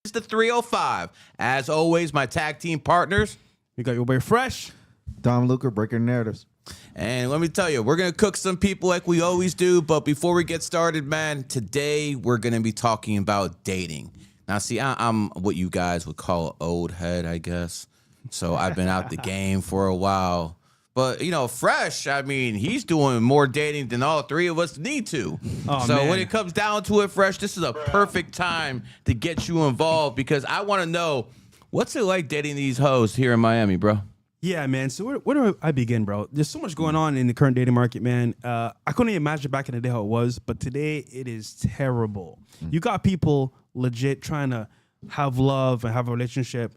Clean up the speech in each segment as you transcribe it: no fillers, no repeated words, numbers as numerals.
It's the 305. As always, my tag team partners. You got your boy Fresh. Dom Luca, breaking narratives. And let me tell you, we're going to cook some people like we always do. But before we get started, man, today we're going to be talking about dating. Now, see, I'm what you guys would call an old head, I guess. So I've been out the game for a while. But, you know, Fresh, I mean, he's doing more dating than all three of us need to. Oh, so man. when it comes down to it, Fresh, this is a perfect time to get you involved because I want to know, what's it like dating these hoes here in Miami, bro? Yeah, man. So where do I begin, bro? There's so much going on in the current dating market, man. I couldn't even imagine back in the day how it was, but today it is terrible. You got people legit trying to have love and have a relationship.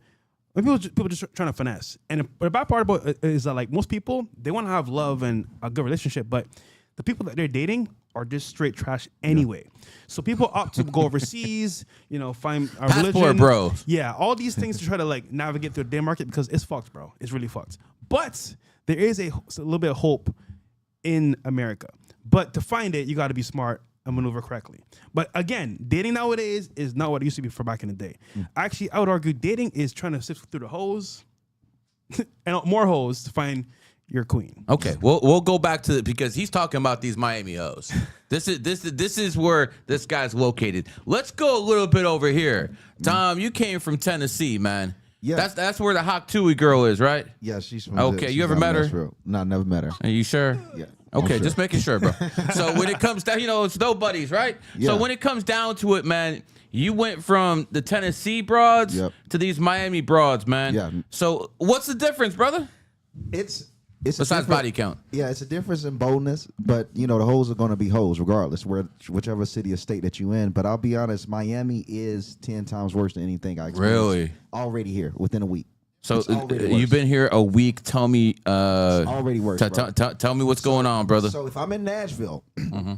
And people just trying to finesse. And the bad part about it is that, like, most people, they want to have love and a good relationship, but the people that they're dating are just straight trash anyway. So people opt to go overseas, you know, find a Passport religion. bro. Yeah, all these things to try to, like, navigate through the day market because it's fucked, bro. It's really fucked. But there is a little bit of hope in America. But to find it, you got to be smart and maneuver correctly. But again, dating nowadays is not what it used to be for back in the day. Actually, I would argue dating is trying to sift through the hoes and more hoes to find your queen. Okay, we'll go back to it because he's talking about these Miami hoes. This is where this guy's located. Let's go a little bit over here. Tom, you came from Tennessee, man. Yeah. That's where the Hawk Tui girl is, right? Yeah, she's from. Okay, she's you ever out of met her? Nashville. No, never met her. Are you sure? Yeah. Okay, I'm sure. just making sure, bro. So when it comes down, you know, it's no buddies, right? Yeah. So when it comes down to it, man, you went from the Tennessee broads to these Miami broads, man. Yeah. So what's the difference, brother? It's Besides body count. Yeah, it's a difference in boldness, but you know the hoes are going to be hoes regardless, whichever city or state that you in. But I'll be honest, Miami is 10 times worse than anything I experienced. Really? Already here within a week. So It's already worse. you've been here a week. Tell me, It's already worse. bro. tell me what's going on, brother. So if I'm in Nashville,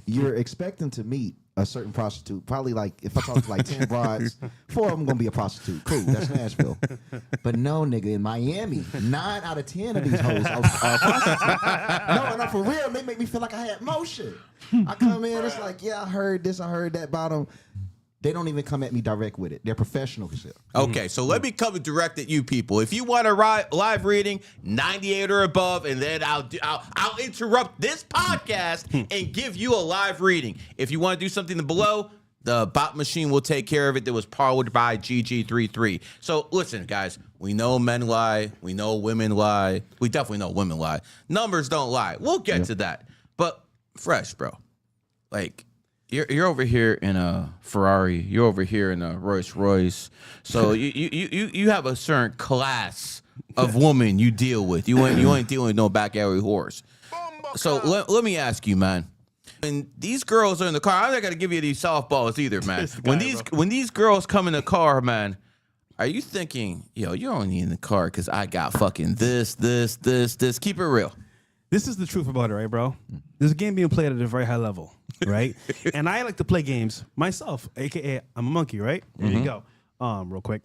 you're expecting to meet a certain prostitute. Probably like if I talk to like 10 brides, 4 of them gonna be a prostitute. Cool, that's Nashville. But no, nigga, in Miami, 9 out of 10 of these hoes are prostitutes. No, for real, they make me feel like I had motion. I come in, it's like, yeah, I heard this, I heard that about them. They don't even come at me direct with it. They're professional shit. Okay, so let me come direct at you people. If you want a live reading, 98 or above, and then I'll interrupt this podcast and give you a live reading. If you want to do something below, the bot machine will take care of it. That was powered by GG33. So listen, guys, we know men lie. We know women lie. We definitely know women lie. Numbers don't lie. We'll get to that. But Fresh, bro, like, You're over here in a Ferrari. You're over here in a Rolls Royce. So you have a certain class of woman you deal with. You ain't dealing with no back alley horse. So let me ask you, man. When these girls are in the car, I'm not gonna give you these softballs either, man. When these girls come in the car, man, are you thinking, yo, you're only in the car because I got fucking this. Keep it real. This is the truth about it, right, bro? There's a game being played at a very high level, right? And I like to play games myself, a.k.a. I'm a monkey, right? There you go. Real quick.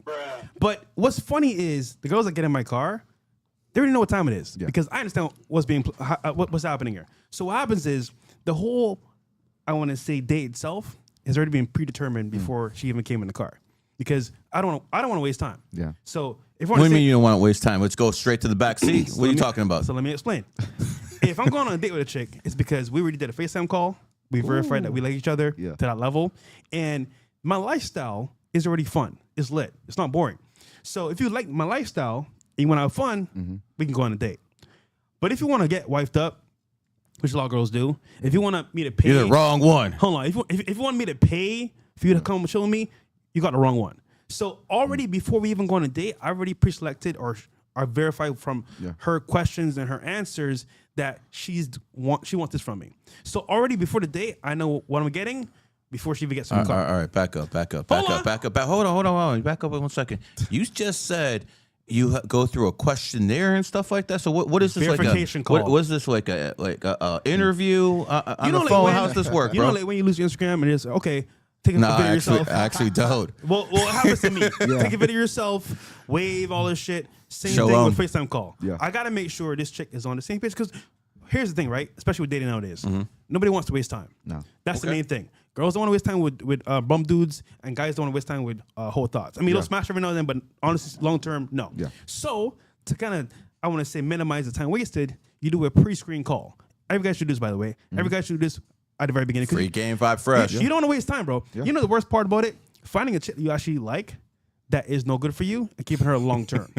But what's funny is the girls that get in my car, they already know what time it is because I understand what's happening here. So what happens is the whole, I want to say, date itself has already been predetermined before she even came in the car because I don't want to waste time. Yeah. So if What do you mean you don't want to waste time? Let's go straight to the back seat. What are you talking about? So let me explain. If I'm going on a date with a chick, it's because we already did a FaceTime call. We verified that we like each other to that level. And my lifestyle is already fun. It's lit. It's not boring. So if you like my lifestyle and you want to have fun, we can go on a date. But if you want to get wifed up, which a lot of girls do, if you want me to pay... You're the wrong one. Hold on. If you want me to pay for you to come chill with me, you got the wrong one. So already before we even go on a date, I already pre-selected or are verified from her questions and her answers that she wants this from me. So already before the date, I know what I'm getting before she even gets in the car. All right, back up. Hold on. Back up 1 second. You just said you go through a questionnaire and stuff like that. So what is this verification like? Call. What is this like a interview on the phone? How's this work, you bro? know, like when you lose your Instagram and it's okay. Take a video of yourself. I actually don't. Well, it happens to me. Take a video of yourself, wave all this shit. Same Show thing 'em. with FaceTime call. Yeah. I got to make sure this chick is on the same page because here's the thing, right? Especially with dating nowadays, nobody wants to waste time. No. That's the main thing. Girls don't want to waste time with bum dudes, and guys don't want to waste time with whole thoughts. I mean, they'll smash every now and then, but honestly, long term, no. Yeah. So to kind of, I want to say, minimize the time wasted, you do a pre-screen call. Every guy should do this, by the way. Every guy should do this at the very beginning. Free game, vibe fresh. You don't want to waste time, bro. Yeah. You know the worst part about it? Finding a chick you actually like that is no good for you and keeping her long term.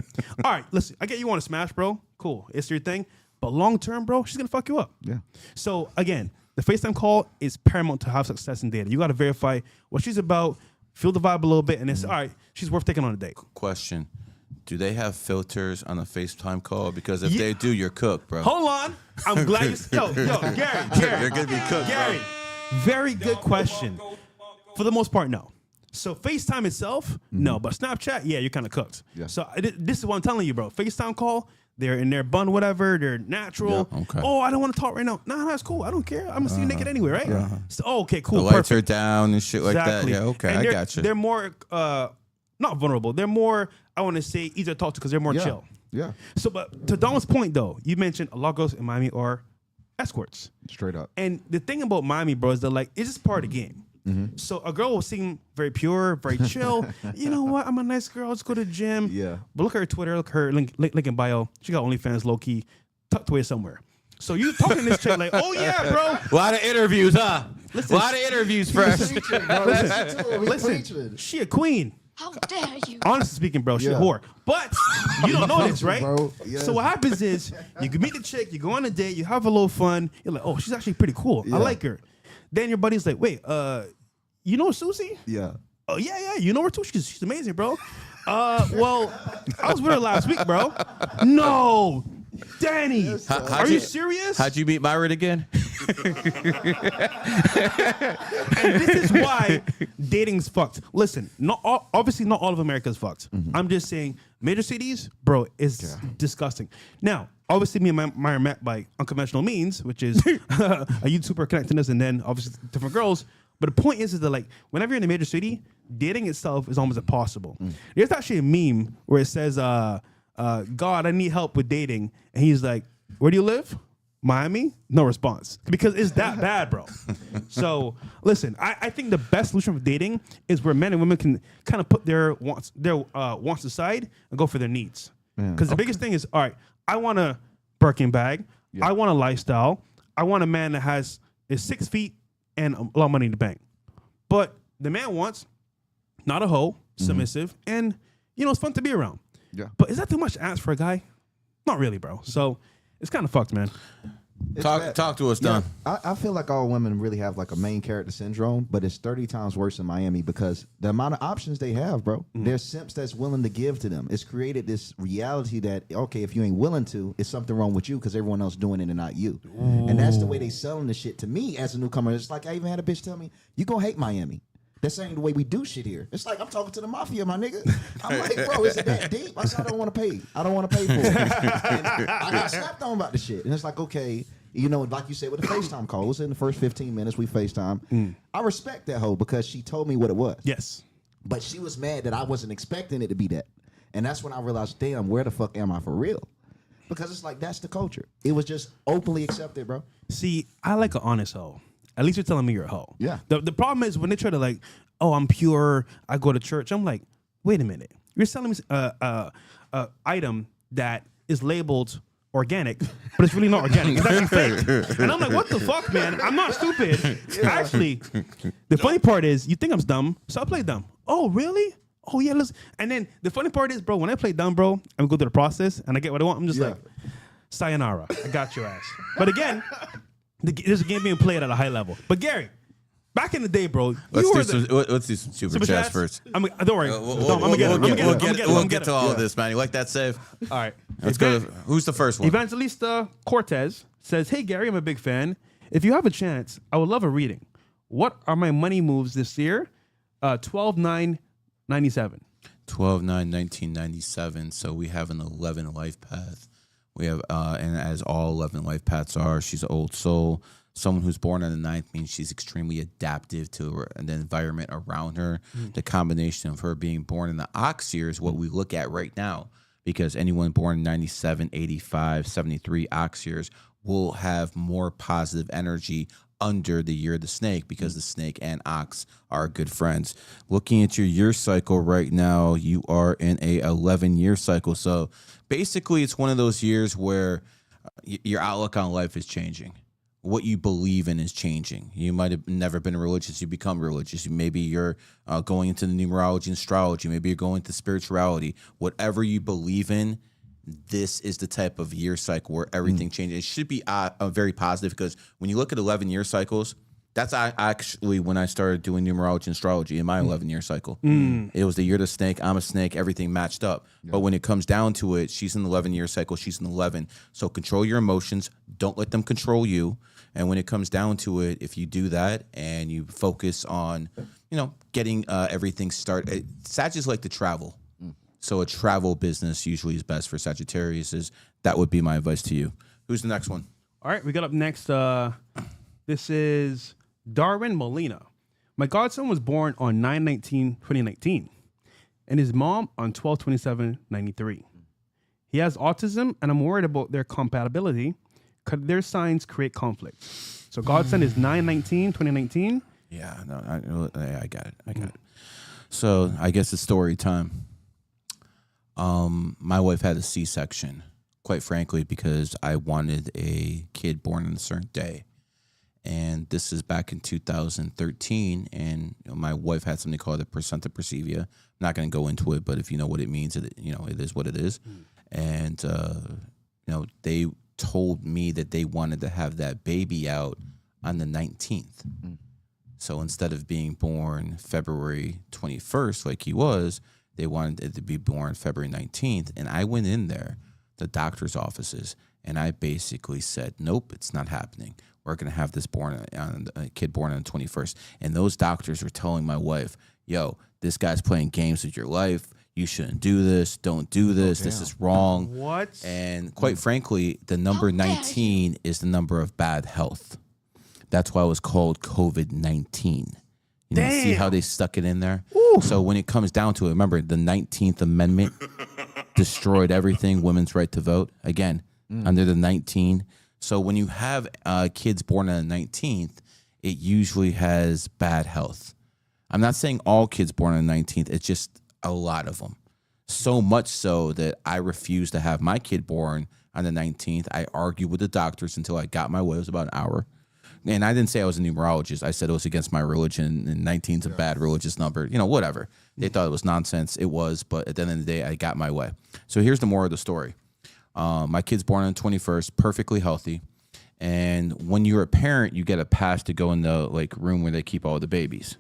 All right, listen, I get you want to smash, bro. Cool. It's your thing. But long term, bro, she's going to fuck you up. Yeah. So again, the FaceTime call is paramount to have success in dating. You got to verify what she's about, feel the vibe a little bit, and it's all right, she's worth taking on a date. Question. Do they have filters on a FaceTime call? Because if they do, you're cooked, bro. Hold on. I'm glad you... Yo, Gary. You're going to be cooked, Gary, bro. very good question. For the most part, no. So FaceTime itself, no. But Snapchat, yeah, you're kind of cooked. Yeah. So this is what I'm telling you, bro. FaceTime call, they're in their bun, whatever. They're natural. Yeah, okay. Oh, I don't want to talk right now. Nah, that's cool. I don't care. I'm going to see you naked anyway, right? Yeah. So, okay, cool. The lights perfect. are down and shit like Exactly. that. Yeah, okay, And I they're- got you. They're more, not vulnerable. They're more, I want to say, easier to talk to because they're more Yeah. chill. Yeah. So, but to Don's point, though, you mentioned a lot of girls in Miami are escorts. Straight up. And the thing about Miami, bro, is that like it's just part of the game. So a girl will seem very pure, very chill. You know what? I'm a nice girl. Let's go to the gym. Yeah. But look at her Twitter. Look at her link in bio. She got OnlyFans low key tucked away somewhere. So you talking to this chick like, oh yeah, bro. A lot of interviews, huh? Listen, a lot of interviews, fresh. Listen, she a queen. How dare you? Honestly speaking, bro, she a Yeah. whore. But you don't know this, right? Bro, yes. So what happens is you can meet the chick, you go on a date, you have a little fun. You're like, oh, she's actually pretty cool. Yeah. I like her. Then your buddy's like, wait, you know Susie? Yeah. Oh yeah, you know her too. She's amazing, bro. Well, I was with her last week, bro. No, Danny, are you serious? How'd you meet Myron again? And this is why dating's fucked. Listen, obviously not all of America's fucked. I'm just saying major cities, bro, is disgusting. Now, obviously me and Myron met by unconventional means, which is a YouTuber connecting us and then obviously different girls. But the point is that like whenever you're in a major city, dating itself is almost impossible. There's actually a meme where it says, God, I need help with dating. And he's like, where do you live? Miami? No response. Because it's that bad, bro. So listen, I think the best solution for dating is where men and women can kind of put their wants aside and go for their needs. Because the biggest thing is, all right, I want a Birkin bag. Yeah. I want a lifestyle. I want a man that is 6 feet and a lot of money in the bank. But the man wants not a hoe, submissive, and it's fun to be around. Yeah. But is that too much to ask for a guy? Not really, bro. So it's kind of fucked, man. Talk to us, Yeah, Don. I feel like all women really have like a main character syndrome, but it's 30 times worse in Miami because the amount of options they have, bro. There's simps that's willing to give to them. It's created this reality that, okay, if you ain't willing to, it's something wrong with you because everyone else doing it and not you. And that's the way they selling the shit to me as a newcomer. It's like I even had a bitch tell me, you gonna hate Miami. That's ain't the way we do shit here. It's like I'm talking to the mafia, my nigga. I'm like, bro, is it that deep? I said I don't want to pay. I don't want to pay for it. And I got snapped on about the shit. And it's like, okay, like you said with the FaceTime call, it was in the first 15 minutes we FaceTime. I respect that hoe because she told me what it was. Yes. But she was mad that I wasn't expecting it to be that. And that's when I realized, damn, where the fuck am I for real? Because it's like, that's the culture. It was just openly accepted, bro. See, I like an honest hoe. At least you're telling me you're a hoe. Yeah. The problem is when they try to like, oh, I'm pure, I go to church. I'm like, wait a minute. You're selling me a item that is labeled organic, but it's really not organic. It's actually fake. And I'm like, what the fuck, man? I'm not stupid. Actually, the funny part is you think I'm dumb, so I play dumb. Oh, really? Oh, yeah, listen. And then the funny part is, bro, when I play dumb, bro, and we go through the process and I get what I want, I'm just like, sayonara. I got your ass. But again, there's a game being played at a high level. But Gary, back in the day, bro, Let's do some super chats first. Don't worry. I'm gonna We'll get to all of this, man. You like that save? All right. Let's go. Who's the first one? Evangelista Cortez says, hey, Gary, I'm a big fan. If you have a chance, I would love a reading. What are my money moves this year? 12-9-97. 12/9/1997. So we have an 11 life path. We have, and as all 11 life paths are, she's an old soul. Someone who's born on the 9th means she's extremely adaptive to the environment around her. The combination of her being born in the ox year is what we look at right now, because anyone born in 97, 85, 73 ox years will have more positive energy under the year of the snake, because the snake and ox are good friends. Looking at your year cycle right now, you are in a 11-year cycle. So basically, it's one of those years where your outlook on life is changing. What you believe in is changing. You might have never been religious. You become religious. Maybe you're going into the numerology and astrology. Maybe you're going into spirituality. Whatever you believe in, this is the type of year cycle where everything changes. It should be very positive, because when you look at 11-year cycles, that's actually when I started doing numerology and astrology in my 11-year cycle. It was the year of the snake. I'm a snake. Everything matched up. But when it comes down to it, she's in the 11-year cycle. She's in 11. So control your emotions. Don't let them control you. And when it comes down to it, if you do that and you focus on, getting everything started, Sag is like to travel. So a travel business usually is best for Sagittarius. That would be my advice to you. Who's the next one? All right, we got up next. This is Darwin Molina. My godson was born on 9/19/2019, and his mom on 12/27/93. He has autism, and I'm worried about their compatibility because their signs create conflict. So godson is 9/19/2019. Yeah, no, I got it. I got it. So I guess it's story time. My wife had a C-section, quite frankly, because I wanted a kid born on a certain day. And this is back in 2013, and my wife had something called a placenta previa. I'm not going to go into it, but if you know what it means, it is what it is. And they told me that they wanted to have that baby out on the 19th. So instead of being born February 21st like he was, they wanted it to be born February 19th. And I went in there, the doctor's offices, and I basically said, nope, it's not happening. We're going to have this kid born on the 21st. And those doctors were telling my wife, yo, this guy's playing games with your life. You shouldn't do this. Don't do this. This is wrong. What? And quite frankly, the number 19 is the number of bad health. That's why it was called COVID-19. See how they stuck it in there? Ooh. So when it comes down to it, remember, the 19th Amendment destroyed everything, women's right to vote, again, under the 19. So when you have kids born on the 19th, it usually has bad health. I'm not saying all kids born on the 19th. It's just a lot of them. So much so that I refused to have my kid born on the 19th. I argued with the doctors until I got my way. It was about an hour. And I didn't say I was a numerologist. I said it was against my religion, and 19 is a bad religious number. Whatever. They thought it was nonsense. It was, but at the end of the day, I got my way. So here's the moral of the story. My kid's born on the 21st, perfectly healthy. And when you're a parent, you get a pass to go in the room where they keep all the babies.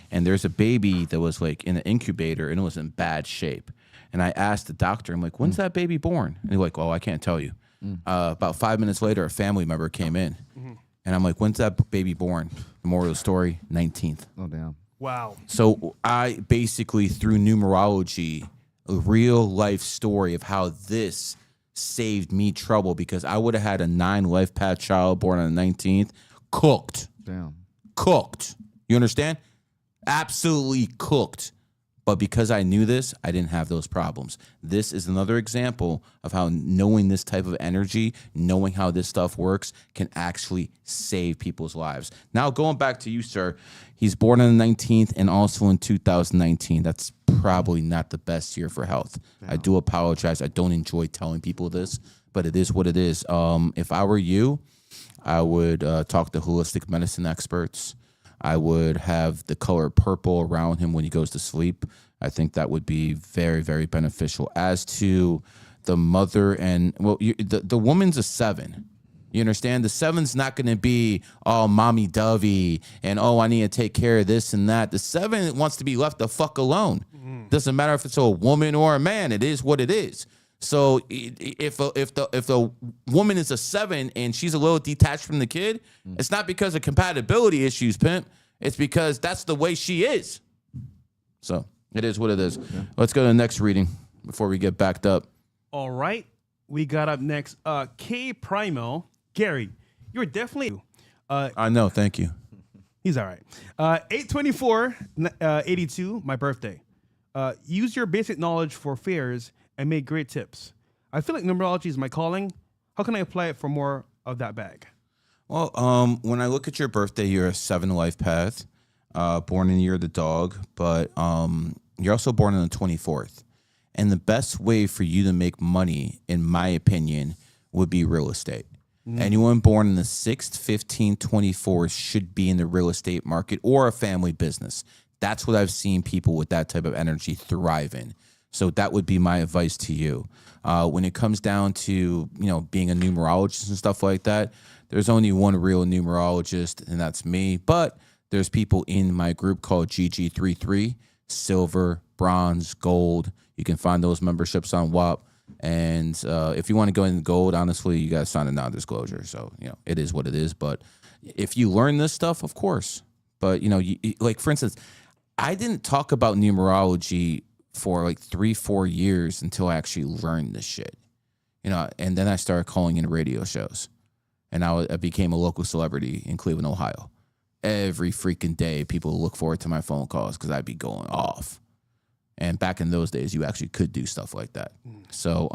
And there's a baby that was in an incubator, and it was in bad shape. And I asked the doctor, I'm like, when's that baby born? And he's like, well, I can't tell you. About 5 minutes later, a family member came in. And I'm like, when's that baby born? The moral of the story, 19th. Oh, damn. Wow. So I basically, through numerology, a real life story of how this saved me trouble, because I would have had a 9 life path child born on the 19th, cooked. Damn. Cooked. You understand? Absolutely cooked. But because I knew this, I didn't have those problems. This is another example of how knowing this type of energy, knowing how this stuff works, can actually save people's lives. Now, going back to you, sir, he's born on the 19th and also in 2019. That's probably not the best year for health. I do apologize. I don't enjoy telling people this, but it is what it is. If I were you, I would talk to holistic medicine experts. I would have the color purple around him when he goes to sleep. I think that would be very, very beneficial. As to the mother the woman's a 7. You understand? The 7's not going to be all mommy dovey and, I need to take care of this and that. The 7 wants to be left the fuck alone. Doesn't matter if it's a woman or a man. It is what it is. So if the woman is a 7 and she's a little detached from the kid, it's not because of compatibility issues, pimp. It's because that's the way she is. So it is what it is. Yeah. Let's go to the next reading before we get backed up. All right. We got up next K Primo. Gary, you're definitely... I know. Thank you. He's all right. 8/24/82, my birthday. Use your basic knowledge for fears and make great tips. I feel like numerology is my calling. How can I apply it for more of that bag? Well, when I look at your birthday, you're a 7 life path, born in the year of the dog, but you're also born on the 24th. And the best way for you to make money, in my opinion, would be real estate. Anyone born in the 6th, 15th, 24th should be in the real estate market or a family business. That's what I've seen people with that type of energy thrive in. So that would be my advice to you. When it comes down to, being a numerologist and stuff like that, there's only one real numerologist, and that's me. But there's people in my group called GG33, silver, bronze, gold. You can find those memberships on WAP. And if you want to go into gold, honestly, you got to sign a non-disclosure. So, it is what it is. But if you learn this stuff, of course. But, like, for instance, I didn't talk about numerology for like 3-4 years until I actually learned this shit. And then I started calling in radio shows. And I became a local celebrity in Cleveland, Ohio. Every freaking day, people look forward to my phone calls because I'd be going off. And back in those days, you actually could do stuff like that. So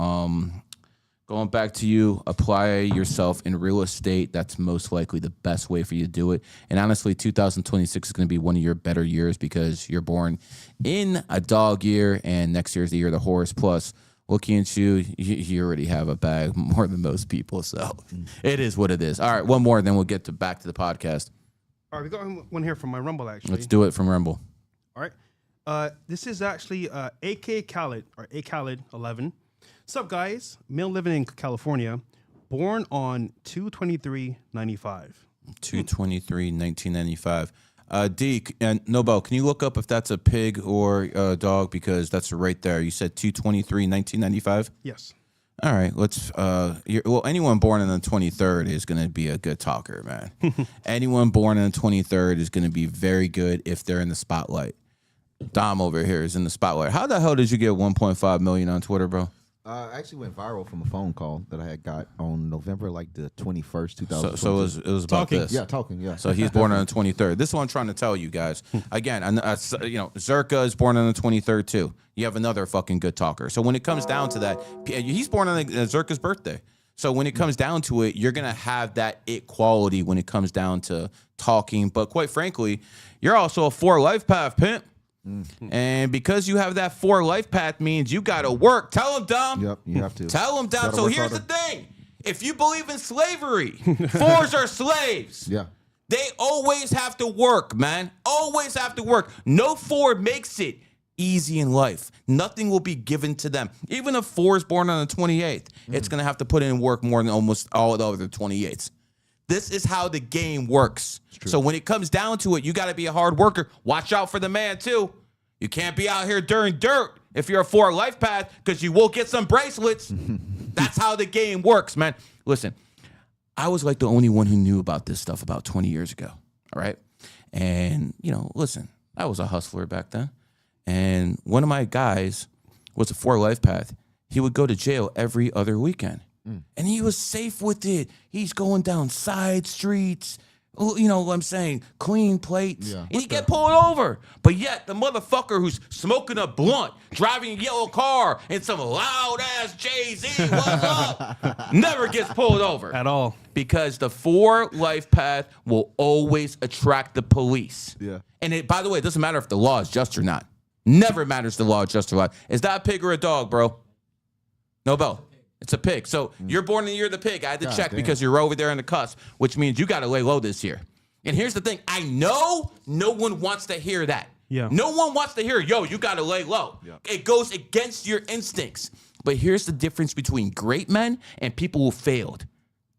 going back to you, apply yourself in real estate. That's most likely the best way for you to do it. And honestly, 2026 is going to be one of your better years because you're born in a dog year, and next year is the year of the horse. Plus, looking at you, you already have a bag more than most people. So it is what it is. All right, one more, then we'll get back to the podcast. All right, we got one here from my Rumble, actually. Let's do it from Rumble. All right. This is actually AK Khaled, or A Khaled 11. What's up, guys? Male living in California, born on 2/23/95. 2/23/1995. D and Nobel, can you look up if that's a pig or a dog, because that's right there. You said 2/23/1995. Yes. All right, let's. Anyone born on the 23rd is going to be a good talker, man. Anyone born on the 23rd is going to be very good if they're in the spotlight. Dom over here is in the spotlight. How the hell did you get 1.5 million on Twitter, bro? I actually went viral from a phone call that I had got on November like the 21st, 2000. So it was about Talking. this. Yeah, talking. Yeah. So he's born on the 23rd. This is what I'm trying to tell you guys. Again, Zerka is born on the 23rd too. You have another fucking good talker. So when it comes down to that, he's born on Zerka's birthday. So when it comes down to it, you're going to have that it quality when it comes down to talking. But quite frankly, you're also a 4 life path pimp. And because you have that 4 life path means you got to work. Tell him, Dom. Yep, you have to. Tell him, Dom. Gotta So work here's harder. the thing. If you believe in slavery, 4s are slaves. Yeah. They always have to work, man. Always have to work. No 4 makes it easy in life. Nothing will be given to them. Even if 4 is born on the 28th, it's going to have to put in work more than almost all the other 28s. This is how the game works. So when it comes down to it, you got to be a hard worker. Watch out for the man, too. You can't be out here doing dirt if you're a 4 life path, because you will get some bracelets. That's how the game works, man. Listen, I was like the only one who knew about this stuff about 20 years ago, all right? And, listen, I was a hustler back then. And one of my guys was a 4 life path. He would go to jail every other weekend. And he was safe with it. He's going down side streets, you know what I'm saying, clean plates, and he get pulled over. But yet the motherfucker who's smoking a blunt, driving a yellow car, and some loud ass Jay-Z, what's up, never gets pulled over At all. because the 4 life path will always attract the police. Yeah. And it, by the way, it doesn't matter if the law is just or not. Never matters the law is just or not. Is that a pig or a dog, bro? Nobel. It's a pig. So you're born in the year of the pig. I had to check because you're over there in the cusp, which means you got to lay low this year. And here's the thing. I know no one wants to hear that. Yeah. No one wants to hear, yo, you got to lay low. Yeah. It goes against your instincts. But here's the difference between great men and people who failed.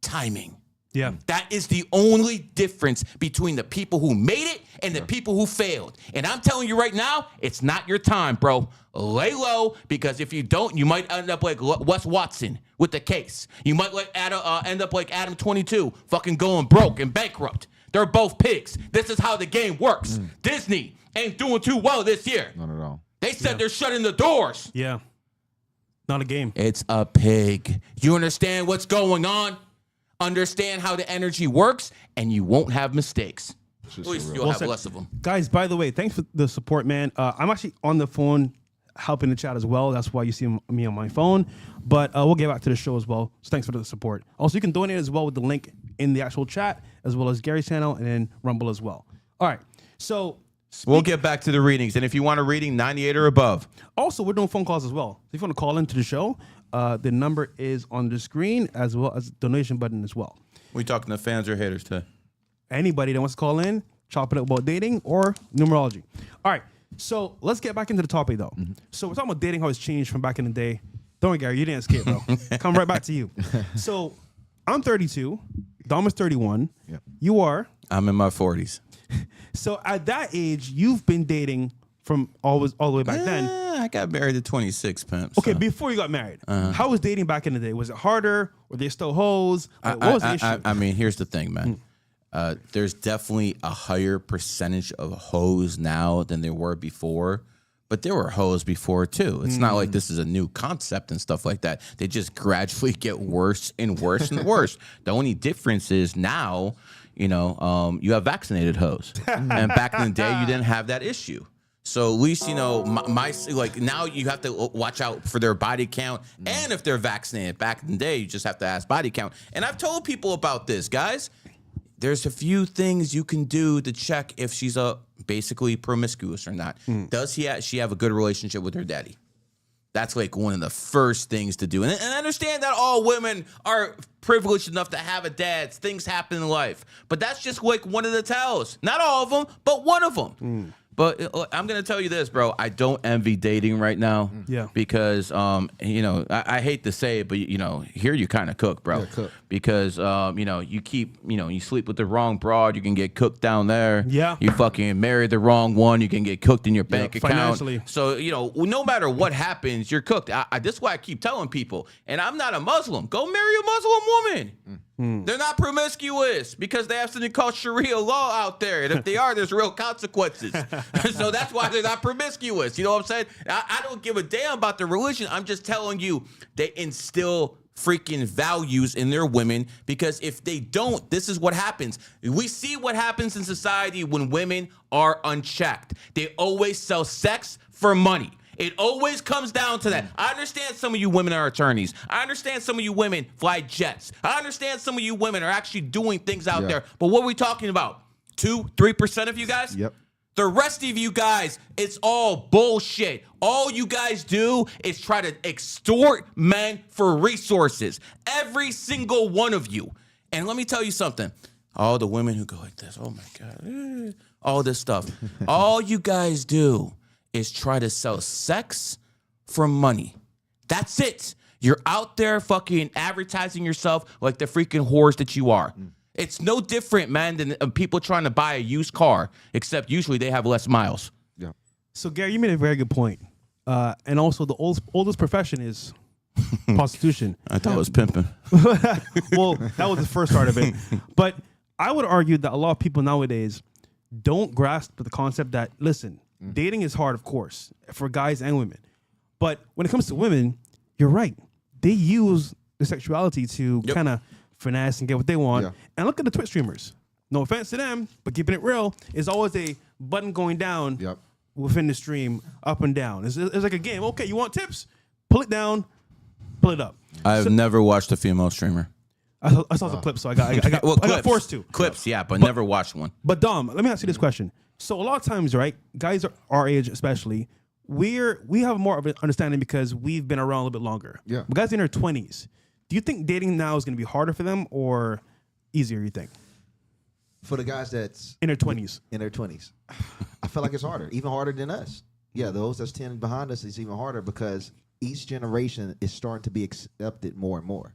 Timing. Yeah. That is the only difference between the people who made it and the people who failed. And I'm telling you right now, it's not your time, bro. Lay low, because if you don't, you might end up like Wes Watson with the case. You might end up like Adam 22, fucking going broke and bankrupt. They're both pigs. This is how the game works. Disney ain't doing too well this year. Not at all. They said they're shutting the doors. Yeah. Not a game. It's a pig. You understand what's going on? Understand how the energy works, and you won't have mistakes. At least you'll have less of them. Guys, by the way, thanks for the support, man. I'm actually on the phone helping the chat as well. That's why you see me on my phone. But we'll get back to the show as well. So thanks for the support. Also, you can donate as well with the link in the actual chat, as well as Gary's channel and then Rumble as well. All right. So we'll get back to the readings. And if you want a reading, 98 or above. Also, we're doing phone calls as well. So if you want to call into the show, the number is on the screen, as well as the donation button as well. We talking to fans or haters today? Anybody that wants to call in, chop it up about dating or numerology. All right. So let's get back into the topic, though. So we're talking about dating, how it's changed from back in the day. Don't worry, Gary, you didn't escape, bro. Come right back to you. So I'm 32. Dom is 31. Yep. You are? I'm in my 40s. So at that age, you've been dating from all the way back then. I got married at 26, pimp. Okay, before you got married, how was dating back in the day? Was it harder? Were they still hoes? Like, what was the issue? I mean, here's the thing, man. There's definitely a higher percentage of hoes now than there were before. But there were hoes before, too. It's not like this is a new concept and stuff like that. They just gradually get worse and worse and worse. The only difference is now, you know, you have vaccinated hoes. And back in the day, you didn't have that issue. So at least, you know, my like now you have to watch out for their body count and if they're vaccinated. Back in the day, you just have to ask body count. And I've told people about this, guys. There's a few things you can do to check if she's basically promiscuous or not. Does she have a good relationship with her daddy? That's like one of the first things to do. And I understand that all women are privileged enough to have a dad. Things happen in life. But that's just like one of the tells. Not all of them, but one of them. But I'm going to tell you this, bro. I don't envy dating right now. Yeah. Because, you know, I hate to say it, but, you know, here you kind of cook, bro. Yeah, cook. Because, you know, you sleep with the wrong broad, you can get cooked down there. Yeah. You fucking marry the wrong one, you can get cooked in your bank account. Financially. So, you know, no matter what happens, you're cooked. This is why I keep telling people, and I'm not a Muslim, go marry a Muslim woman. They're not promiscuous because they have something called Sharia law out there. And if they are, there's real consequences. So that's why they're not promiscuous. You know what I'm saying? I don't give a damn about the religion. I'm just telling you, they instill freaking values in their women, because if they don't, this is what happens. We see what happens in society when women are unchecked. They always sell sex for money. It always comes down to that. I understand some of you women are attorneys. I understand some of you women fly jets. I understand some of you women are actually doing things out there. But what are we talking about? 2-3% of you guys? Yep. The rest of you guys, it's all bullshit. All you guys do is try to extort men for resources. Every single one of you. And let me tell you something. All the women who go like this, oh my God, all this stuff. All you guys do is try to sell sex for money. That's it. You're out there fucking advertising yourself like the freaking whores that you are. It's no different, man, than people trying to buy a used car, except usually they have less miles. Yeah. So, Gary, you made a very good point. And also, the oldest profession is prostitution. I thought it was pimping. Well, that was the first part of it. But I would argue that a lot of people nowadays don't grasp the concept that, listen, dating is hard, of course, for guys and women. But when it comes to women, you're right. They use the sexuality to kind of finesse and get what they want. Yeah. And look at the Twitch streamers. No offense to them, but keeping it real, is always a button going down within the stream, up and down. It's like a game. Okay, you want tips? Pull it down, pull it up. I've never watched a female streamer. I saw the clips, so I got forced to. Clips, yeah, but never watched one. But Dom, let me ask you this question. So a lot of times, right, guys our age especially, we have more of an understanding because we've been around a little bit longer. Yeah. But guys in their 20s, do you think dating now is going to be harder for them or easier, you think? For the guys that's in their 20s. In their 20s. I feel like it's harder, even harder than us. Yeah, those that's 10 behind us is even harder because each generation is starting to be accepted more and more.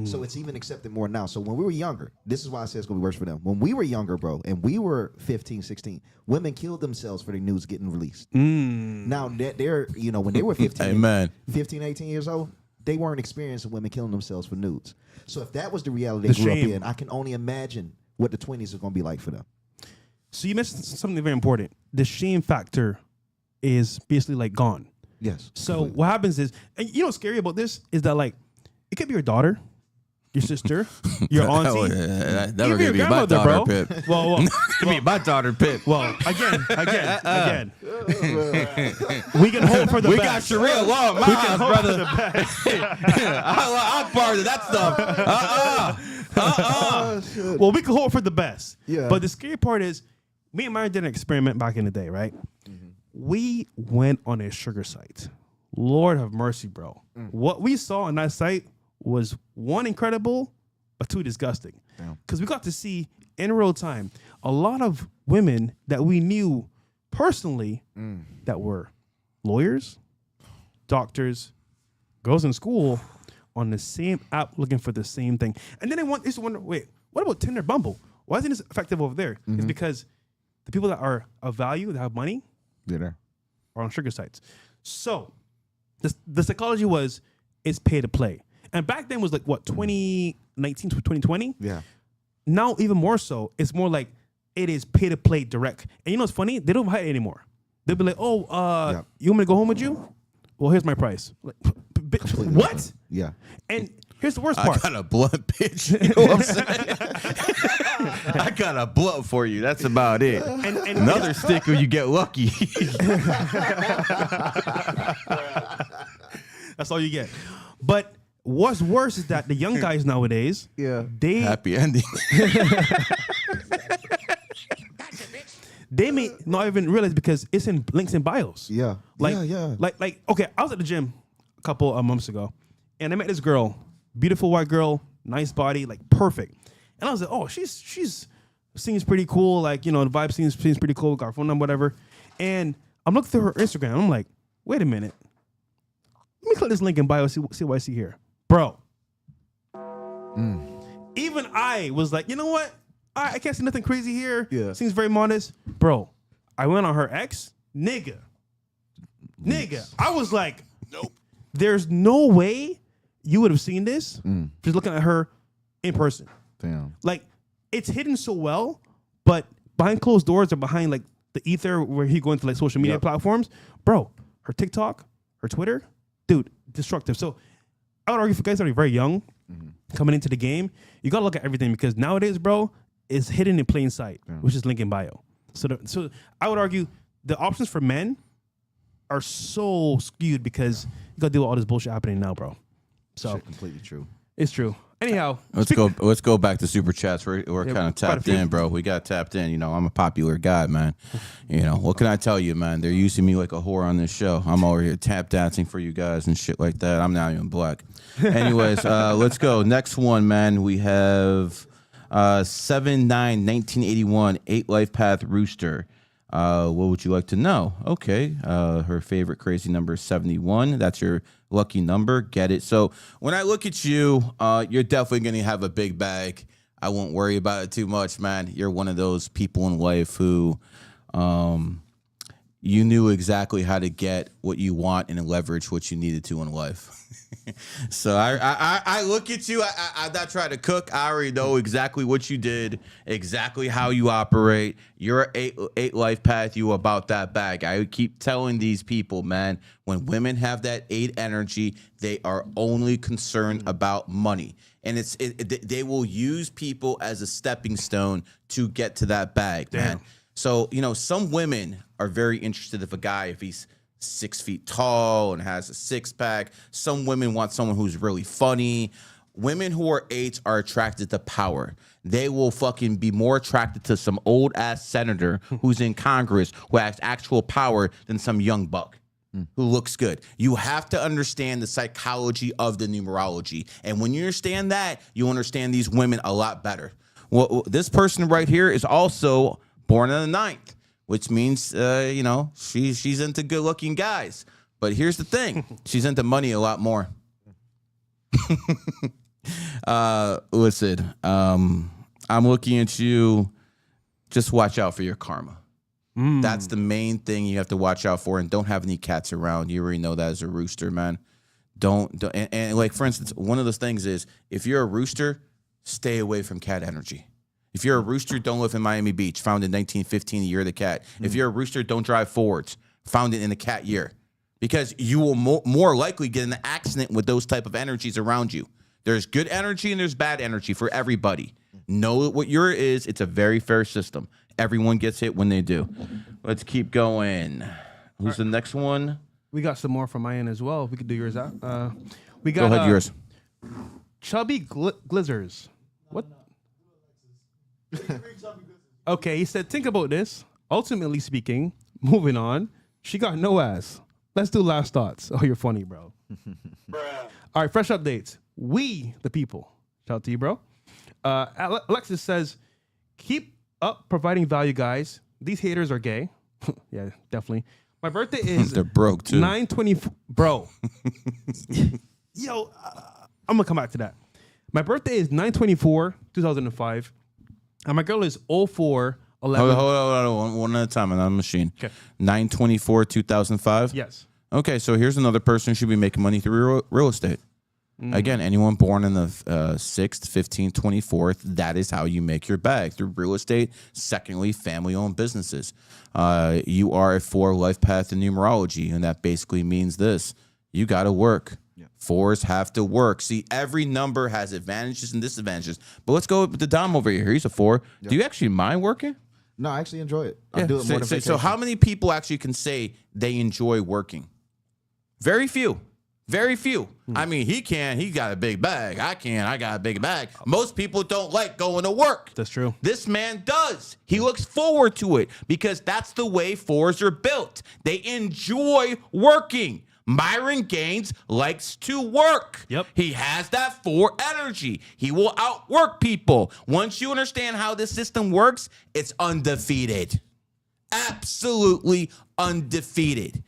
So it's even accepted more now. So when we were younger, this is why I say it's going to be worse for them. When we were younger, bro, and we were 15, 16, women killed themselves for their nudes getting released. Now, they're, you know, when they were 15, 15, 18 years old, they weren't experiencing women killing themselves for nudes. So if that was the reality they grew up in, I can only imagine what the 20s are going to be like for them. So you mentioned something very important. The shame factor is basically like gone. Yes. So what happens is, and you know what's scary about this is that like, it could be your daughter. your sister, your Oh, auntie, yeah, never even your gonna be my grandmother, daughter, bro. Pip. Well, Gonna be my daughter, Pip. well, again. We can hope for the We got best. Sharia law in my house, hope brother. for the best. I'm part of that stuff. Well, we can hope for the best. Yeah. But the scary part is, me and Myron did an experiment back in the day, right? We went on a sugar site. Lord have mercy, bro. What we saw on that site was, one, incredible, but two, disgusting. Because we got to see in real time a lot of women that we knew personally that were lawyers, doctors, girls in school on the same app looking for the same thing. And then they used to wonder, wait, what about Tinder, Bumble? Why isn't this effective over there? It's because the people that are of value, that have money, are on sugar sites. So the psychology was, it's pay to play. And back then was like, what, 2019 to 2020? Yeah. Now, even more so, it's more like it is pay to play direct. And you know what's funny? They don't hide it anymore. They'll be like, oh, you want me to go home with you? Well, here's my price. Like, what? Yeah. And here's the worst I part. got a blunt, bitch. You know what I'm saying? I got a blunt for you. That's about it. And Another sticker, you get lucky. that's all you get. But what's worse is that the young guys nowadays, they Happy ending. they may not even realize because it's in links in bios. Yeah. Like, yeah. like, okay, I was at the gym a couple of months ago, and I met this girl, beautiful white girl, nice body, like perfect. And I was like, oh, she's seems pretty cool. Like, you know, the vibe seems pretty cool. Got her phone number, whatever. And I'm looking through her Instagram. And I'm like, wait a minute. Let me click this link in bio, see what I see here. Bro. Even I was like, you know what? I can't see nothing crazy here. Yeah. Seems very modest. Bro, I went on her ex. Nigga. I was like, nope. There's no way you would have seen this just looking at her in person. Damn. Like, it's hidden so well, but behind closed doors or behind like the ether where he go into like social media platforms, bro, her TikTok, her Twitter, dude, destructive. So I would argue for guys that are very young coming into the game, you gotta look at everything because nowadays, bro, it's hidden in plain sight, which is link in bio. So I would argue the options for men are so skewed because you gotta deal with all this bullshit happening now, bro. So Shit, completely true. it's true. Anyhow, Let's go back to super chats. We're kind of quite a tapped few. in, bro. We got tapped in. You know, I'm a popular guy, man. You know, what can I tell you, man? They're using me like a whore on this show. I'm over here tap dancing for you guys and shit like that. I'm not even black. Anyways, let's go. Next one, man. We have 7/9/1981 8 Life Path Rooster. What would you like to know? Okay. Her favorite crazy number is 71. That's your lucky number. Get it. So when I look at you, you're definitely going to have a big bag. I won't worry about it too much, man. You're one of those people in life who you knew exactly how to get what you want and leverage what you needed to in life. So I look at you. I'm not trying to cook. I already know exactly what you did, exactly how you operate. You're eight life path. You about that bag. I keep telling these people, man, when women have that 8 energy, they are only concerned about money. And they will use people as a stepping stone to get to that bag, man. So, you know, some women are very interested if he's 6 feet tall and has a 6-pack. Some women want someone who's really funny. Women who are 8s are attracted to power. They will fucking be more attracted to some old ass senator who's in Congress who has actual power than some young buck who looks good. You have to understand the psychology of the numerology. And when you understand that, you understand these women a lot better. Well, this person right here is also born on the 9th. Which means, you know, she's into good-looking guys. But here's the thing. She's into money a lot more. Listen, I'm looking at you. Just watch out for your karma. That's the main thing you have to watch out for. And don't have any cats around. You already know that as a rooster, man. Don't and like, for instance, one of those things is if you're a rooster, stay away from cat energy. If you're a rooster, don't live in Miami Beach, founded in 1915, the year of the cat. If you're a rooster, don't drive Fords, founded in the cat year. Because you will more likely get in an accident with those type of energies around you. There's good energy and there's bad energy for everybody. Know what your is. It's a very fair system. Everyone gets hit when they do. Let's keep going. Who's the next one? We got some more from my end as well. If we could do yours out. We Go got ahead, yours. Chubby Glizzers. What? Okay, he said, think about this. Ultimately speaking, moving on, she got no ass. Let's do last thoughts. Oh, you're funny, bro. All right, fresh updates. We, the people. Shout out to you, bro. Alexis says, keep up providing value, guys. These haters are gay. Yeah, definitely. My birthday is They're broke, too. 9/24. Bro. Yo, I'm going to come back to that. My birthday is 9/24/2005. And my girl is 04/11. Hold on. One at a time on the machine. Okay. 9/24/2005? Yes. Okay, so here's another person who should be making money through real estate. Again, anyone born in the 6th, 15th, 24th, that is how you make your bag, through real estate. Secondly, family-owned businesses. You are a 4 life path in numerology, and that basically means this. You got to work. Yeah. 4s have to work. See, every number has advantages and disadvantages. But let's go with the Dom over here. He's a 4. Yeah. Do you actually mind working? No, I actually enjoy it. I do it more than vacation. So how many people actually can say they enjoy working? Very few. Very few. I mean, he can. He got a big bag. I can. I got a big bag. Most people don't like going to work. That's true. This man does. He looks forward to it because that's the way 4s are built. They enjoy working. Myron Gaines likes to work. Yep. He has that 4 energy. He will outwork people. Once you understand how this system works, it's undefeated. Absolutely undefeated.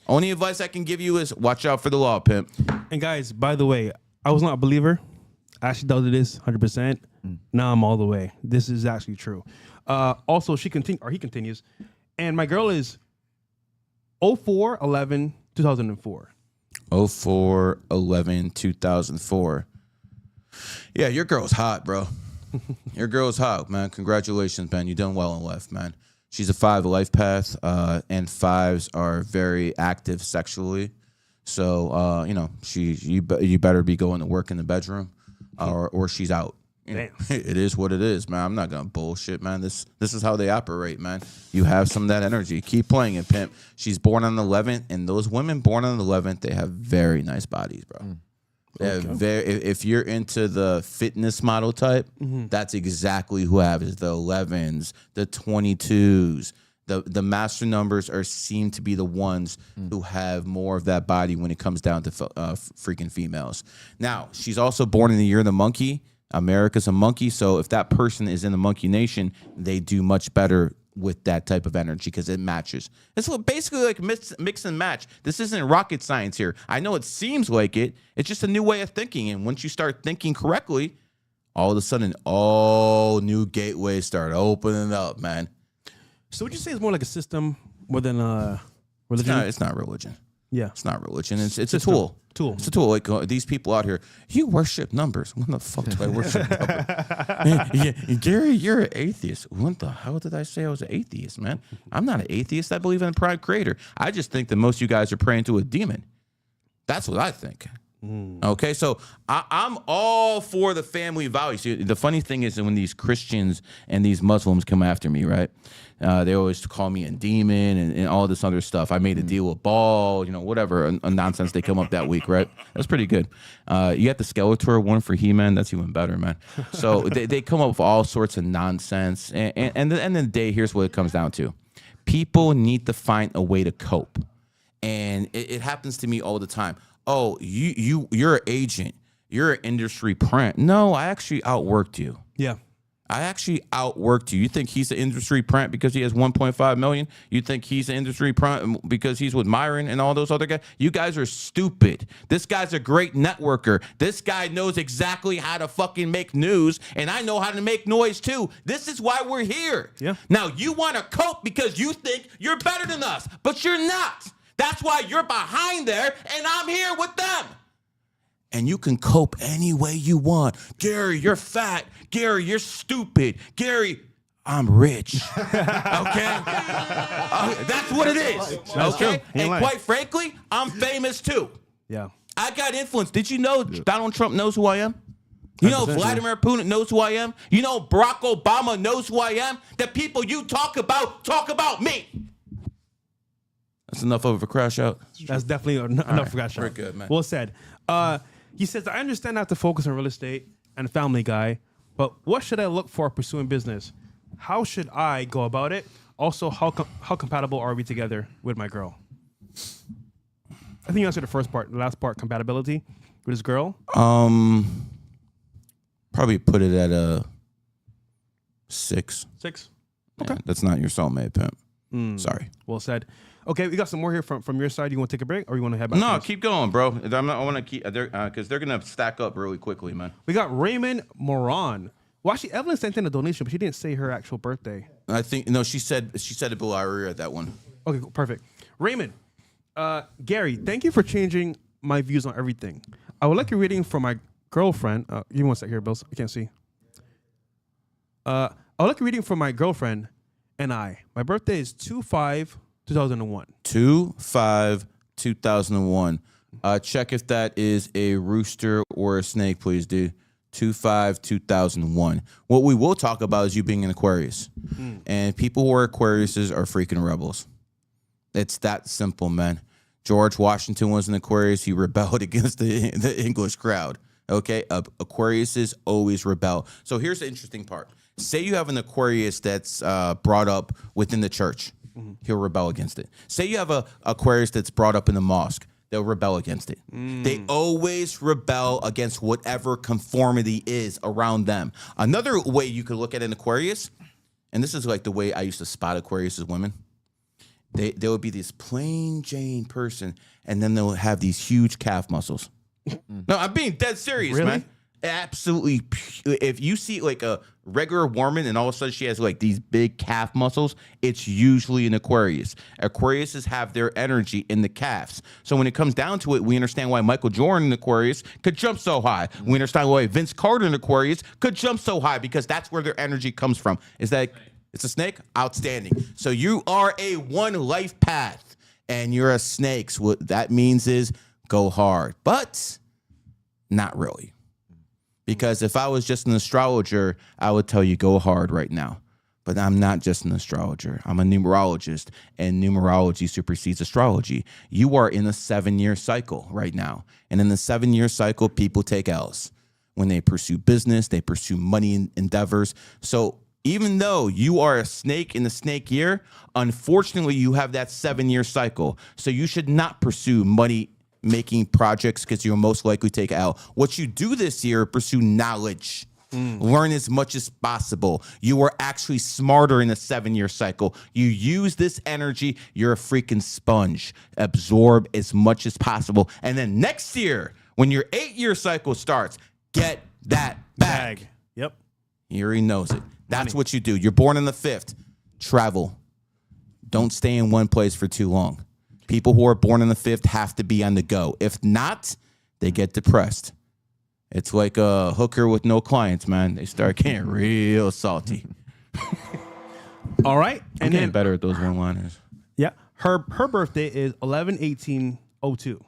Only advice I can give you is watch out for the law, pimp. And guys, by the way, I was not a believer. I actually doubted this 100%. Now I'm all the way. This is actually true. Also, he continues. And my girl is 04/11/2004. 04/11/2004. Yeah, your girl's hot, bro. Your girl's hot, man. Congratulations, man. You done well in life, man. She's a 5 life path, and 5s are very active sexually. So, you better be going to work in the bedroom, or she's out. Damn. It is what it is, man. I'm not gonna bullshit, man. This is how they operate, man. You have some of that energy. Keep playing it, pimp. She's born on the 11th, and those women born on the 11th, they have very nice bodies, bro. They have if you're into the fitness model type, that's exactly who have is the 11s, the 22s. The master numbers seem to be the ones who have more of that body when it comes down to freaking females. Now, she's also born in the year of the monkey. America's a monkey, so if that person is in the monkey nation, they do much better with that type of energy because it matches. It's basically like mix and match. This isn't rocket science here. I know it seems like it. It's just a new way of thinking, and once you start thinking correctly, all of a sudden, all new gateways start opening up, man. So would you say it's more like a system more than religion? It's not religion. Yeah. It's not religion. It's a tool. It's a tool. Like these people out here, you worship numbers. What the fuck do I worship numbers? Yeah, Gary, you're an atheist. What the hell did I say I was an atheist, man? I'm not an atheist. I believe in a prime creator. I just think that most of you guys are praying to a demon. That's what I think. Okay, so I'm all for the family values. See, the funny thing is that when these Christians and these Muslims come after me, right? They always call me a demon and all this other stuff. I made a deal with Baal, whatever a nonsense they come up that week, right? That's pretty good. You got the Skeletor one for He-Man. That's even better, man. So they come up with all sorts of nonsense. And at the end of the day, here's what it comes down to. People need to find a way to cope. And it happens to me all the time. Oh, you're an agent. You're an industry print. No, I actually outworked you. Yeah. I actually outworked you. You think he's an industry print because he has 1.5 million? You think he's an industry print because he's with Myron and all those other guys? You guys are stupid. This guy's a great networker. This guy knows exactly how to fucking make news, and I know how to make noise too. This is why we're here. Yeah. Now, you want to cope because you think you're better than us, but you're not. That's why you're behind there, and I'm here with them. And you can cope any way you want. Gary, you're fat. Gary, you're stupid. Gary, I'm rich. Okay? That's what it is. Okay? And quite frankly, I'm famous too. Yeah. I got influence. Did you know Donald Trump knows who I am? You know 100%, Vladimir Putin knows who I am? You know Barack Obama knows who I am? The people you talk about me. That's enough of a crash out. That's definitely enough for that. Very good, man. Well said. He says, I understand I have to focus on real estate and Family Guy, but what should I look for pursuing business? How should I go about it? Also, how compatible are we together with my girl? I think you answered the first part. The last part, compatibility with his girl. Probably put it at a 6. 6. Okay. Yeah, that's not your soulmate, pimp. Sorry. Well said. Okay, we got some more here from your side. You want to take a break or you want to head back? No, keep going, bro. I want to keep because they're gonna stack up really quickly, man. We got Raymond Moran. Well, actually, Evelyn sent in a donation, but she didn't say her actual birthday. I think no, she said it below. I read that one. Okay, cool, perfect. Raymond, Gary, thank you for changing my views on everything. I would like a reading for my girlfriend. Give me one sec here, Bills. I can't see. I would like a reading for my girlfriend and I. My birthday is 2/5/2001. 2/5/2001. Check if that is a rooster or a snake, please, dude. 2/5/2001. What we will talk about is you being an Aquarius. And people who are Aquariuses are freaking rebels. It's that simple, man. George Washington was an Aquarius. He rebelled against the English crowd. Okay? Aquariuses always rebel. So here's the interesting part. Say you have an Aquarius that's brought up within the church. He'll rebel against it. Say you have a Aquarius that's brought up in the mosque. They'll rebel against it. They always rebel against whatever conformity is around them. Another way you could look at an Aquarius, and this is like the way I used to spot Aquarius as women. They would be this plain Jane person, and then they'll have these huge calf muscles. No, I'm being dead serious, Really? man. Absolutely. If you see like a regular woman and all of a sudden she has like these big calf muscles, it's usually an Aquarius. Aquariuses have their energy in the calves. So when it comes down to it, we understand why Michael Jordan in Aquarius could jump so high. We understand why Vince Carter in Aquarius could jump so high because that's where their energy comes from. Is that it's a snake? Outstanding. So you are a one life path and you're a snake. So what that means is go hard, but not really. Because if I was just an astrologer, I would tell you go hard right now. But I'm not just an astrologer. I'm a numerologist, and numerology supersedes astrology. You are in a 7-year cycle right now. And in the 7-year cycle, people take L's. When they pursue business, they pursue money endeavors. So even though you are a snake in the snake year, unfortunately, you have that 7-year cycle. So you should not pursue money making projects because you'll most likely take out. What you do this year, pursue knowledge. Learn as much as possible. You are actually smarter in a 7-year cycle. You use this energy. You're a freaking sponge. Absorb as much as possible. And then next year, when your 8-year cycle starts, get that bag. Yep. He already knows it. That's what you do. You're born in the 5th. Travel. Don't stay in one place for too long. People who are born in the 5th have to be on the go. If not, they get depressed. It's like a hooker with no clients, man. They start getting real salty. All right. I'm getting better at those one-liners. Yeah. Her birthday is 11/18/02.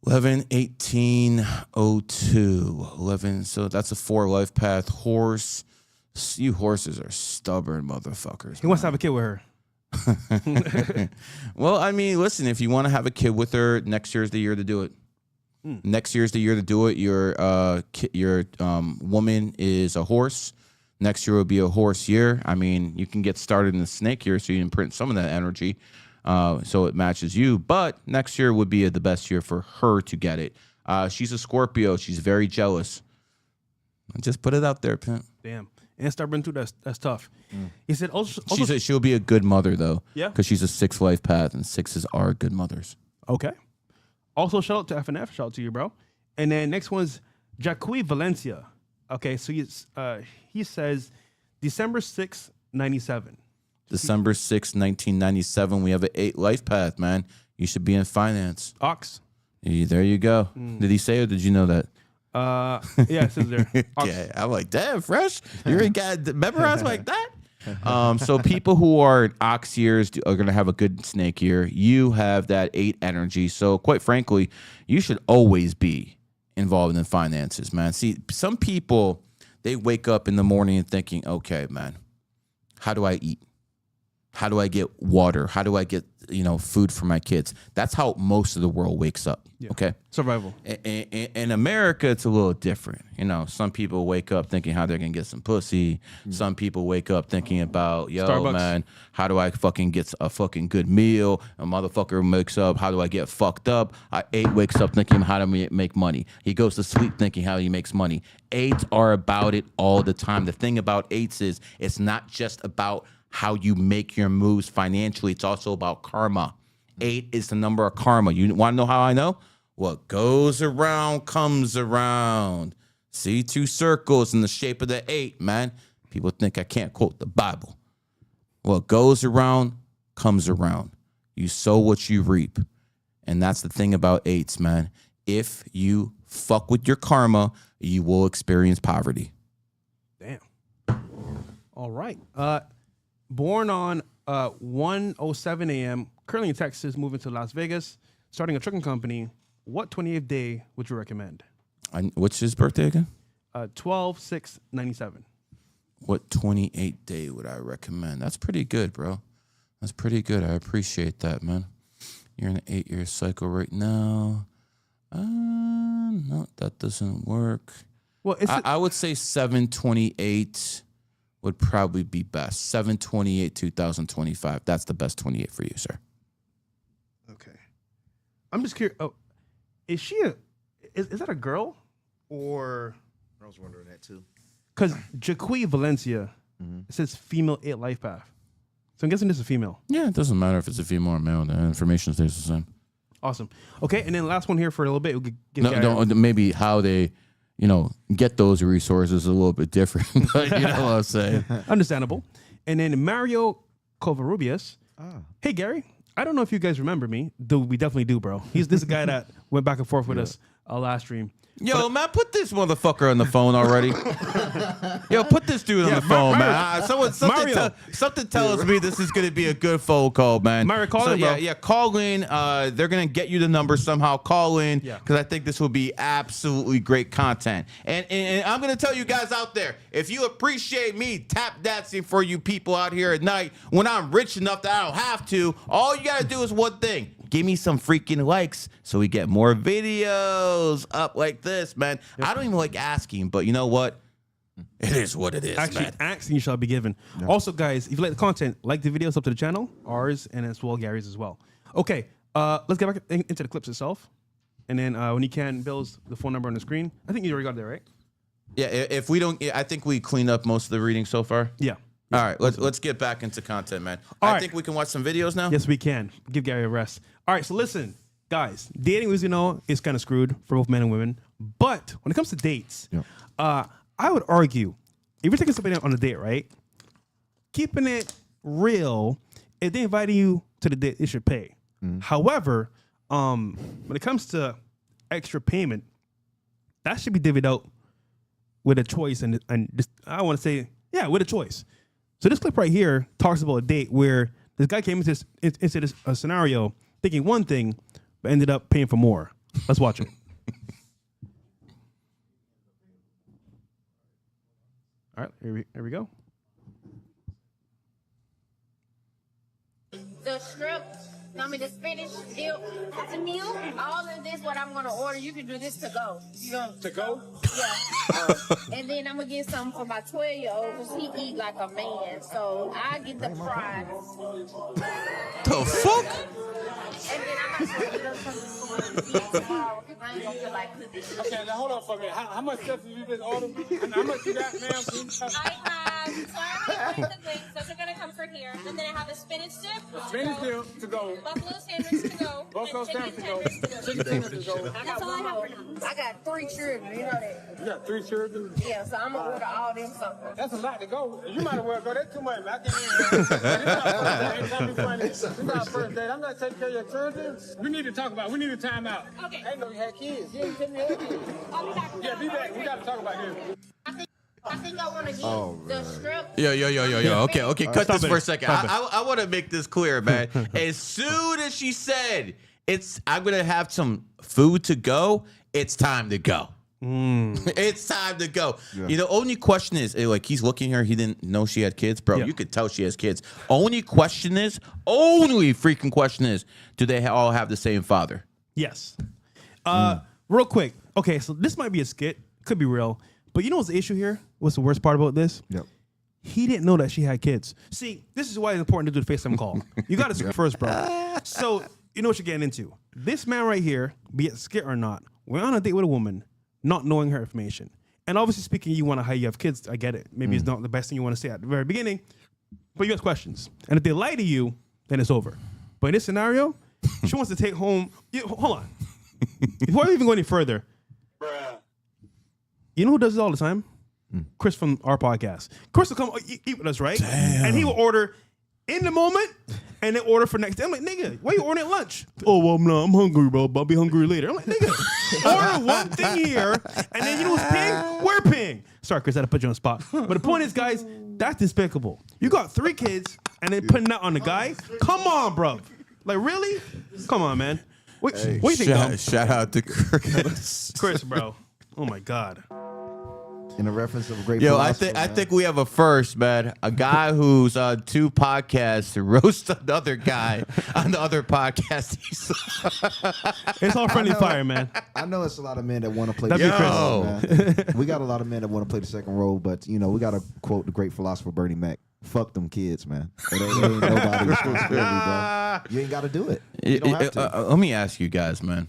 11/18/02. 11. So that's a 4 life path horse. You horses are stubborn motherfuckers. He wants to have a kid with her. Well, I mean, listen, if you want to have a kid with her, next year is the year to do it. Next year is the year to do it. Your woman is a horse. Next year will be a horse year. I mean, you can get started in the snake year so you can print some of that energy so it matches you. But next year would be the best year for her to get it. She's a Scorpio. She's very jealous. Just put it out there, pimp. Damn. And stubborn too. That's tough. He said also she'll be a good mother though. Yeah. Because she's a 6 life path and 6s are good mothers. Okay. Also, shout out to FNF. Shout out to you, bro. And then next one's Jacqui Valencia. Okay, so he says December 6th, 97. December 6th, 1997. We have an 8 life path, man. You should be in finance. Ox. There you go. Did he say it or did you know that? Yeah, it says there. Ox. Yeah, I'm like, damn, fresh. You ain't got it memorized like that? So people who are ox years are going to have a good snake year. You have that 8 energy. So quite frankly, you should always be involved in finances, man. See, some people, they wake up in the morning and thinking, okay, man, how do I eat? How do I get water? How do I get, food for my kids? That's how most of the world wakes up. Yeah. Okay. Survival. In America, it's a little different. Some people wake up thinking how they're going to get some pussy. Some people wake up thinking about, Starbucks. man, how do I fucking get a fucking good meal? A motherfucker wakes up, how do I get fucked up? 8 wakes up thinking how to make money. He goes to sleep thinking how he makes money. 8s are about it all the time. The thing about 8s is it's not just about how you make your moves financially. It's also about karma. 8 is the number of karma. You want to know how I know? What goes around comes around. See 2 circles in the shape of the 8, man. People think I can't quote the Bible. What goes around comes around. You sow what you reap. And that's the thing about 8s, man. If you fuck with your karma, you will experience poverty. Damn. All right. Born on 1:07 a.m., currently in Texas, moving to Las Vegas, starting a trucking company. What 28th day would you recommend? What's his birthday again? 12/6/97. What 28th day would I recommend? That's pretty good, bro. That's pretty good. I appreciate that, man. You're in an 8-year cycle right now. No, that doesn't work. Well, I would say 7/28 would probably be best. 7/28/2025. That's the best 28 for you, sir. okay. I'm just curious. Oh, is she is that a girl or? I was wondering that too. Because Jaqui Valencia it says female 8 life path, so I'm guessing this is a female. Yeah, it doesn't matter if it's a female or male. The information stays the same. Awesome. Okay, and then last one here for a little bit. We'll give Maybe how they, get those resources is a little bit different. But you know what I'm saying. Understandable. And then Mario Covarrubias. Hey, Gary. I don't know if you guys remember me. Though we definitely do, bro. He's this guy that went back and forth with us last stream. Yo, man, put this motherfucker on the phone already. Yo, put this dude on the phone, man. Something tells me this is going to be a good phone call, man. Mario, call in, bro. Yeah, call in. They're going to get you the number somehow. Call in Yeah. because I think this will be absolutely great content. And I'm going to tell you guys out there, if you appreciate me tap dancing for you people out here at night when I'm rich enough that I don't have to, all you got to do is one thing. Give me some freaking likes so we get more videos up like this, man. Yep. I don't even like asking, but you know what? It is what it is, Actually, man. asking you shall be given. Yep. Also, guys, if you like the content, like the videos up to the channel, ours, and as well Gary's as well. Okay, let's get back into the clips itself. And then when you can, Bill's the phone number on the screen. I think you already got there, right? Yeah, if we don't, I think we cleaned up most of the reading so far. Yeah. All right, let's get back into content, man. I think we can watch some videos now. Yes, we can. Give Gary a rest. All right, so listen, guys, dating, as you know, is kind of screwed for both men and women. But when it comes to dates, I would argue, if you're taking somebody on a date, right, keeping it real, if they inviting you to the date, they should pay. However, when it comes to extra payment, that should be divvied out with a choice, and just, I want to say, yeah, with a choice. So this clip right here talks about a date where this guy came into this scenario thinking one thing, but ended up paying for more. Let's watch it. All right, here we go. The shrimp, the spinach, dip, the meal, all of this, what I'm going to order, you can do this to go. To go? Yeah. And then I'm going to get something for my 12-year-old because he eat like a man. So I get the fries. The fuck? And then I'm going to get something for tomorrow because I ain't going to feel like cooking. Okay, now hold on for a minute. How much stuff have you been ordering? And how much you got, ma'am? I have the wings. Those are going to come for here. And then I have a spinach dip. Spinach dip to go. Buffalo sandwich to go. Buffalo and sandwich to go. chicken tenders Chicken tenders to go. That's all I have for now. I got 3 children, you know that? You got 3 children? Yeah, so I'm going to order all them something. That's a lot to go. You might as well go. That's too much. I can't even. This is our first date. I'm not taking care of your children. We need to talk about it. We need a time out. Okay. I didn't know you had kids. You didn't tell me you had kids. I'll be back. Yeah, be back. We got to talk about this. I think I want to get the strip. Yo. Okay. Cut stop this it. for a second. Stop it. I want to make this clear, man. As soon as she said, I'm going to have some food to go, it's time to go. It's time to go. Yeah. You know, only question is, like, he's looking at her. He didn't know she had kids. Bro, Yeah. you could tell she has kids. Only freaking question is, do they all have the same father? Yes. Real quick. Okay, so this might be a skit. Could be real. But you know what's the issue here? What's the worst part about this? Yep. He didn't know that she had kids. See, this is why it's important to do the FaceTime call. You got to screw first, bro. So, you know what you're getting into. This man right here, be it skit or not, we're on a date with a woman, not knowing her information. And obviously speaking, you want to how you have kids. I get it. Maybe it's not the best thing you want to say at the very beginning, but you ask questions. And if they lie to you, then it's over. But in this scenario, she wants to take home. Hold on. Before we even go any further, you know who does this all the time? Chris from our podcast. Chris will come eat with us, right? Damn. And he will order in the moment and then order for next day. I'm like, nigga, why you ordering lunch? Oh, well, no, I'm hungry, bro, but I'll be hungry later. I'm like, nigga, order one thing here and then you know who's paying? We're paying. Sorry, Chris, I had to put you on the spot. But the point is, guys, that's despicable. You got 3 kids and then putting that on the guy? Come on, bro. Like, really? Come on, man. What do you think, Dom? Shout out to Chris. Chris, bro. Oh, my God. In a reference of a great Yo, philosopher, I man. think we have a first, man. A guy who's on 2 podcasts to roast another guy on the other podcast. It's all friendly fire, man. I know it's a lot of men that want to play That'd the be second role, man. We got a lot of men that want to play the second role, but you know, we got to quote the great philosopher Bernie Mac. Fuck them kids, man. It ain't nobody's responsibility, bro. You ain't got to do it. You don't have to. Let me ask you guys, man.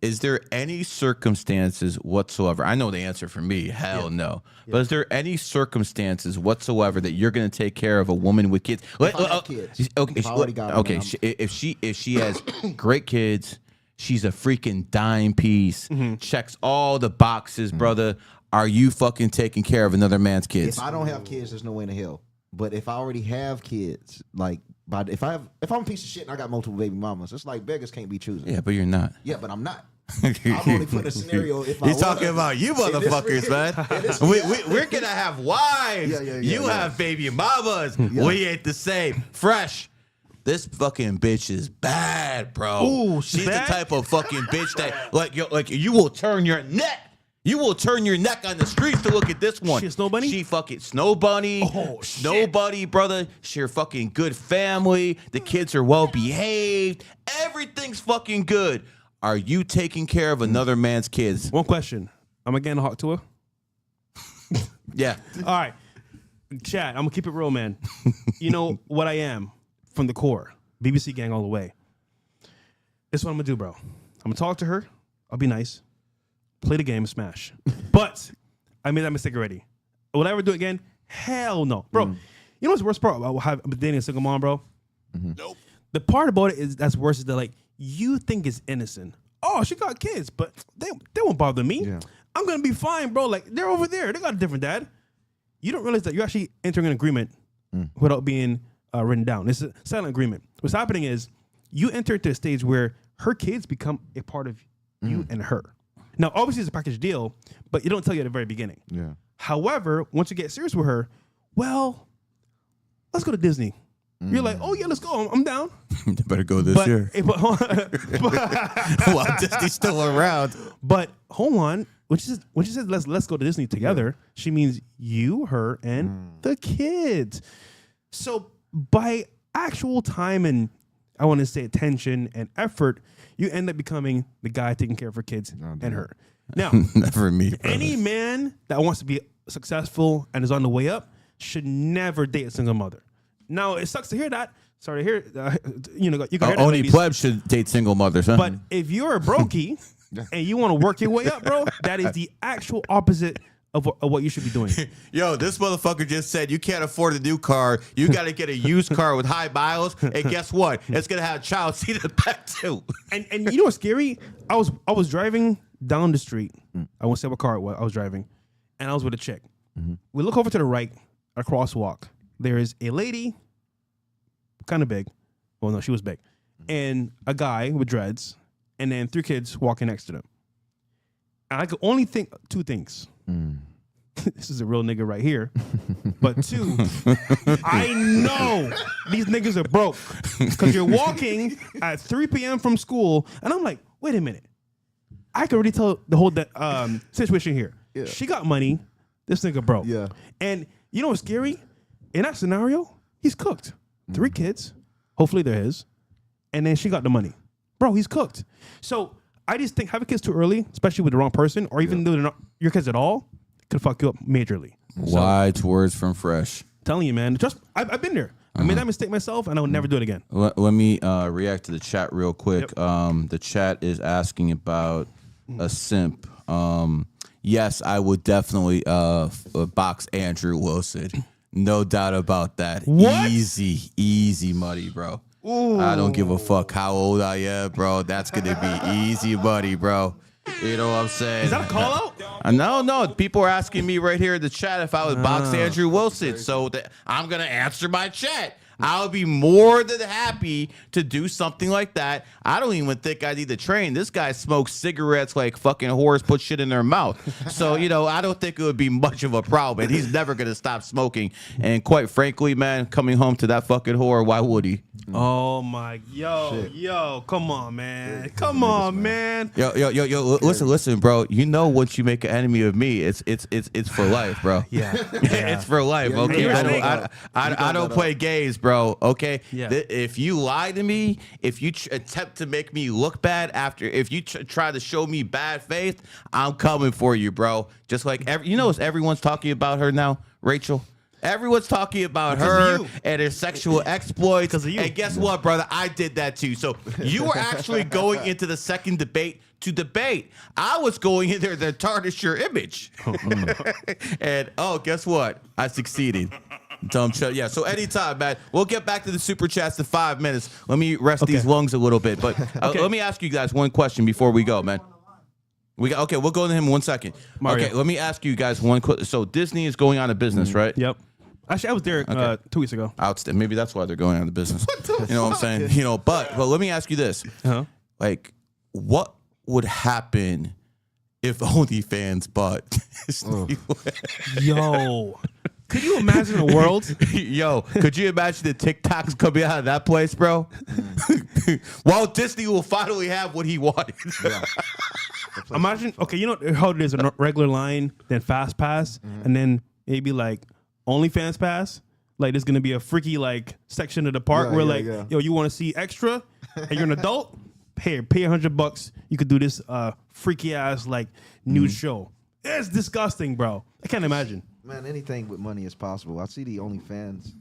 Is there any circumstances whatsoever? I know the answer for me. Hell no. But is there any circumstances whatsoever that you're going to take care of a woman with kids? If I have kids. If I already got them, Okay. then If she has great kids, she's a freaking dime piece. Checks all the boxes, brother. Are you fucking taking care of another man's kids? If I don't have kids, there's no way in hell. But if I already have kids, like, if I'm a piece of shit and I got multiple baby mamas, it's like beggars can't be choosers. Yeah, but you're not. Yeah, but I'm not. I'm only putting a scenario if I He's talking about you motherfuckers, man. We're going to have wives. You have baby mamas. We ain't the same. Fresh. This fucking bitch is bad, bro. Ooh, she's bad? the type of fucking bitch that like you will turn your neck. You will turn your neck on the streets to look at this one. She a snow bunny? She fucking snow bunny. Oh, snow bunny, brother. She's a fucking good family. The kids are well behaved. Everything's fucking good. Are you taking care of another man's kids? One question. Am I getting a hot tour? Yeah. All right. Chad, I'm going to keep it real, man. You know what I am from the core. BBC gang all the way. This is what I'm going to do, bro. I'm going to talk to her. I'll be nice. Play the game, smash. But I made that mistake already. Will I ever do it again? Hell no. Bro, you know what's the worst part about dating a single mom, bro? Nope. The part about it is that's worse is that, like, you think it's innocent. Oh, she got kids, but they won't bother me. Yeah. I'm going to be fine, bro. Like, they're over there. They got a different dad. You don't realize that you're actually entering an agreement without being written down. It's a silent agreement. What's happening is you enter to a stage where her kids become a part of you and her. Now, obviously, it's a package deal, but you don't tell you at the very beginning. Yeah. However, once you get serious with her, well, let's go to Disney. You're like, oh, yeah, let's go. I'm down. You better go this year. While Disney's still around. But hold on. When she says let's go to Disney together, she means you, her, and the kids. So by actual time and I want to say attention and effort, you end up becoming the guy taking care of her kids and her. Now, Never me. any man that wants to be successful and is on the way up should never date a single mother. Now, it sucks to hear that. Sorry to hear. You can hear that, Only ladies. plebs should date single mothers, huh? But if you're a brokey and you want to work your way up, bro, that is the actual opposite of what you should be doing. Yo, this motherfucker just said you can't afford a new car. You got to get a used car with high miles. And guess what? It's going to have a child seat in the back, too. And you know what's scary? I was driving down the street. I won't say what car I was driving. And I was with a chick. We look over to the right, a crosswalk. There is a lady, kind of big. Well, no, she was big. And a guy with dreads. And then 3 kids walking next to them. And I could only think 2 things. this is a real nigga right here. But 2, I know these niggas are broke because you're walking at 3 p.m. from school, and I'm like, wait a minute. I can already tell the whole situation here. Yeah. She got money. This nigga broke. Yeah. And you know what's scary? In that scenario, he's cooked. 3 kids. Hopefully they're his. And then she got the money. Bro, he's cooked. So I just think having kids too early, especially with the wrong person, or even though they're not your kids at all, could fuck you up majorly. Wise words from Fresh. Telling you, man. Just I've been there. I made that mistake myself, and I would never do it again. Let me react to the chat real quick. The chat is asking about a simp. Yes, I would definitely box Andrew Wilson. No doubt about that. What? Easy money, bro. Ooh. I don't give a fuck how old I am, bro. That's gonna be easy money, bro. You know what I'm saying? Is that a call out? No. People are asking me right here in the chat if I would box Andrew Wilson. So I'm going to answer my chat. I would be more than happy to do something like that. I don't even think I need to train. This guy smokes cigarettes like fucking whores put shit in their mouth. So, I don't think it would be much of a problem. And he's never going to stop smoking. And quite frankly, man, coming home to that fucking whore, why would he? Oh my, yo, come on, man. Come on, man. Yo, listen, bro. You know once you make an enemy of me, it's for life, bro. Yeah. It's for life, okay? I don't play games, bro, okay? Yeah. If you lie to me, if you attempt to make me look bad if you try to show me bad faith, I'm coming for you, bro. Just like everyone's talking about her now, Rachel. Everyone's talking about her and her sexual exploits. Because of you. And guess what, brother? I did that too. So you were actually going into the second debate to debate. I was going in there to tarnish your image. And guess what? I succeeded. Dumb shit. Yeah, so anytime, man. We'll get back to the super chats in 5 minutes. Let me rest these lungs a little bit. But let me ask you guys one question before we go, man. We'll go to him in 1 second. Mario. Okay, let me ask you guys one question. So Disney is going out of business, right? Yep. Actually, I was there 2 weeks ago. Outstanding. Maybe that's why they're going out of business. You know what I'm saying? But let me ask you this. Uh-huh. Like, what would happen if OnlyFans bought Disney? Yo. Could you imagine a world? Yo, could you imagine the TikToks coming out of that place, bro? Walt Disney will finally have what he wanted. Imagine, how there's a regular line, then Fast Pass, and then maybe like OnlyFans Pass. Like there's gonna be a freaky like section of the park where yo, you want to see extra, and you're an adult, pay $100. You could do this freaky ass like nude show. It's disgusting, bro. I can't imagine. Man, anything with money is possible. I see the OnlyFans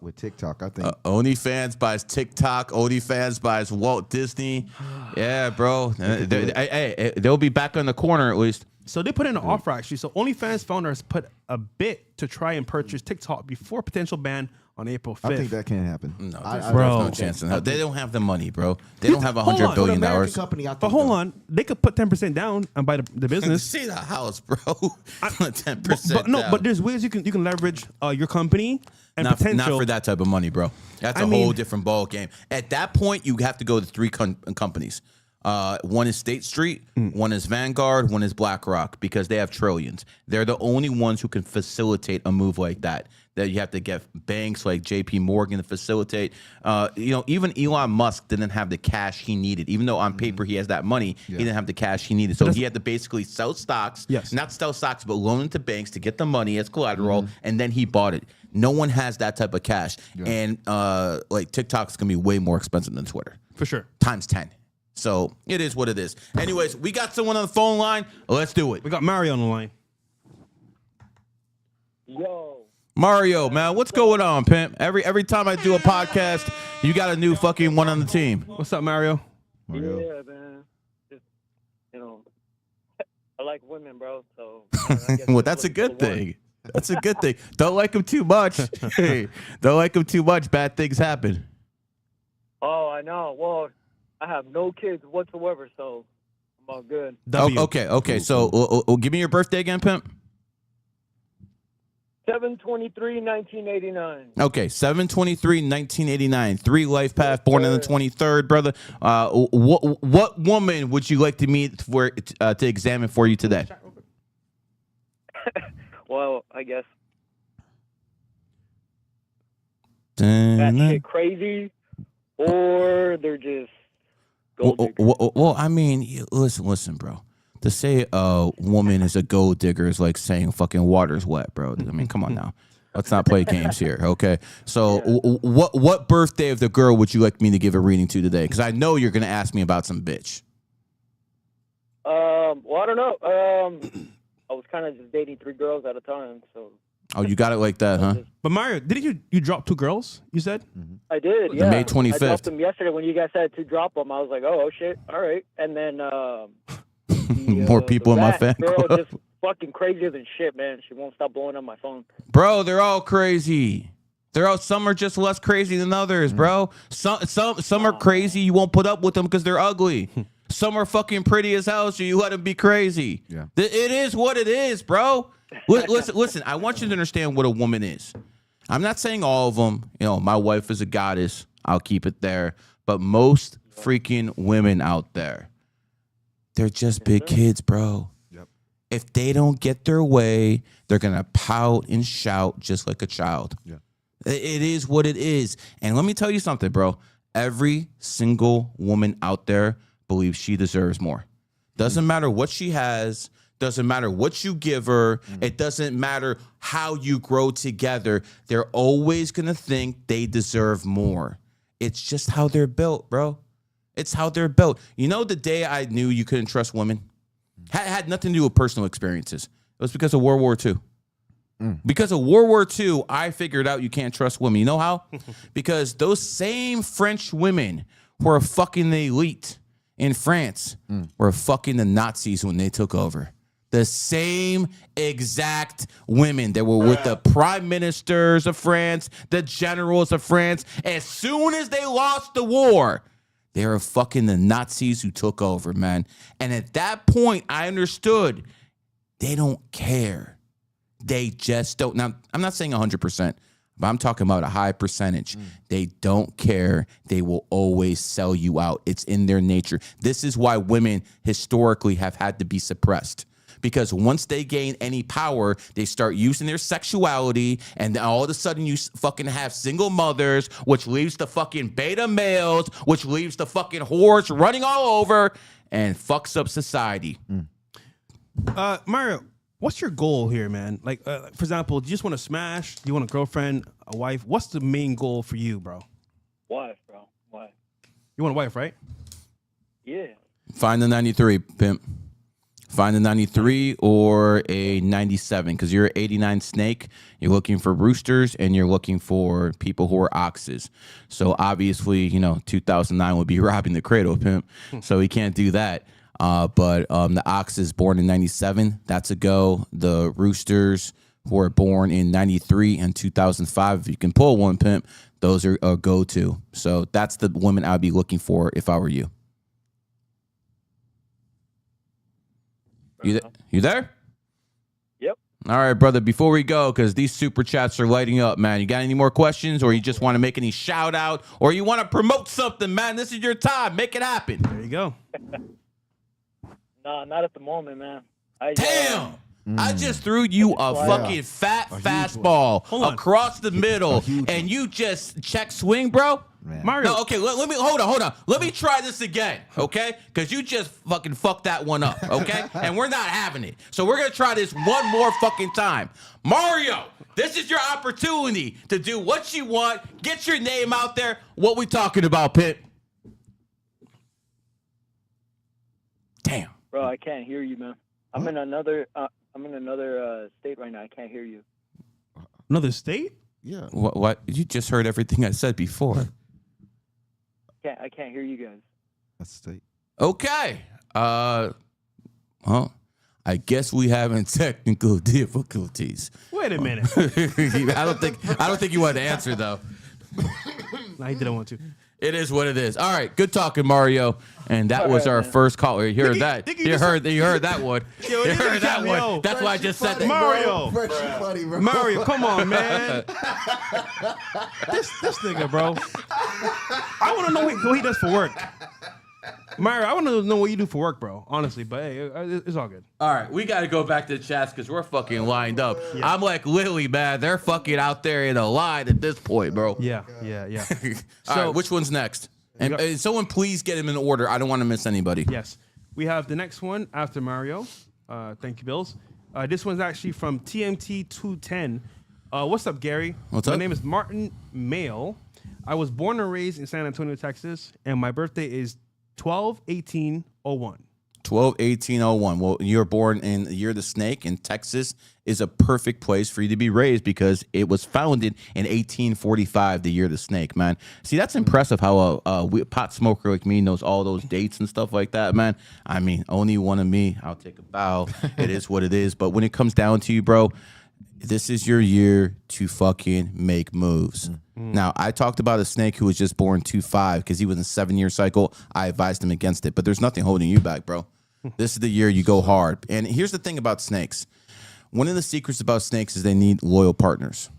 with TikTok. I think OnlyFans buys TikTok. OnlyFans buys Walt Disney. Yeah, bro. They'll be back on the corner at least. So they put in an offer actually. So OnlyFans founders put a bid to try and purchase TikTok before potential ban on April 5th. I think that can't happen. No, there's no chance in hell. They don't have the money, bro. They don't have $100 billion. Company, but hold on, they could put 10% down and buy the business. See the house, bro. 10%. But there's ways you can leverage your company and potential. Not for that type of money, bro. That's a whole different ball game. At that point, you have to go to 3 companies. One is State Street, one is Vanguard, one is BlackRock, because they have trillions. They're the only ones who can facilitate a move like that. That you have to get banks like JP Morgan to facilitate. Even Elon Musk didn't have the cash he needed. Even though on paper he has that money, he didn't have the cash he needed. So he had to basically sell stocks, not sell stocks, but loan it to banks to get the money as collateral, and then he bought it. No one has that type of cash. And like TikTok's gonna be way more expensive than Twitter. For sure. Times 10. So it is what it is. Anyways, we got someone on the phone line. Let's do it. We got Mario on the line. Yo. Mario, man, what's going on, pimp? Every time I do a podcast, you got a new fucking one on the team. What's up, Mario? Yeah, man. Just, I like women, bro. So well, that's a good thing. That's a good thing. Don't like them too much. Don't like them too much. Bad things happen. Oh, I know. Well, I have no kids whatsoever, so I'm all good. Okay. So give me your birthday again, pimp. 7/23/1989. Okay, 7/23/1989. 3 life path, born on the 23rd, brother. What woman would you like to meet to examine for you today? well, I guess that shit crazy, or they're just gold diggers. Well, I mean, listen, bro. To say a woman is a gold digger is like saying fucking water's wet, bro. I mean, come on now. Let's not play games here, okay? So, what birthday of the girl would you like me to give a reading to today? Because I know you're gonna ask me about some bitch. Well, I don't know. I was kind of just dating 3 girls at a time, so. Oh, you got it like that, huh? But Mario, didn't you drop 2 girls? You said. I did. Yeah. May 25th. I dropped them yesterday when you guys said to drop them. I was like, oh shit, all right. And then more people in my fan girl club. just fucking crazier than shit, man. She won't stop blowing up my phone. Bro, they're all crazy. Some are just less crazy than others, bro. Some are crazy. You won't put up with them because they're ugly. Some are fucking pretty as hell, so you let them be crazy. Yeah. It is what it is, bro. Listen. I want you to understand what a woman is. I'm not saying all of them. You know, my wife is a goddess. I'll keep it there. But most freaking women out there, they're just big kids, bro. Yep. If they don't get their way, they're gonna pout and shout just like a child. Yeah. It is what it is. And let me tell you something, bro. Every single woman out there believes she deserves more. Doesn't matter what she has. Doesn't matter what you give her. It doesn't matter how you grow together. They're always going to think they deserve more. It's just how they're built, bro. It's how they're built. You know, the day I knew you couldn't trust women had nothing to do with personal experiences. It was because of World War II. Because of World War II, I figured out you can't trust women. You know how? Because those same French women who are fucking the elite in France were fucking the Nazis when they took over. The same exact women that were with the prime ministers of France, the generals of France. As soon as they lost the war, they were fucking the Nazis who took over, man. And at that point, I understood they don't care. They just don't. Now, I'm not saying 100%, but I'm talking about a high percentage. They don't care. They will always sell you out. It's in their nature. This is why women historically have had to be suppressed. Because once they gain any power, they start using their sexuality, and then all of a sudden you fucking have single mothers, which leaves the fucking beta males, which leaves the fucking whores running all over and fucks up society. Mario, what's your goal here, man? Like, for example, do you just want to smash? Do you want a girlfriend, a wife? What's the main goal for you, bro? Wife, bro. Wife. You want a wife, right? Yeah. Find the 93, pimp. Find a 93 or a 97, because you're an 89 snake. You're looking for roosters, and you're looking for people who are oxes. So obviously, you know, 2009 would be robbing the cradle, pimp. So he can't do that. But the oxes born in 97, that's a go. The roosters who are born in 93 and 2005, if you can pull one, pimp, those are a go-to. So that's the women I'd be looking for if I were you. You there? Yep. All right, brother. Before we go, because these super chats are lighting up, man. You got any more questions, or you just want to make any shout out, or you want to promote something, man? This is your time. Make it happen. There you go. Nah, not at the moment, man. Damn. I just threw you a fucking fat fastball across the middle, and you just check swing, bro. Man. Mario. No, okay, let me hold on. Let me try this again, okay? Because you just fucking fucked that one up, okay? And we're not having it. So we're gonna try this one more fucking time. Mario, this is your opportunity to do what you want. Get your name out there. What we talking about, Pit? Damn. Bro, I can't hear you, man. I'm in another state right now. I can't hear you. Another state? Yeah. What? You just heard everything I said before. I can't hear you guys. That's state. Okay. Well, I guess we having technical difficulties. Wait a minute. I don't think you wanted to answer though. No, he didn't want to. It is what it is. All right, good talking, Mario. And that was our first call. You heard that? You heard that one. Yo, You heard that one. yo. That's why I just said that. Mario. Fresh and funny, bro. Mario, come on, man. this nigga, bro. I want to know what he does for work. Myra, I want to know what you do for work, bro. Honestly, but hey, it's all good. All right, we got to go back to the chats because we're fucking lined up. Yeah. I'm like Lily, man. They're fucking out there in a line at this point, bro. Yeah. All right, which one's next? And someone please get him in order. I don't want to miss anybody. Yes. We have the next one after Mario. Thank you, Bills. This one's actually from TMT210. What's up, Gary? What's up? My name is Martin Mail. I was born and raised in San Antonio, Texas, and my birthday is 12/18/01. 12/18/01. Well, you're born in the year of the snake, and Texas is a perfect place for you to be raised because it was founded in 1845, the year of the snake, man. See, that's impressive how a pot smoker like me knows all those dates and stuff like that, man. I mean, only one of me. I'll take a bow. It is what it is. But when it comes down to you, bro, this is your year to fucking make moves. Now, I talked about a snake who was just born 2/5 because he was in a 7-year cycle. I advised him against it, but there's nothing holding you back, bro. This is the year you go hard. And here's the thing about snakes. One of the secrets about snakes is they need loyal partners.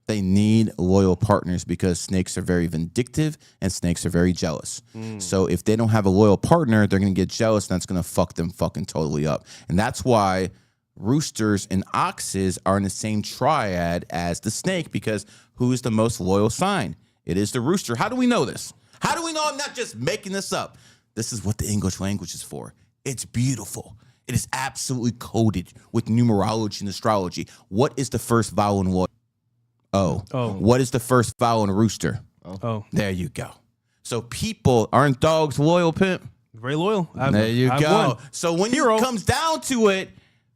They need loyal partners because snakes are very vindictive and snakes are very jealous. So if they don't have a loyal partner, they're going to get jealous and that's going to fuck them fucking totally up. And that's why roosters and oxes are in the same triad as the snake because who is the most loyal sign? It is the rooster. How do we know this? How do we know I'm not just making this up? This is what the English language is for. It's beautiful. It is absolutely coded with numerology and astrology. What is the first vowel in what? Oh. What is the first vowel in rooster? Oh. There you go. So people, aren't dogs loyal, Pimp? Very loyal. There you go. Won. So when it comes down to it,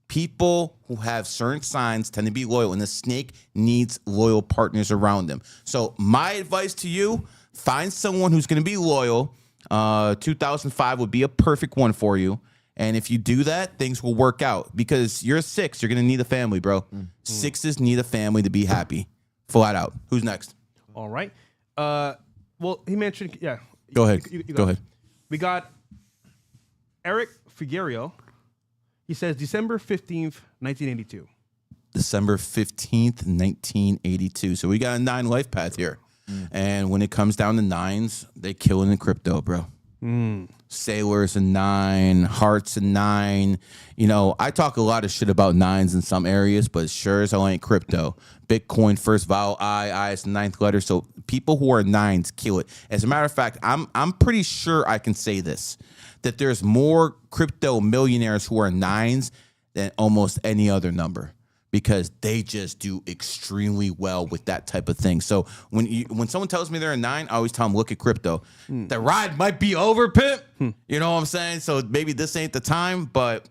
people who have certain signs tend to be loyal, and the snake needs loyal partners around them. So my advice to you, find someone who's going to be loyal. 2005 would be a perfect one for you. And if you do that, things will work out because you're a 6. You're going to need a family, bro. 6s need a family to be happy. Flat out. Who's next? All right. Well, he mentioned, yeah. Go ahead. Go ahead. We got Eric Figueroa. He says December 15th, 1982. December 15th, 1982. So we got a 9 life path here. And when it comes down to 9s, they kill it in crypto, bro. Sailors a 9, hearts a 9. You know, I talk a lot of shit about 9s in some areas, but sure as hell ain't crypto. Bitcoin, first vowel I is the 9th letter. So people who are 9s kill it. As a matter of fact, I'm pretty sure I can say this, that there's more crypto millionaires who are 9s than almost any other number, because they just do extremely well with that type of thing. So when someone tells me they're a 9, I always tell them, look at crypto. The ride might be over, Pimp. You know what I'm saying? So maybe this ain't the time, but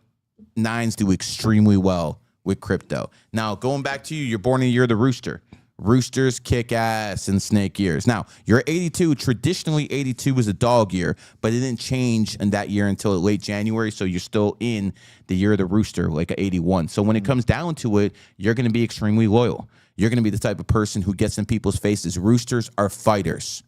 9s do extremely well with crypto. Now, going back to you, you're born in the year of the rooster. Roosters kick ass in snake years. Now, you're 82. Traditionally, 82 was a dog year, but it didn't change in that year until late January. So you're still in the year of the rooster, like a 81. So when it comes down to it, you're going to be extremely loyal. You're going to be the type of person who gets in people's faces. Roosters are fighters.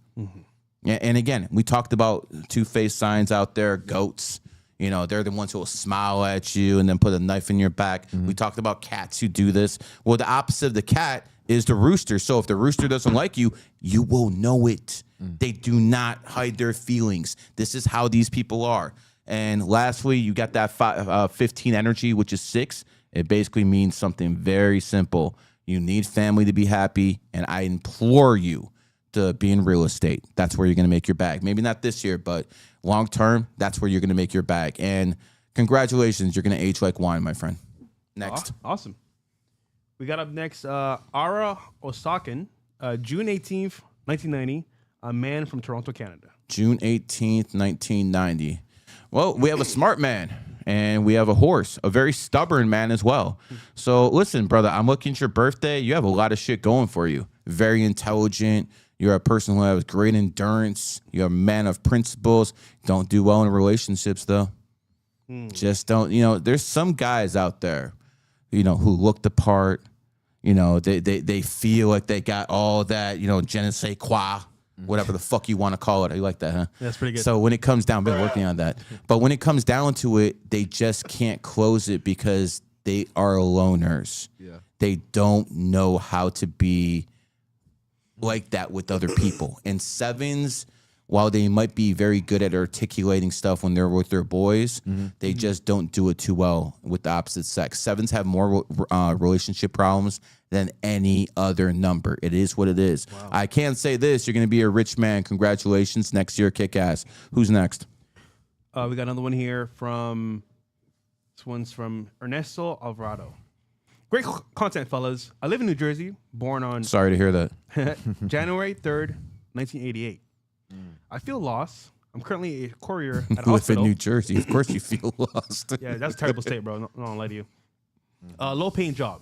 And again, we talked about 2-faced signs out there, goats. You know, they're the ones who will smile at you and then put a knife in your back. We talked about cats who do this. Well, the opposite of the cat is the rooster. So if the rooster doesn't like you, you will know it. They do not hide their feelings. This is how these people are. And lastly, you got that 15 energy, which is 6. It basically means something very simple. You need family to be happy, and I implore you to be in real estate. That's where you're going to make your bag. Maybe not this year, but long term, that's where you're going to make your bag. And congratulations, you're going to age like wine, my friend. Next. Awesome. We got up next, Ara Osakan, June 18th, 1990, a man from Toronto, Canada. June 18th, 1990. Well, we have a smart man, and we have a horse, a very stubborn man as well. So listen, brother, I'm looking at your birthday. You have a lot of shit going for you. Very intelligent. You're a person who has great endurance. You're a man of principles. Don't do well in relationships, though. Just don't. You know, there's some guys out there, you know, who look the part. You know, they feel like they got all that, you know, je ne sais quoi, whatever the fuck you want to call it. You like that, huh? That's pretty good. So when it comes down, been working on that. But when it comes down to it, they just can't close it because they are loners. Yeah. They don't know how to be like that with other people. And 7s, while they might be very good at articulating stuff when they're with their boys, they just don't do it too well with the opposite sex. 7s have more relationship problems than any other number. It is what it is. Wow. I can't say this. You're going to be a rich man. Congratulations. Next year, kick ass. Who's next? We got another one here from, this one's from Ernesto Alvarado. Great content, fellas. I live in New Jersey, born on Sorry to hear that. January 3rd, 1988. I feel lost. I'm currently a courier at a Live hospital. in New Jersey. Of course you feel lost. Yeah, that's a terrible state, bro. Not gonna lie to you. Low paying job.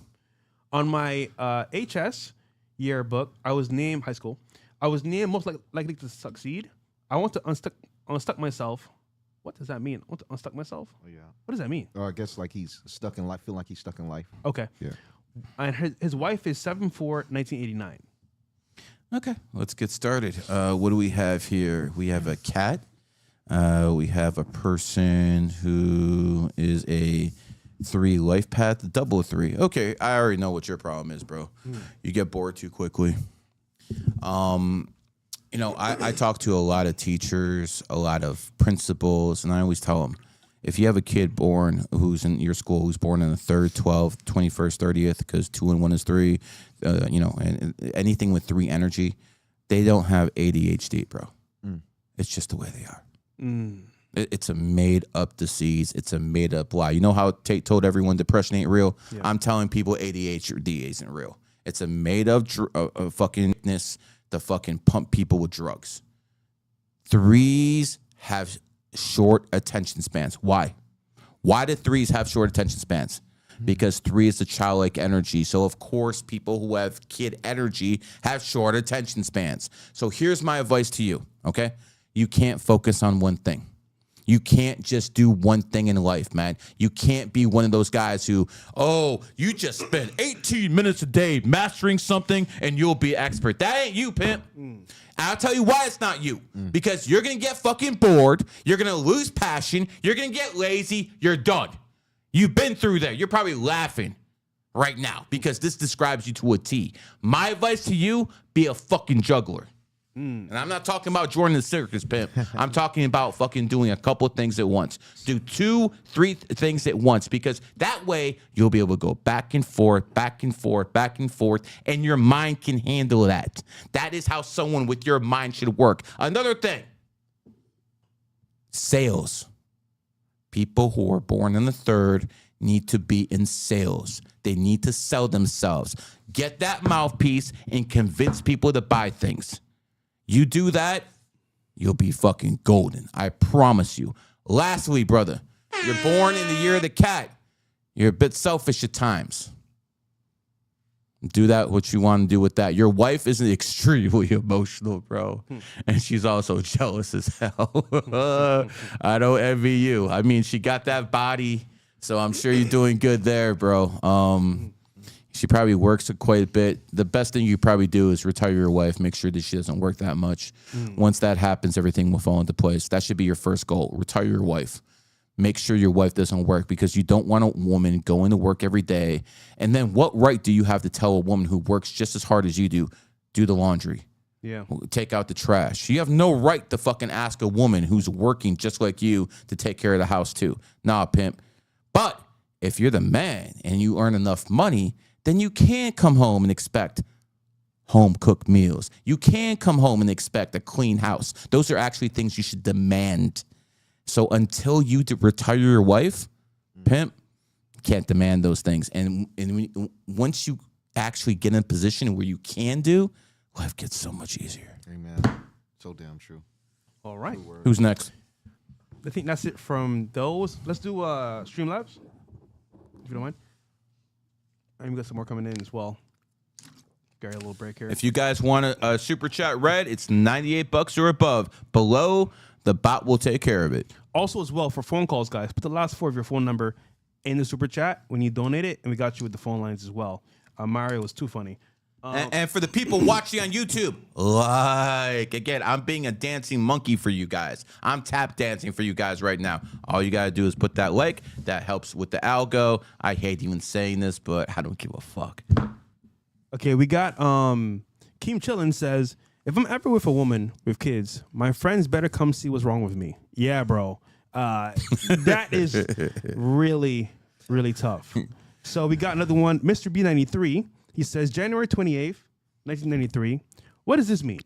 On my HS yearbook, I was named high school. I was named most likely to succeed. I want to unstuck myself. What does that mean? I want to unstuck myself? Oh, yeah. What does that mean? I guess like he's stuck in life, feel like he's stuck in life. Okay. Yeah. And his wife is 7/4/1989. Okay, let's get started. What do we have here? We have a cat. We have a person who is a 3 life path, double 3. Okay, I already know what your problem is, bro. You get bored too quickly. You know, I talk to a lot of teachers, a lot of principals, and I always tell them, if you have a kid born who's in your school who's born on the 3rd, 12th, 21st, 30th, because 2 and 1 is 3, you know, and anything with 3 energy, they don't have ADHD, bro. It's just the way they are. It's a made up disease. It's a made up lie. You know how Tate told everyone depression ain't real? Yeah. I'm telling people ADHD isn't real. It's a made up fuckingness to fucking pump people with drugs. 3s have short attention spans. Why? Why do 3s have short attention spans? Because 3 is the childlike energy. So, of course, people who have kid energy have short attention spans. So here's my advice to you, okay? You can't focus on one thing. You can't just do one thing in life, man. You can't be one of those guys who, oh, you just spend 18 minutes a day mastering something and you'll be expert. That ain't you, pimp. And I'll tell you why it's not you. Because you're going to get fucking bored. You're going to lose passion. You're going to get lazy. You're done. You've been through that. You're probably laughing right now because this describes you to a T. My advice to you, be a fucking juggler. And I'm not talking about Jordan the Circus Pimp. I'm talking about fucking doing a couple of things at once. Do 2, 3 things at once because that way you'll be able to go back and forth, back and forth, back and forth, and your mind can handle that. That is how someone with your mind should work. Another thing, sales. People who are born in the 3rd need to be in sales. They need to sell themselves. Get that mouthpiece and convince people to buy things. You do that, you'll be fucking golden. I promise you. Lastly, brother, you're born in the year of the cat. You're a bit selfish at times. Do that what you want to do with that. Your wife is extremely emotional, bro. And she's also jealous as hell. I don't envy you. I mean, she got that body, so I'm sure you're doing good there, bro. She probably works quite a bit. The best thing you probably do is retire your wife. Make sure that she doesn't work that much. Once that happens, everything will fall into place. That should be your first goal. Retire your wife. Make sure your wife doesn't work because you don't want a woman going to work every day. And then what right do you have to tell a woman who works just as hard as you do the laundry? Yeah. Take out the trash. You have no right to fucking ask a woman who's working just like you to take care of the house too. Nah, pimp. But if you're the man and you earn enough money, then you can come home and expect home-cooked meals. You can come home and expect a clean house. Those are actually things you should demand. So until you retire your wife, pimp, you can't demand those things. And once you actually get in a position where you can do, life gets so much easier. Amen. So damn true. All right. Who's next? I think that's it from those. Let's do Streamlabs, if you don't mind. And we got some more coming in as well. Gary, a little break here. If you guys want a super chat read, it's $98 or above. Below, the bot will take care of it. Also, as well, for phone calls, guys, put the last 4 of your phone number in the super chat when you donate it, and we got you with the phone lines as well. Mario was too funny. And for the people watching on YouTube, again, I'm being a dancing monkey for you guys. I'm tap dancing for you guys right now. All you got to do is put that like. That helps with the algo. I hate even saying this, but I don't give a fuck. Okay, we got Keem Chillin says, If I'm ever with a woman with kids, my friends better come see what's wrong with me. Yeah, bro. That is really, really tough. So we got another one. Mr. B93. He says, January 28th, 1993. What does this mean?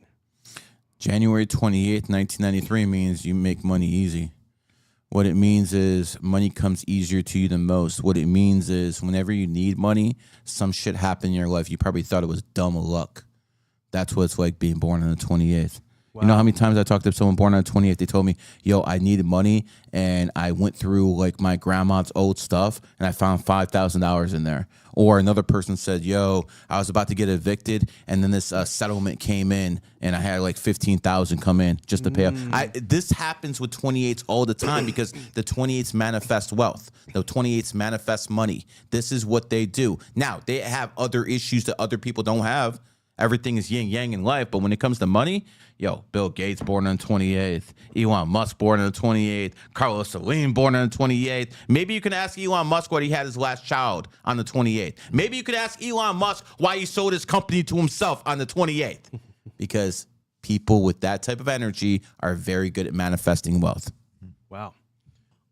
January 28th, 1993 means you make money easy. What it means is money comes easier to you than most. What it means is whenever you need money, some shit happened in your life. You probably thought it was dumb luck. That's what it's like being born on the 28th. Wow. You know how many times I talked to someone born on the 28th, they told me, yo, I needed money, and I went through like my grandma's old stuff, and I found $5,000 in there. Or another person said, yo, I was about to get evicted, and then this settlement came in, and I had like $15,000 come in just to pay up. This happens with 28s all the time because the 28s manifest wealth. The 28s manifest money. This is what they do. Now, they have other issues that other people don't have. Everything is yin yang in life, but when it comes to money, yo, Bill Gates born on the 28th, Elon Musk born on the 28th, Carlos Slim born on the 28th. Maybe you can ask Elon Musk why he had his last child on the 28th. Maybe you could ask Elon Musk why he sold his company to himself on the 28th. Because people with that type of energy are very good at manifesting wealth. Wow.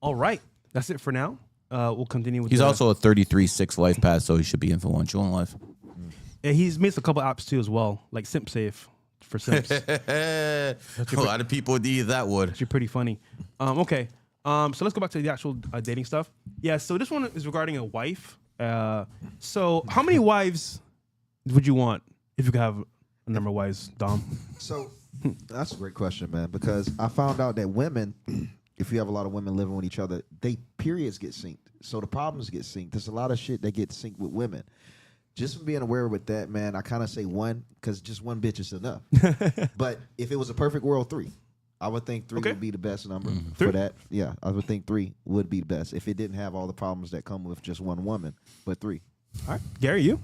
All right. That's it for now. We'll continue with He's also a 33-6 life path, so he should be influential in life. And he's made a couple apps too as well, like Simp Safe for Simps. A lot of people need that would. Actually pretty funny. Okay. So let's go back to the actual dating stuff. Yeah, so this one is regarding a wife. So how many wives would you want if you could have a number of wives, Dom? So that's a great question, man, because I found out that women, if you have a lot of women living with each other, they periods get synced. So the problems get synced. There's a lot of shit that gets synced with women. Just from being aware with that, man, I kind of say one because just one bitch is enough. But if it was a perfect world, 3. I would think 3 would be the best number for that. Yeah, I would think 3 would be the best if it didn't have all the problems that come with just one woman, but 3. All right. Gary, you?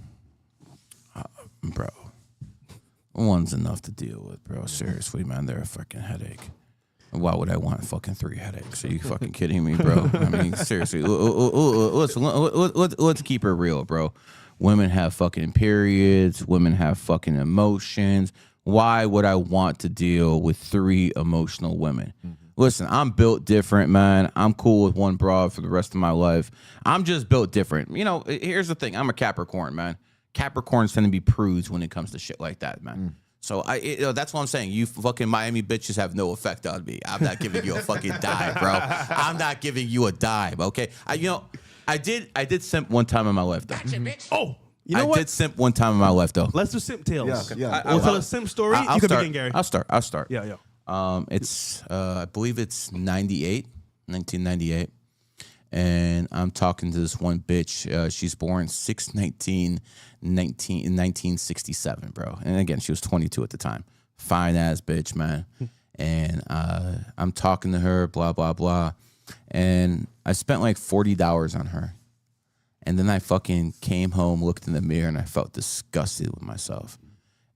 Bro, one's enough to deal with, bro. Seriously, man, they're a fucking headache. Why would I want fucking 3 headaches? Are you fucking kidding me, bro? I mean, seriously, let's keep it real, bro. Women have fucking periods. Women have fucking emotions. Why would I want to deal with 3 emotional women? Listen, I'm built different, man. I'm cool with one broad for the rest of my life. I'm just built different. You know, here's the thing. I'm a Capricorn, man. Capricorns tend to be prudes when it comes to shit like that, man. So that's what I'm saying. You fucking Miami bitches have no effect on me. I'm not giving you a fucking dime, bro. I'm not giving you a dime, okay? I did simp one time in my life, though. Oh, you know what? I did simp one time in my life, though. Let's do Simp Tales. Yeah, okay. Yeah. We'll tell a Simp story. You can begin, Gary. I'll start. Yeah. It's I believe it's 1998, and I'm talking to this one bitch. She's born 6/19/1967, bro. And again, she was 22 at the time. Fine ass bitch, man. And I'm talking to her, blah blah blah, and I spent like $40 on her. And then I fucking came home, looked in the mirror, and I felt disgusted with myself.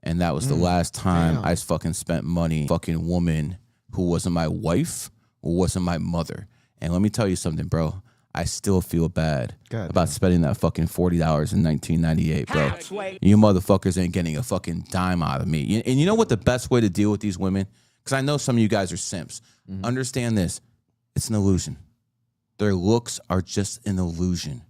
And that was the last time I fucking spent money fucking woman who wasn't my wife, who wasn't my mother. And let me tell you something, bro. I still feel bad about spending that fucking $40 in 1998, bro. You motherfuckers ain't getting a fucking dime out of me. And you know what the best way to deal with these women? Because I know some of you guys are simps. Understand this. It's an illusion. Their looks are just an illusion.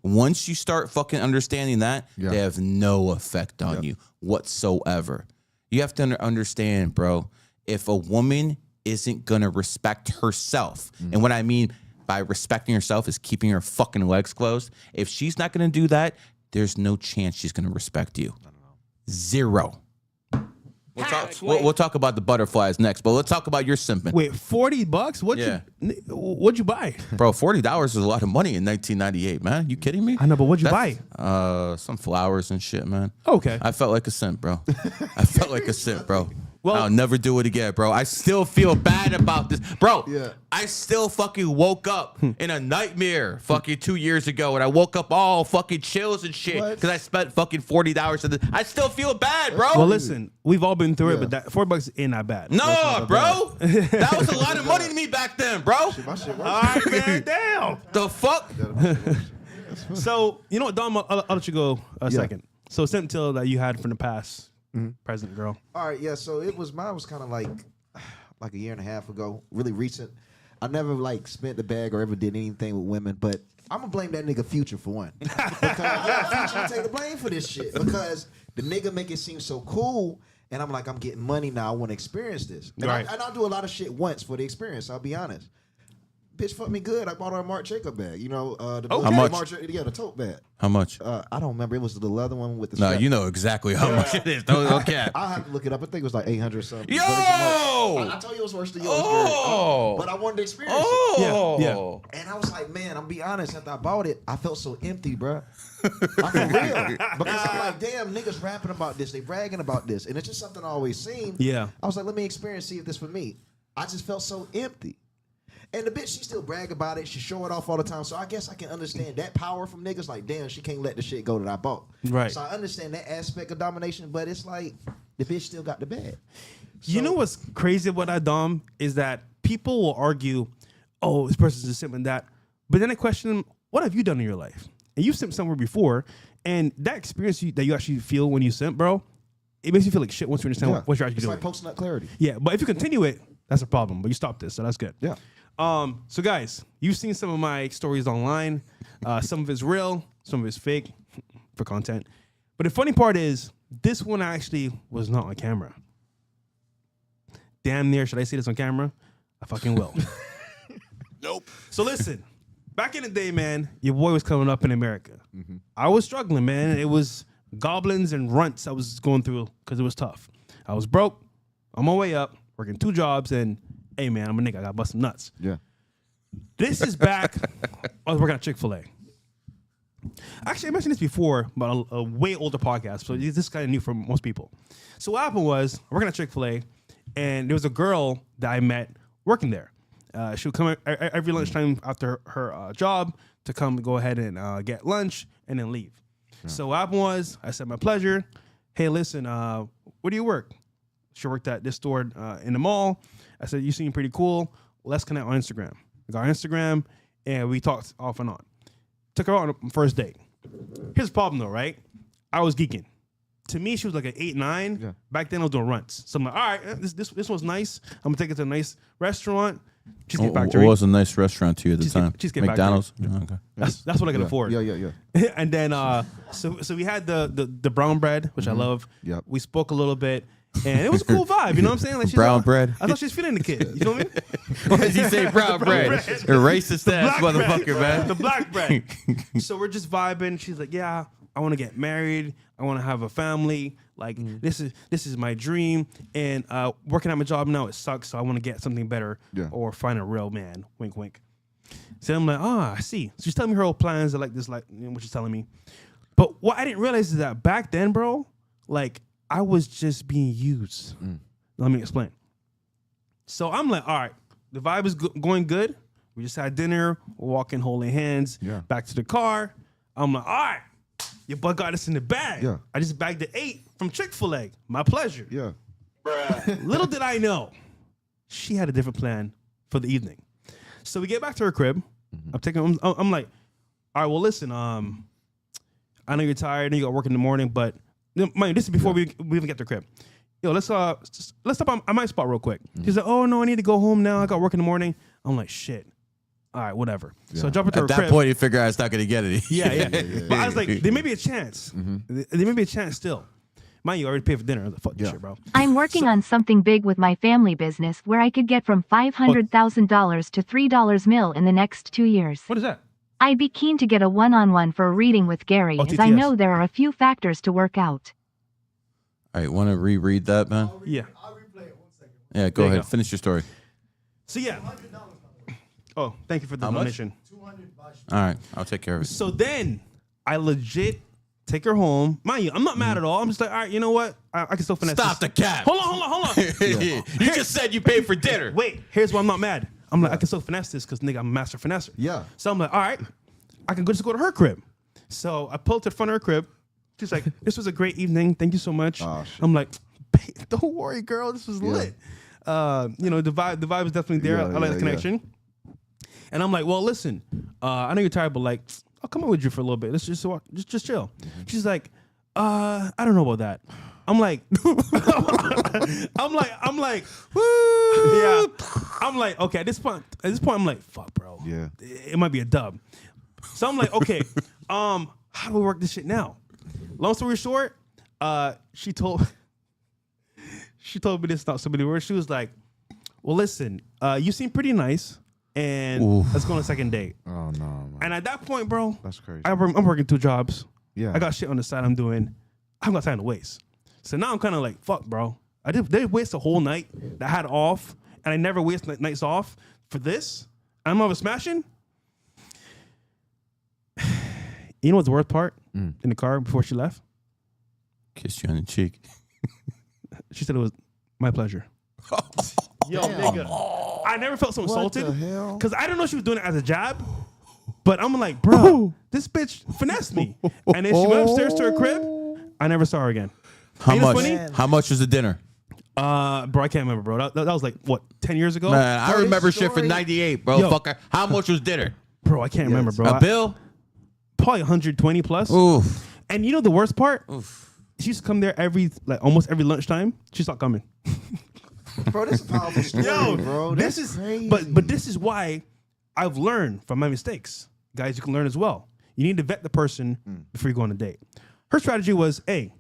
Once you start fucking understanding that, they have no effect on you whatsoever. You have to understand, bro, if a woman isn't going to respect herself, and what I mean by respecting herself is keeping her fucking legs closed. If she's not going to do that, there's no chance she's going to respect you. Zero. We'll talk about the butterflies next, but let's talk about your simping. Wait, $40? What'd you buy? Bro, $40 is a lot of money in 1998, man. You kidding me? I know, but what'd you buy? Some flowers and shit, man. Okay. I felt like a simp, bro. Well, I'll never do it again, bro. I still feel bad about this. Bro, I still fucking woke up in a nightmare fucking 2 years ago, and I woke up all fucking chills and shit because I spent fucking $40 I still feel bad, bro. Well, listen, we've all been through it, but that $4 ain't that bad. No, bro. That was a lot of money to me back then, bro. My shit All right, man, damn. The fuck? So, you know what, Dom, I'll let you go a second. So, Simp Tale that you had from the past, present girl. All right, yeah. So mine was kind of like a year and a half ago, really recent. I never like spent the bag or ever did anything with women, but I'm gonna blame that nigga Future for one. Because Future take the blame for this shit because the nigga make it seem so cool, and I'm like, I'm getting money now. I want to experience this, and I'll do a lot of shit once for the experience. I'll be honest. Bitch fucked me good. I bought her a Marc Jacob bag. You know, How much? The tote bag. How much? I don't remember. It was the leather one with the. No, strap. you know exactly how much it is. Don't cap. I have to look it up. I think it was like 800 something. Yo! I told you it was worse than yours. Oh! But I wanted to experience it. Oh! Yeah. And I was like, man, I'm be honest. After I bought it, I felt so empty, bro. I'm for real. Because I'm like, damn, niggas rapping about this. They bragging about this. And it's just something I always seen. Yeah. I was like, let me experience, see if this for me. I just felt so empty. And the bitch, she still brag about it. She show it off all the time. So I guess I can understand that power from niggas. Like, damn, she can't let the shit go that I bought. Right. So I understand that aspect of domination, but it's like the bitch still got the bag. You know what's crazy about that, Dom, is that people will argue, oh, this person's a simp and that. But then I question them, what have you done in your life? And you simped somewhere before, and that experience that you actually feel when you simp, bro, it makes you feel like shit once you understand what you're actually doing. It's like post-nut clarity. Yeah, but if you continue it, that's a problem. But you stop this, so that's good. Yeah. So guys, you've seen some of my stories online. Some of it's real, some of it's fake for content. But the funny part is, this one actually was not on camera. Damn near, should I say this on camera? I fucking will. Nope. So listen, back in the day, man, your boy was coming up in America. I was struggling, man. It was goblins and runts I was going through because it was tough. I was broke, on my way up, working 2 jobs, and hey, man, I'm a nigga. I got to bust some nuts. Yeah. This is back. I was working at Chick-fil-A. Actually, I mentioned this before, but a way older podcast. So this is kind of new for most people. So what happened was, I'm working at Chick-fil-A, and there was a girl that I met working there. She would come every lunchtime after her job to come go ahead and get lunch and then leave. Yeah. So what happened was, I said, my pleasure. Hey, listen, where do you work? She worked at this store in the mall. I said, you seem pretty cool. Let's connect on Instagram. We got on Instagram, and we talked off and on. Took her out on the first date. Here's the problem, though, right? I was geeking. To me, she was like an 8-9. Yeah. Back then, I was doing runts. So I'm like, all right, this one's nice. I'm going to take it to a nice restaurant. Cheesecake Factory. What was a nice restaurant to you at the time? Cheesecake McDonald's? Factory. Oh, okay. That's what I can afford. Yeah. And then, so we had the brown bread, which I love. Yep. We spoke a little bit. And it was a cool vibe, you know what I'm saying? Like brown bread. I thought she was feeling the kid. You know what I mean? Why does he say brown bread? A racist ass motherfucker, man. The black bread. So we're just vibing. She's like, yeah, I want to get married. I want to have a family. Like this is my dream. And working at my job now, it sucks. So I want to get something better or find a real man. Wink, wink. So I'm like, I see. So she's telling me her old plans. I like this, like what she's telling me. But what I didn't realize is that back then, bro, like, I was just being used. Let me explain. So I'm like, all right, the vibe is going good. We just had dinner, we're walking holding hands, back to the car. I'm like, all right, your butt got us in the bag. Yeah. I just bagged the 8 from Chick-fil-A. My pleasure. Yeah. Little did I know, she had a different plan for the evening. So we get back to her crib. I'm like, all right, well, listen, I know you're tired, I know you got work in the morning, but mind you, this is before we even get to the crib. Yo, let's stop at my spot real quick. She's like, oh no, I need to go home now. I got work in the morning. I'm like, shit. All right, whatever. So I jump into her crib. At that point, you figure out it's not going to get it. Yeah. But I was like, there may be a chance. There may be a chance still. Mind you, I already paid for dinner. Fuck this shit, bro. I'm working on something big with my family business where I could get from $500,000 to $3 mil in the next 2 years. What is that? I'd be keen to get a one-on-one for a reading with Gary, as I know there are a few factors to work out. All right, want to reread that, man? Yeah. I'll replay it 1 second. Yeah, go ahead. Finish your story. So yeah. Oh, thank you for the donation. All right, I'll take care of it. So then I legit take her home. Mind you, I'm not mad at all. I'm just like, all right, you know what? I can still finesse Stop this. the cap. Hold on. You just said you paid for dinner. Wait, here's why I'm not mad. I'm like, I can still finesse this because, nigga, I'm a master finesser. Yeah. So I'm like, all right, I can just go to her crib. So I pulled to the front of her crib. She's like, this was a great evening. Thank you so much. Oh, shit. I'm like, don't worry, girl. This was lit. The vibe is definitely there. I like the connection. And I'm like, well, listen, I know you're tired, but like, I'll come out with you for a little bit. Let's just chill. She's like, I don't know about that. I'm like, I'm like, yeah. I'm like, okay. At this point, I'm like, fuck, bro. Yeah. It might be a dub. So I'm like, okay, how do we work this shit now? Long story short, she told me this not so many words. She was like, well, listen, you seem pretty nice, and let's go on a second date. Oh no, man. And at that point, bro, That's crazy. I'm working 2 jobs. Yeah. I got shit on the side I'm doing. I haven't got time to waste. So now I'm kind of like, fuck, bro. They waste a whole night that I had off, and I never waste nights off for this. I'm over smashing. You know what's the worst part in the car before she left? Kissed you on the cheek. She said it was my pleasure. Yo, nigga. I never felt so insulted. the hell? Because I didn't know she was doing it as a jab. But I'm like, bro, this bitch finessed me. And then she went upstairs to her crib. I never saw her again. How You know much? what's funny? How much was the dinner? Bro, I can't remember, bro. That was like, what, 10 years ago? Man, I Tell remember this shit from story. '98, bro. Yo. Fucker. How much was dinner? Bro, I can't remember, bro. A bill? Probably 120 plus. Oof. And you know the worst part? Oof. She used to come there almost every lunchtime. She stopped coming. Bro, this is a powerful story, bro. this That's is crazy. but this is why I've learned from my mistakes. Guys, you can learn as well. You need to vet the person before you go on a date. Her strategy was, hey,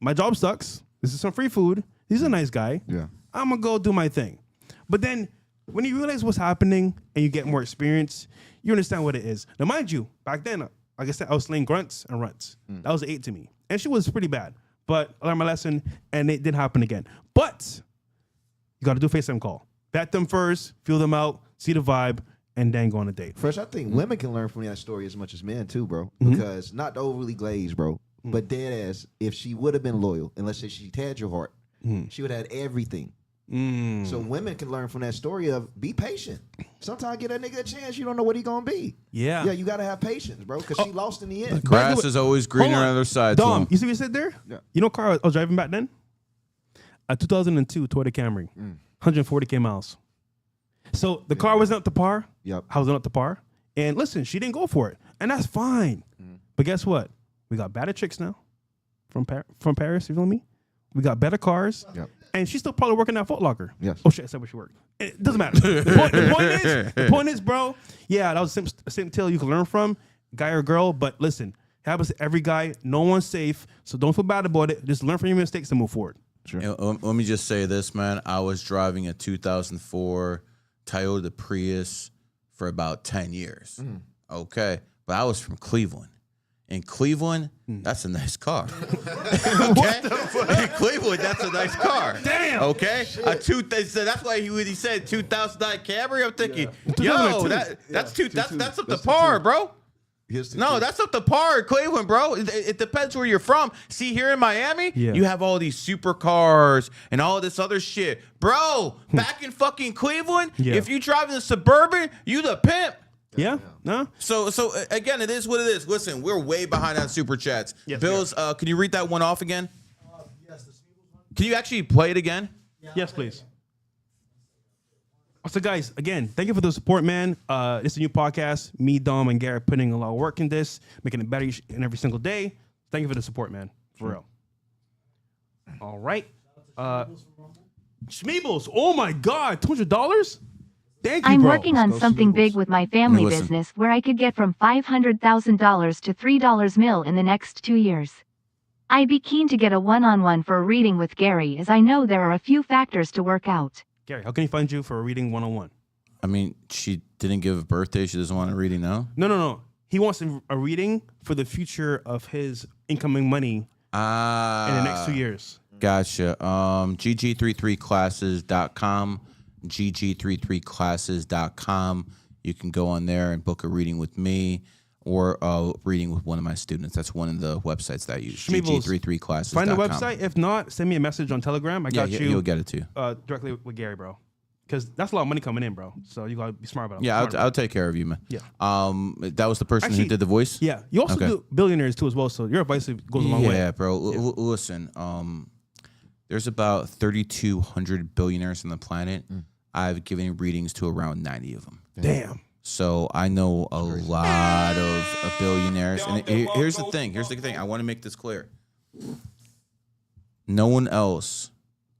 my job sucks. This is some free food. He's a nice guy. Yeah. I'm gonna go do my thing. But then when you realize what's happening and you get more experience, you understand what it is. Now, mind you, back then, like I said, I was slaying grunts and runts. That was 8 to me. And she was pretty bad. But I learned my lesson, and it didn't happen again. But you got to do a FaceTime call. Vet them first, feel them out, see the vibe, and then go on a date. Fresh, I think women can learn from that story as much as men too, bro. Because not to overly glaze, bro, but dead ass, if she would have been loyal, and let's say she had your heart, she would have had everything. So women can learn from that story of be patient. Sometimes get that nigga a chance, you don't know what he gonna be. Yeah. Yeah, you gotta have patience, bro, because she lost in the end. Grass is always greener Hold on the other side. to Dom, him. you see what you said there? Yeah. You know what car I was driving back then? A 2002 Toyota Camry. 140K miles. So the car wasn't up to par. Yep. I wasn't up to par. And listen, she didn't go for it. And that's fine. But guess what? We got better chicks now from Paris, you feel me? We got better cars. Yep. And she's still probably working at Foot Locker. Yes. Oh shit, I said where she worked. It doesn't matter. The point is, bro, yeah, that was a simp tale you can learn from, guy or girl. But listen, happens to every guy. No one's safe. So don't feel bad about it. Just learn from your mistakes and move forward. And, let me just say this, man. I was driving a 2004 Toyota Prius for about 10 years. Okay. But I was from Cleveland. In Cleveland, that's a nice car. Okay? In Cleveland, that's a nice car. Damn. Okay? So that's why he said 2009 Camry. I'm thinking, Yeah. yo, that's up to par, bro. No, that's up to par in Cleveland, bro. It depends where you're from. See, here in Miami, you have all these supercars and all this other shit. Bro, back in fucking Cleveland, if you drive in the Suburban, you the pimp. Yeah? No? So again, it is what it is. Listen, we're way behind on super chats. Yes, Bills, can you read that one off again? Yes. Can you actually play it again? Yes, please. So, guys, again, thank you for the support, man. It's a new podcast. Me, Dom, and Garrett putting a lot of work in this, making it better in every single day. Thank you for the support, man. For real. All right. Schmeebles. Oh, my God. $200? Thank you, I'm bro. working on something big with my family listen. business where I could get from $500,000 to $3 mil in the next 2 years. I'd be keen to get a one-on-one for a reading with Gary, as I know there are a few factors to work out. Gary, how can he find you for a reading 101? I mean, she didn't give a birthday. She doesn't want a reading now. No. He wants a reading for the future of his incoming money in the next 2 years. Gotcha. GG33classes.com. GG33classes.com. You can go on there and book a reading with me or a reading with one of my students. That's one of the websites that I use. Schmeebles, GG33classes.com. Find the website. If not, send me a message on Telegram. I got you. You'll get it too. Directly with Gary, bro. Because that's a lot of money coming in, bro. So you gotta be smart about it. Yeah, I'll take care of you, man. Yeah. That was the person Actually, who did the voice? Yeah. You also Okay. do billionaires too as well. So your advice goes a long way. Yeah, bro. Listen, there's about 3,200 billionaires on the planet. I've given readings to around 90 of them. Damn. So I know a lot of billionaires. And here's the thing. I want to make this clear. No one else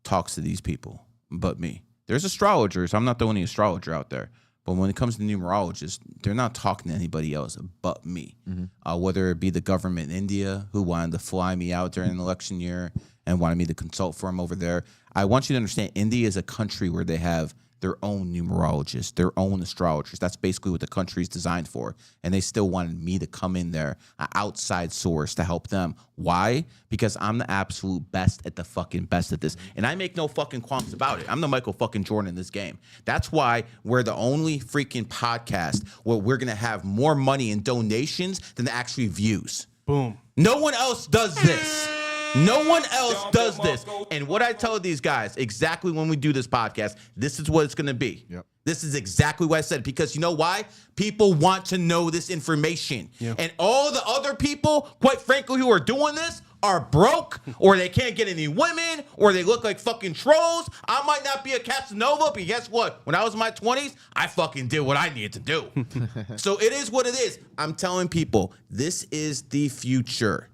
talks to these people but me. There's astrologers. I'm not the only astrologer out there. But when it comes to numerologists, they're not talking to anybody else but me. Whether it be the government in India who wanted to fly me out during an election year and wanted me to consult for them over there. I want you to understand India is a country where they have their own numerologists, their own astrologers. That's basically what the country is designed for. And they still wanted me to come in there, an outside source to help them. Why? Because I'm the absolute best at the fucking best at this. And I make no fucking qualms about it. I'm the Michael fucking Jordan in this game. That's why we're the only freaking podcast where we're going to have more money in donations than actually views. Boom. No one else does this. No one else does this. And what I tell these guys, exactly when we do this podcast, this is what it's going to be. Yep. This is exactly what I said. Because you know why? People want to know this information. Yeah. And all the other people, quite frankly, who are doing this are broke, or they can't get any women, or they look like fucking trolls. I might not be a Casanova, but guess what? When I was in my 20s, I fucking did what I needed to do. So it is what it is. I'm telling people, this is the future.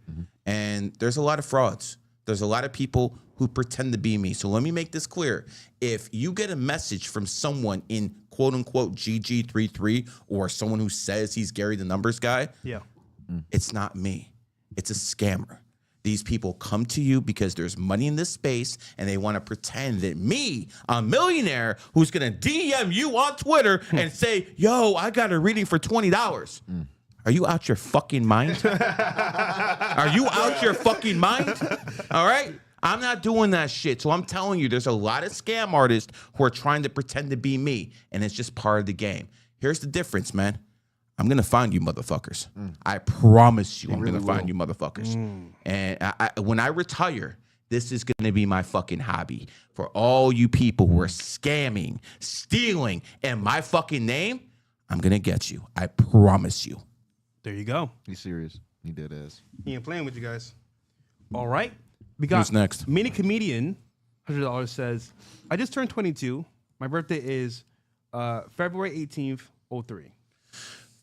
And there's a lot of frauds. There's a lot of people who pretend to be me. So let me make this clear. If you get a message from someone in quote unquote GG33 or someone who says he's Gary the Numbers guy, it's not me. It's a scammer. These people come to you because there's money in this space and they want to pretend that me, a millionaire who's going to DM you on Twitter and say, yo, I got a reading for $20. Are you out your fucking mind? Are you out your fucking mind? All right? I'm not doing that shit. So I'm telling you, there's a lot of scam artists who are trying to pretend to be me, and it's just part of the game. Here's the difference, man. I'm going to find you motherfuckers. I promise you I'm going to find you motherfuckers. And when I retire, this is going to be my fucking hobby. For all you people who are scamming, stealing, and my fucking name, I'm going to get you. I promise you. There you go. He's serious. He did ass. He ain't playing with you guys. All right. We got Who's next? Mini Comedian, $100 says, I just turned 22. My birthday is February 18th, 03.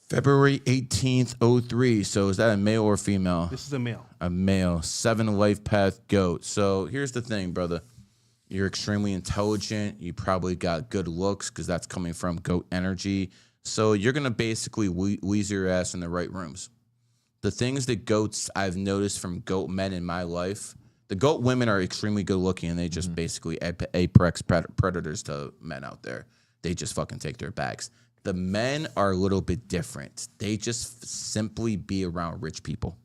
February 18th, 03. So is that a male or female? This is a male. A male. 7 life path goat. So here's the thing, brother. You're extremely intelligent. You probably got good looks because that's coming from goat energy. So you're going to basically weasel your ass in the right rooms. The things that goats I've noticed from goat men in my life, the goat women are extremely good looking and they just basically apex predators to men out there. They just fucking take their bags. The men are a little bit different. They just simply be around rich people.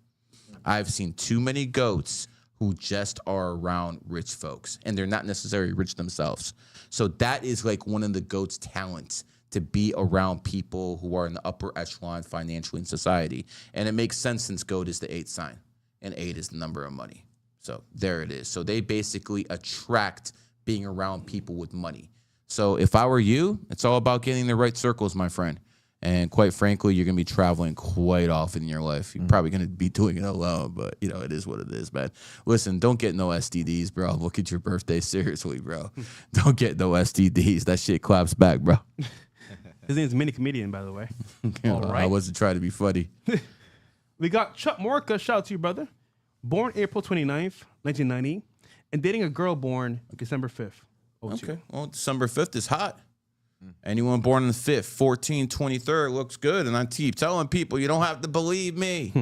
I've seen too many goats who just are around rich folks and they're not necessarily rich themselves. So that is like one of the goat's talents, to be around people who are in the upper echelon financially in society. And it makes sense since goat is the 8th sign and 8 is the number of money. So there it is. So they basically attract being around people with money. So if I were you, it's all about getting the right circles, my friend. And quite frankly, you're going to be traveling quite often in your life. You're probably going to be doing it alone, but, you know, it is what it is, man. Listen, don't get no STDs, bro. Look at your birthday seriously, bro. Don't get no STDs. That shit claps back, bro. His name is Mini Comedian, by the way. All right. I wasn't trying to be funny. We got Chuck Morka. Shout out to you, brother. Born April 29th, 1990, and dating a girl born December 5th. Okay. Well, December 5th is hot. Anyone born on the 5th, 14, 23rd looks good. And I keep telling people, you don't have to believe me.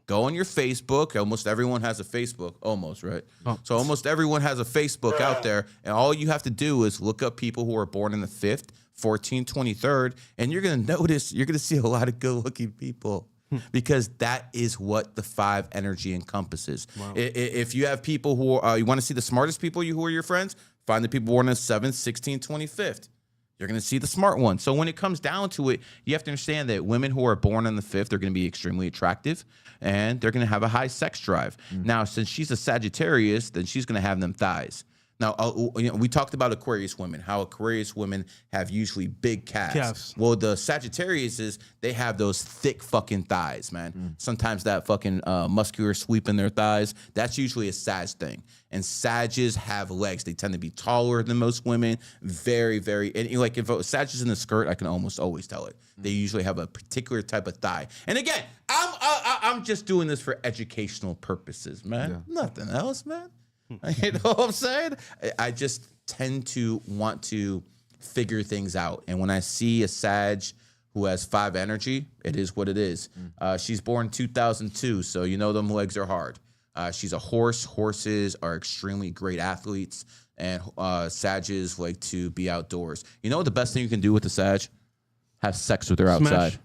Go on your Facebook. Almost everyone has a Facebook. Almost, right? Oh. So almost everyone has a Facebook out there. And all you have to do is look up people who are born in the 5th, 14, 23rd. And you're going to notice, you're going to see a lot of good-looking people. Because that is what the 5 energy encompasses. Wow. If you have people who are, you want to see the smartest people who are your friends, find the people born on the 7th, 16th, 25th. You're going to see the smart ones. So when it comes down to it, you have to understand that women who are born on the 5th are going to be extremely attractive and they're going to have a high sex drive. Now, since she's a Sagittarius, then she's going to have them thighs. Now, you know, we talked about Aquarius women, how Aquarius women have usually big calves. Yes. Well, the Sagittarius they have those thick fucking thighs, man. Sometimes that fucking muscular sweep in their thighs, that's usually a Sag thing. And Sages have legs. They tend to be taller than most women. Very, very, and like if a Sag is in a skirt, I can almost always tell it. They usually have a particular type of thigh. And again, I'm just doing this for educational purposes, man. Yeah. Nothing else, man. You know what I'm saying? I just tend to want to figure things out. And when I see a Sag who has 5 energy, it is what it is. She's born 2002, so you know them legs are hard. She's a horse. Horses are extremely great athletes, and Sages like to be outdoors. You know what the best thing you can do with a Sag? Have sex with her outside. Smash.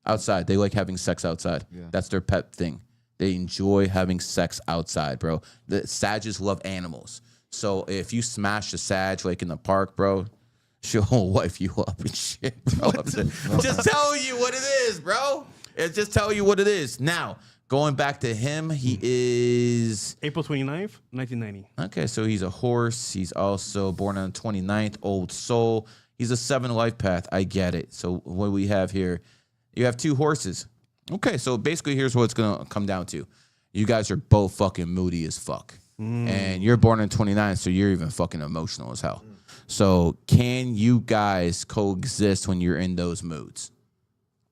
Outside. They like having sex outside. Yeah. That's their pet thing. They enjoy having sex outside, bro. The Sages love animals. So if you smash a Sag like in the park, bro, she'll wife you up and shit, bro. Just telling you what it is, bro. It's just telling you what it is. Now, going back to him, he is... April 29th, 1990. Okay, so he's a horse. He's also born on the 29th, old soul. He's a 7 life path. I get it. So what we have here, you have 2 horses. Okay, so basically here's what it's going to come down to. You guys are both fucking moody as fuck. And you're born in 29, so you're even fucking emotional as hell. So can you guys coexist when you're in those moods?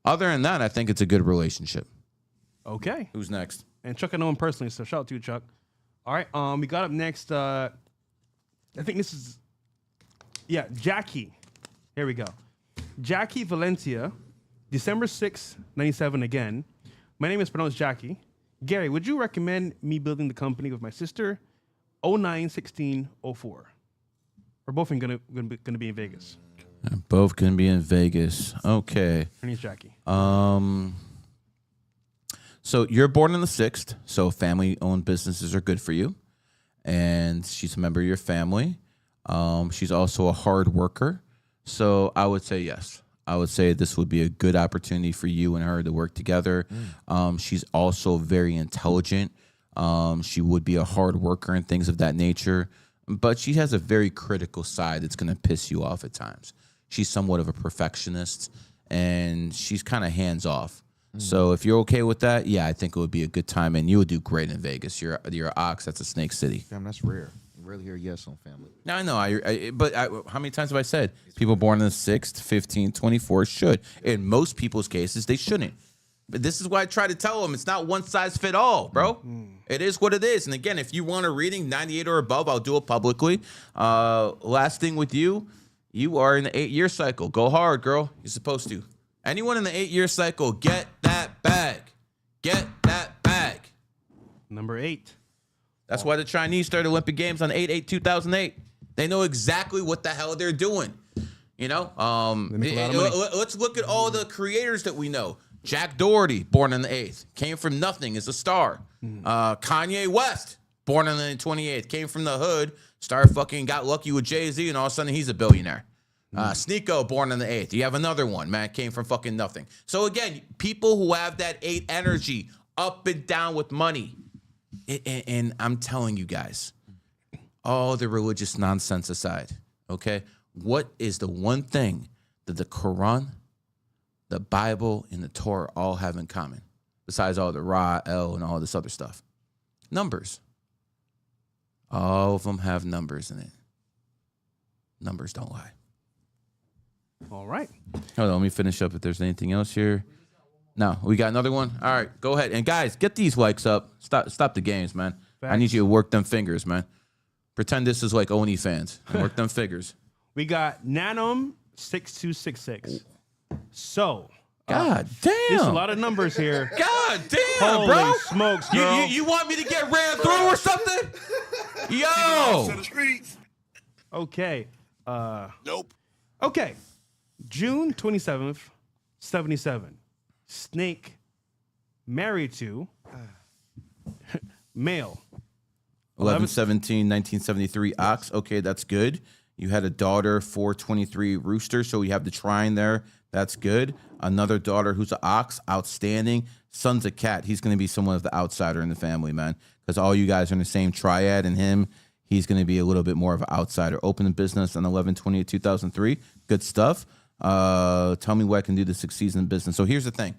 Other than that, I think it's a good relationship. Okay. Who's next? And Chuck, I know him personally, so shout out to you, Chuck. All right, we got up next. I think this is, Jackie. Here we go. Jackie Valencia, December 6th, 97 again. My name is pronounced Jackie. Gary, would you recommend me building the company with my sister? 09/16/04. We're both gonna be in Vegas. They're both gonna be in Vegas. Okay. Her name's Jackie. So you're born on the 6th, so family-owned businesses are good for you. And she's a member of your family. She's also a hard worker. So I would say yes. I would say this would be a good opportunity for you and her to work together. She's also very intelligent. She would be a hard worker and things of that nature. But she has a very critical side that's going to piss you off at times. She's somewhat of a perfectionist, and she's kind of hands-off. So if you're okay with that, yeah, I think it would be a good time, and you would do great in Vegas. You're an ox. That's a snake city. Damn, that's rare. You rarely hear yes on family. No, I know. But how many times have I said people born on the 6th, 15, 24 should? In most people's cases, they shouldn't. But this is why I try to tell them it's not one size fit all, bro. It is what it is. And again, if you want a reading 98 or above, I'll do it publicly. Last thing with you, you are in the 8-year cycle. Go hard, girl. You're supposed to. Anyone in the 8-year cycle, get that bag. Get that bag. Number 8. That's why the Chinese started Olympic Games on 8/8/2008. They know exactly what the hell they're doing. You know, let's look at all the creators that we know. Jack Doherty, born on the 8th, came from nothing, is a star. Kanye West, born on the 28th, came from the hood, got lucky with Jay-Z, and all of a sudden he's a billionaire. Sneeko, born on the 8th. You have another one, man, came from fucking nothing. So again, people who have that 8 energy, up and down with money. And I'm telling you guys, all the religious nonsense aside, okay, what is the one thing that the Quran, the Bible, and the Torah all have in common, besides all the Ra, El, and all this other stuff? Numbers. All of them have numbers in it. Numbers don't lie. All right. Hold on, let me finish up if there's anything else here. No, we got another one. All right, go ahead. And guys, get these likes up. Stop the games, man. I need you to work them fingers, man. Pretend this is like OnlyFans and work them figures. We got Nanum 6266. So, God damn. there's a lot of numbers here. God damn, Holy bro. smokes, girl. You want me to get ran through or something? Yo. Okay. Nope. Okay. June 27th, 77. Snake married to male. 11/17/1973 ox. Okay, that's good. You had a daughter, 4/23 rooster, so you have the trine there. That's good. Another daughter who's an ox, outstanding. Son's a cat. He's going to be somewhat of the outsider in the family, man, because all you guys are in the same triad, and he's going to be a little bit more of an outsider. Open the business on 11/28/2003. Good stuff. Tell me what I can do to succeed in business. So here's the thing.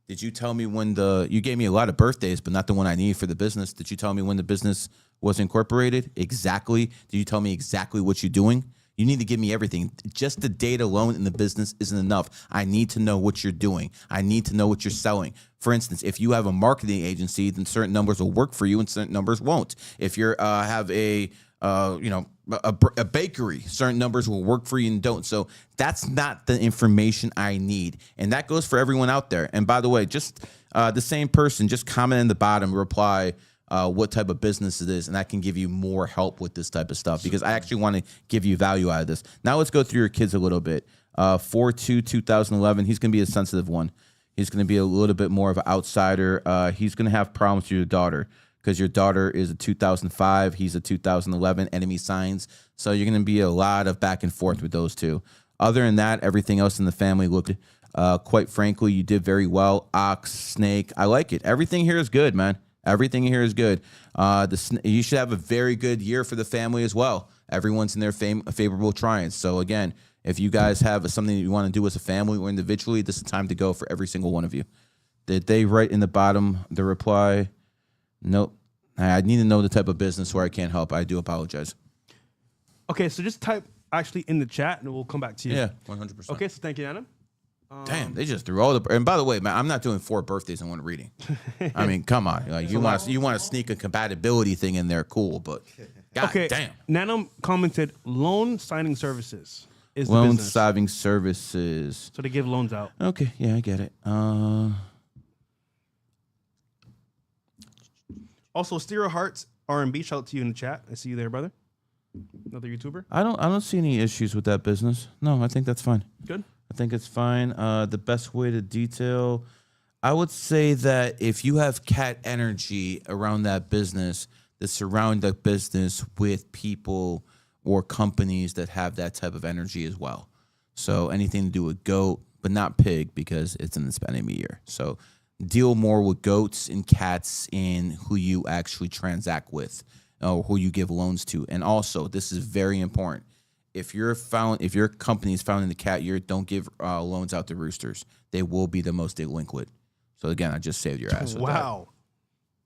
Did you tell me when you gave me a lot of birthdays, but not the one I need for the business. Did you tell me when the business was incorporated? Exactly. Did you tell me exactly what you're doing? You need to give me everything. Just the data alone in the business isn't enough. I need to know what you're doing. I need to know what you're selling. For instance, if you have a marketing agency, then certain numbers will work for you and certain numbers won't. If you have a bakery, certain numbers will work for you and don't. So that's not the information I need. And that goes for everyone out there. And by the way, just the same person, just comment in the bottom, reply what type of business it is, and I can give you more help with this type of stuff because I actually want to give you value out of this. Now let's go through your kids a little bit. 4/2/2011, he's going to be a sensitive one. He's going to be a little bit more of an outsider. He's going to have problems with your daughter because your daughter is a 2005. He's a 2011, enemy signs. So you're going to be a lot of back and forth with those two. Other than that, everything else in the family looked, quite frankly, you did very well. Ox, snake, I like it. Everything here is good, man. Everything here is good. You should have a very good year for the family as well. Everyone's in their favorable triance. So again, if you guys have something that you want to do as a family or individually, this is the time to go for every single one of you. Did they write in the bottom the reply? Nope. I need to know the type of business where I can't help. I do apologize. Okay, so just type actually in the chat and we'll come back to you. Yeah, 100%. Okay, so thank you, Anna. Damn, they just threw all the. And by the way, man, I'm not doing 4 birthdays in one reading. I mean, come on, like you want to sneak a compatibility thing in there, cool, but god damn. Nanum commented loan signing services is Loan the business. signing services. So they give loans out. Okay, yeah, I get it. Also, Stereo Hearts R&B, shout out to you in the chat. I see you there, brother. Another YouTuber. I don't see any issues with that business. No, I think that's fine. Good. I think it's fine. The best way to detail, I would say that if you have cat energy around that business, to surround that business with people or companies that have that type of energy as well. So anything to do with goat, but not pig because it's in the spending year. So deal more with goats and cats in who you actually transact with or who you give loans to. And also, this is very important. If your company is found in the cat year, don't give loans out to roosters. They will be the most delinquent. So again, I just saved your ass. With wow.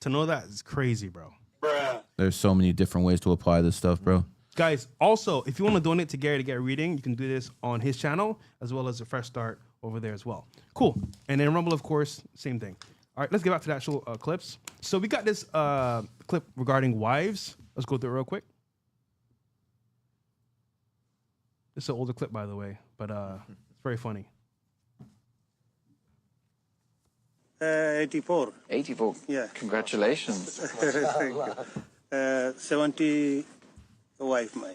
To know that is crazy, bro. that. There's so many different ways to apply this stuff, bro. Guys, also, if you want to donate to Gary to get a reading, you can do this on his channel as well as a Fresh Start over there as well. Cool. And then Rumble, of course, same thing. All right, let's get back to the actual clips. So we got this clip regarding wives. Let's go through it real quick. It's an older clip, by the way, but it's very funny. 84. 84. Yeah. Congratulations. Thank you. 70 wife, my.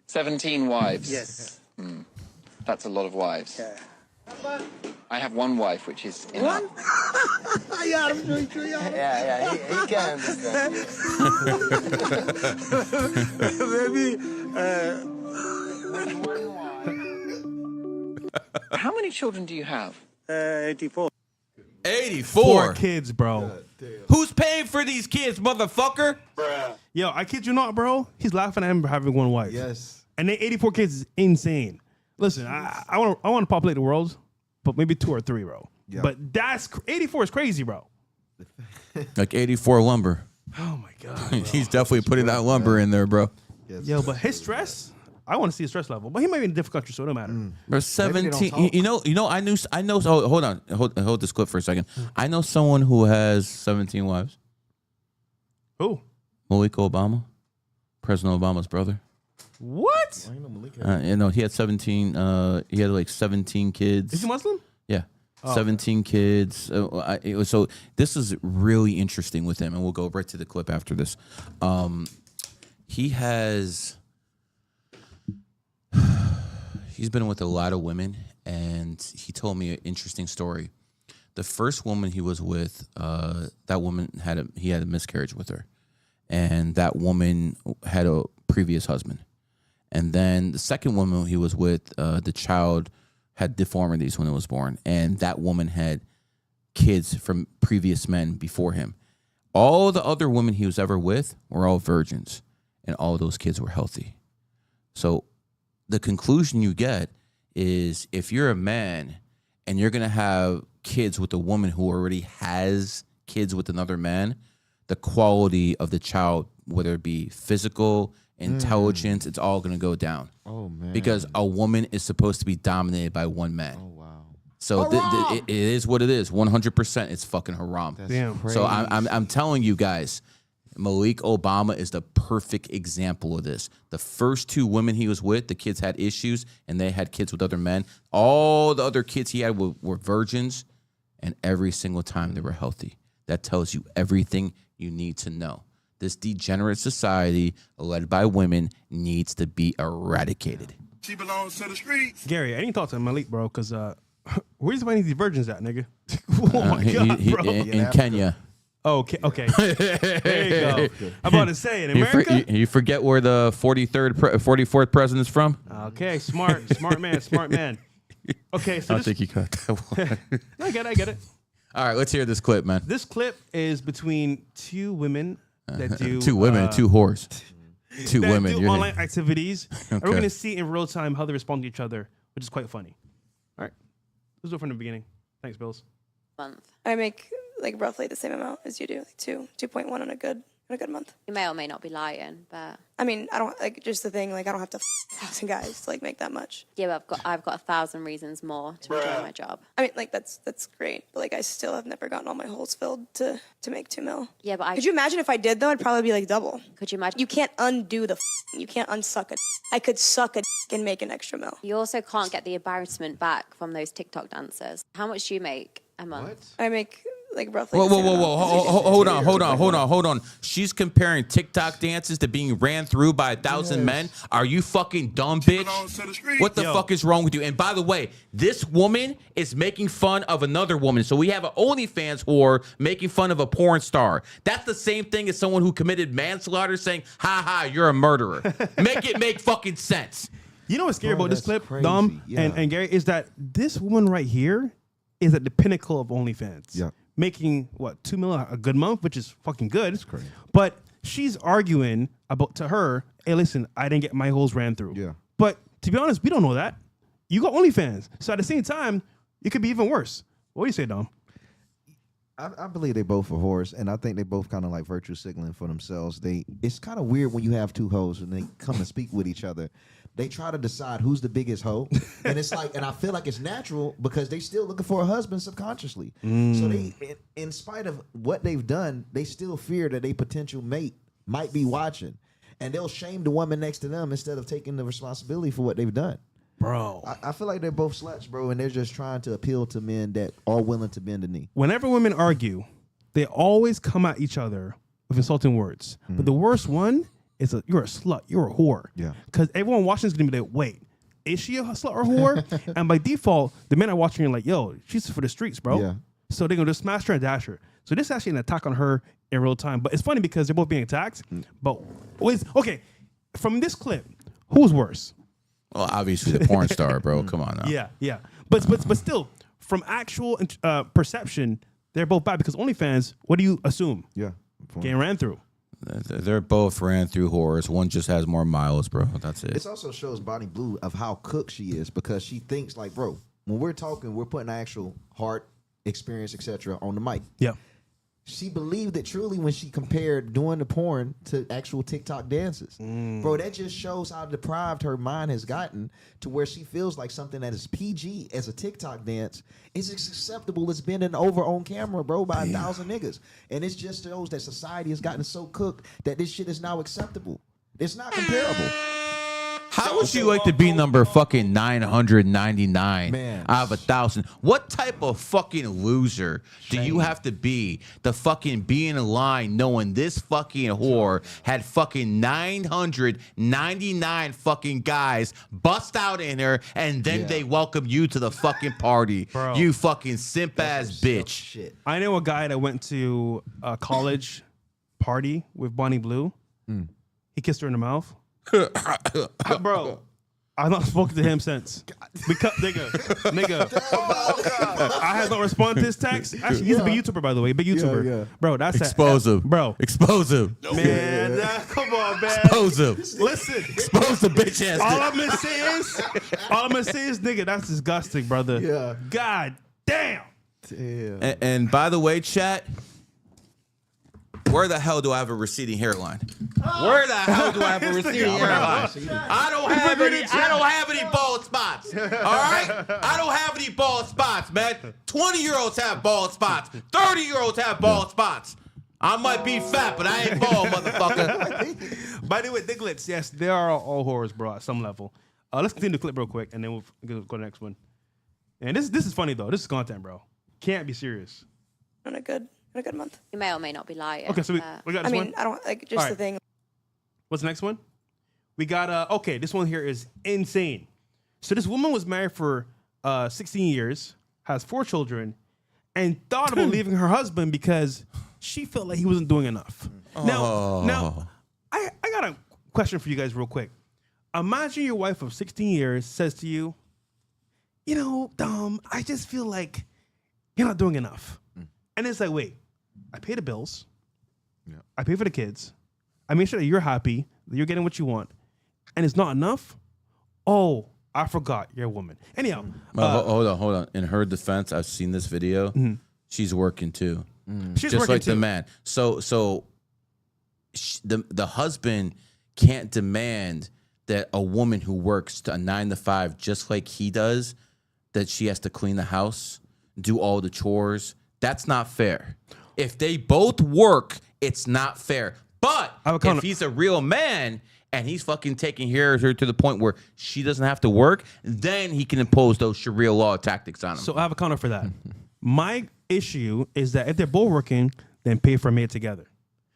17 wives. Yes. That's a lot of wives. Yeah. I have one wife, which is enough. Yeah, I'm doing too young. Yeah, he can understand you. Maybe. How many children do you have? 84. 84 4 kids, bro. Who's paying for these kids, motherfucker? Yo, I kid you not, bro. He's laughing at him for having one wife. Yes. And then 84 kids is insane. Listen, I want to populate the world, but maybe 2 or 3, bro. Yeah. But 84 is crazy, bro. Like 84 lumber. Oh my god. Bro. He's definitely putting that lumber in there, bro. Yes. Yo, but his stress, I want to see his stress level. But he might be in a different country, so it don't matter. Bro, 17. You know. I know. Oh, hold on. Hold this clip for a second. I know someone who has 17 wives. Who? Malik Obama, President Obama's brother. What? He had 17. He had like 17 kids. Is he Muslim? Yeah. 17 kids. So this is really interesting with him, and we'll go right to the clip after this. He's been with a lot of women, and he told me an interesting story. The first woman he was with, that woman he had a miscarriage with her, and that woman had a previous husband. And then the second woman he was with, the child had deformities when it was born, and that woman had kids from previous men before him. All the other women he was ever with were all virgins, and all those kids were healthy. So the conclusion you get is if you're a man and you're going to have kids with a woman who already has kids with another man, the quality of the child, whether it be physical intelligence, it's all going to go down. Oh man. Because a woman is supposed to be dominated by one man. Oh wow. So it is what it is. 100%. It's fucking haram. Damn. So I'm telling you guys, Malik Obama is the perfect example of this. The first 2 women he was with, the kids had issues, and they had kids with other men. All the other kids he had were virgins, and every single time they were healthy. That tells you everything you need to know. This degenerate society led by women needs to be eradicated. She belongs to the streets. Gary, any thoughts on Malik, bro? Because where's finding these virgins at, nigga? Oh my god, bro. In Kenya. Oh, okay. There you go. I'm about to say, in America? You forget where the 44th president's from? Okay, smart man. Okay, so I think you got that one. I get it. All right, let's hear this clip, man. This clip is between 2 women that do 2 women, 2 whores. 2 that women. do online activities. And we're Okay. gonna see in real time how they respond to each other, which is quite funny. All right, let's do it from the beginning. Thanks, Bills. Month. I make like roughly the same amount as you do, like 2.1 on a good month. You may or may not be lying, but I mean, I don't like just the thing. Like, I don't have to 1,000 guys to like make that much. Yeah, but I've got 1,000 reasons more to enjoy my job. I mean, like that's great, but like I still have never gotten all my holes filled to make $2 million. Yeah, but could you imagine if I did though? It'd probably be like double. Could you imagine? You can't undo the. You can't unsuck a. I could suck a and make an extra $1 million. You also can't get the embarrassment back from those TikTok dancers. How much do you make a month? What? I make like roughly. Whoa. Hold on. She's comparing TikTok dances to being ran through by 1,000 men. Are you fucking dumb, bitch? What the fuck is wrong with you? And by the way, this woman is making fun of another woman. So we have an OnlyFans whore making fun of a porn star. That's the same thing as someone who committed manslaughter saying, ha ha, you're a murderer. Make it make fucking sense. You know what's scary about this clip, crazy. Dom Yeah. and Gary, is that this woman right here is at the pinnacle of OnlyFans. Yeah. Making what, $2 million a good month, which is fucking good. It's crazy. But she's arguing about to her, hey, listen, I didn't get my holes ran through. Yeah. But to be honest, we don't know that. You got OnlyFans. So at the same time, it could be even worse. What do you say, Dom? I believe they both are whores, and I think they both kind of like virtue signaling for themselves. It's kind of weird when you have 2 hoes and they come and speak with each other. They try to decide who's the biggest hoe, and it's like, and I feel like it's natural because they still looking for a husband subconsciously. So they, in spite of what they've done, they still fear that a potential mate might be watching, and they'll shame the woman next to them instead of taking the responsibility for what they've done. Bro. I feel like they're both sluts, bro, and they're just trying to appeal to men that are willing to bend the knee. Whenever women argue, they always come at each other with insulting words. But the worst one is you're a slut, you're a whore. Yeah. Because everyone watching is going to be like, wait, is she a slut or a whore? And by default, the men are watching and like, yo, she's for the streets, bro. Yeah. So they're going to just smash her and dash her. So this is actually an attack on her in real time. But it's funny because they're both being attacked. But, okay, from this clip, who's worse? Well, obviously the porn star, bro. Come on now. Yeah. But still, from actual perception, they're both bad because OnlyFans, what do you assume? Yeah. Getting ran through. They're both ran through whores. One just has more miles, bro. That's it. This also shows Bonnie Blue of how cooked she is because she thinks like, bro, when we're talking, we're putting actual heart, experience, etc. on the mic. Yeah. She believed it truly when she compared doing the porn to actual TikTok dances. Bro, that just shows how deprived her mind has gotten to where she feels like something that is PG as a TikTok dance is as acceptable as bending over on camera, bro, by 1,000 niggas. And it just shows that society has gotten so cooked that this shit is now acceptable. It's not comparable. How would you like to be number fucking 999 out of 1,000? What type of fucking loser do you have to be to fucking be in a line knowing this fucking whore had fucking 999 fucking guys bust out in her and then they welcome you to the fucking party? Bro. You fucking simp ass bitch. Shit. I know a guy that went to a college party with Bonnie Blue. He kissed her in the mouth. Bro, I've not spoken to him since. Because, nigga. I have not responded to his text. Actually, he's a big YouTuber, by the way. Big YouTuber. Yeah. Bro, that's Explosive. Bro. Explosive. Man, come on, man. Explosive. Listen. Explosive bitch ass. All I'm gonna say is, nigga, that's disgusting, brother. Yeah. God damn. And by the way, chat, where the hell do I have a receding hairline? Where the hell do I have a receding hairline? I don't have any bald spots. All right? I don't have any bald spots, man. 20-year-olds have bald spots. 30-year-olds have bald spots. I might be fat, but I ain't bald, motherfucker. By the way, Diglets, yes, they are all whores, bro, at some level. Let's continue the clip real quick, and then we'll go to the next one. And this is funny, though. This is content, bro. Can't be serious. On a good month. You may or may not be lying. Okay, so we got this one. I don't like just All the right. thing. What's the next one? We got, okay, this one here is insane. So this woman was married for 16 years, has 4 children, and thought about leaving her husband because she felt like he wasn't doing enough. Now, I got a question for you guys real quick. Imagine your wife of 16 years says to you, you know, Dom, I just feel like you're not doing enough. And it's like, wait, I pay the bills. Yeah. I pay for the kids. I make sure that you're happy, that you're getting what you want. And it's not enough? Oh, I forgot you're a woman. Anyhow. Hold on. In her defense, I've seen this video. She's working too. She's just working like too. the man. So the husband can't demand that a woman who works a 9 to 5 just like he does, that she has to clean the house, do all the chores. That's not fair. If they both work, it's not fair. But if he's a real man and he's fucking taking care of her to the point where she doesn't have to work, then he can impose those Sharia law tactics on him. So I have a counter for that. My issue is that if they're both working, then pay for a maid together.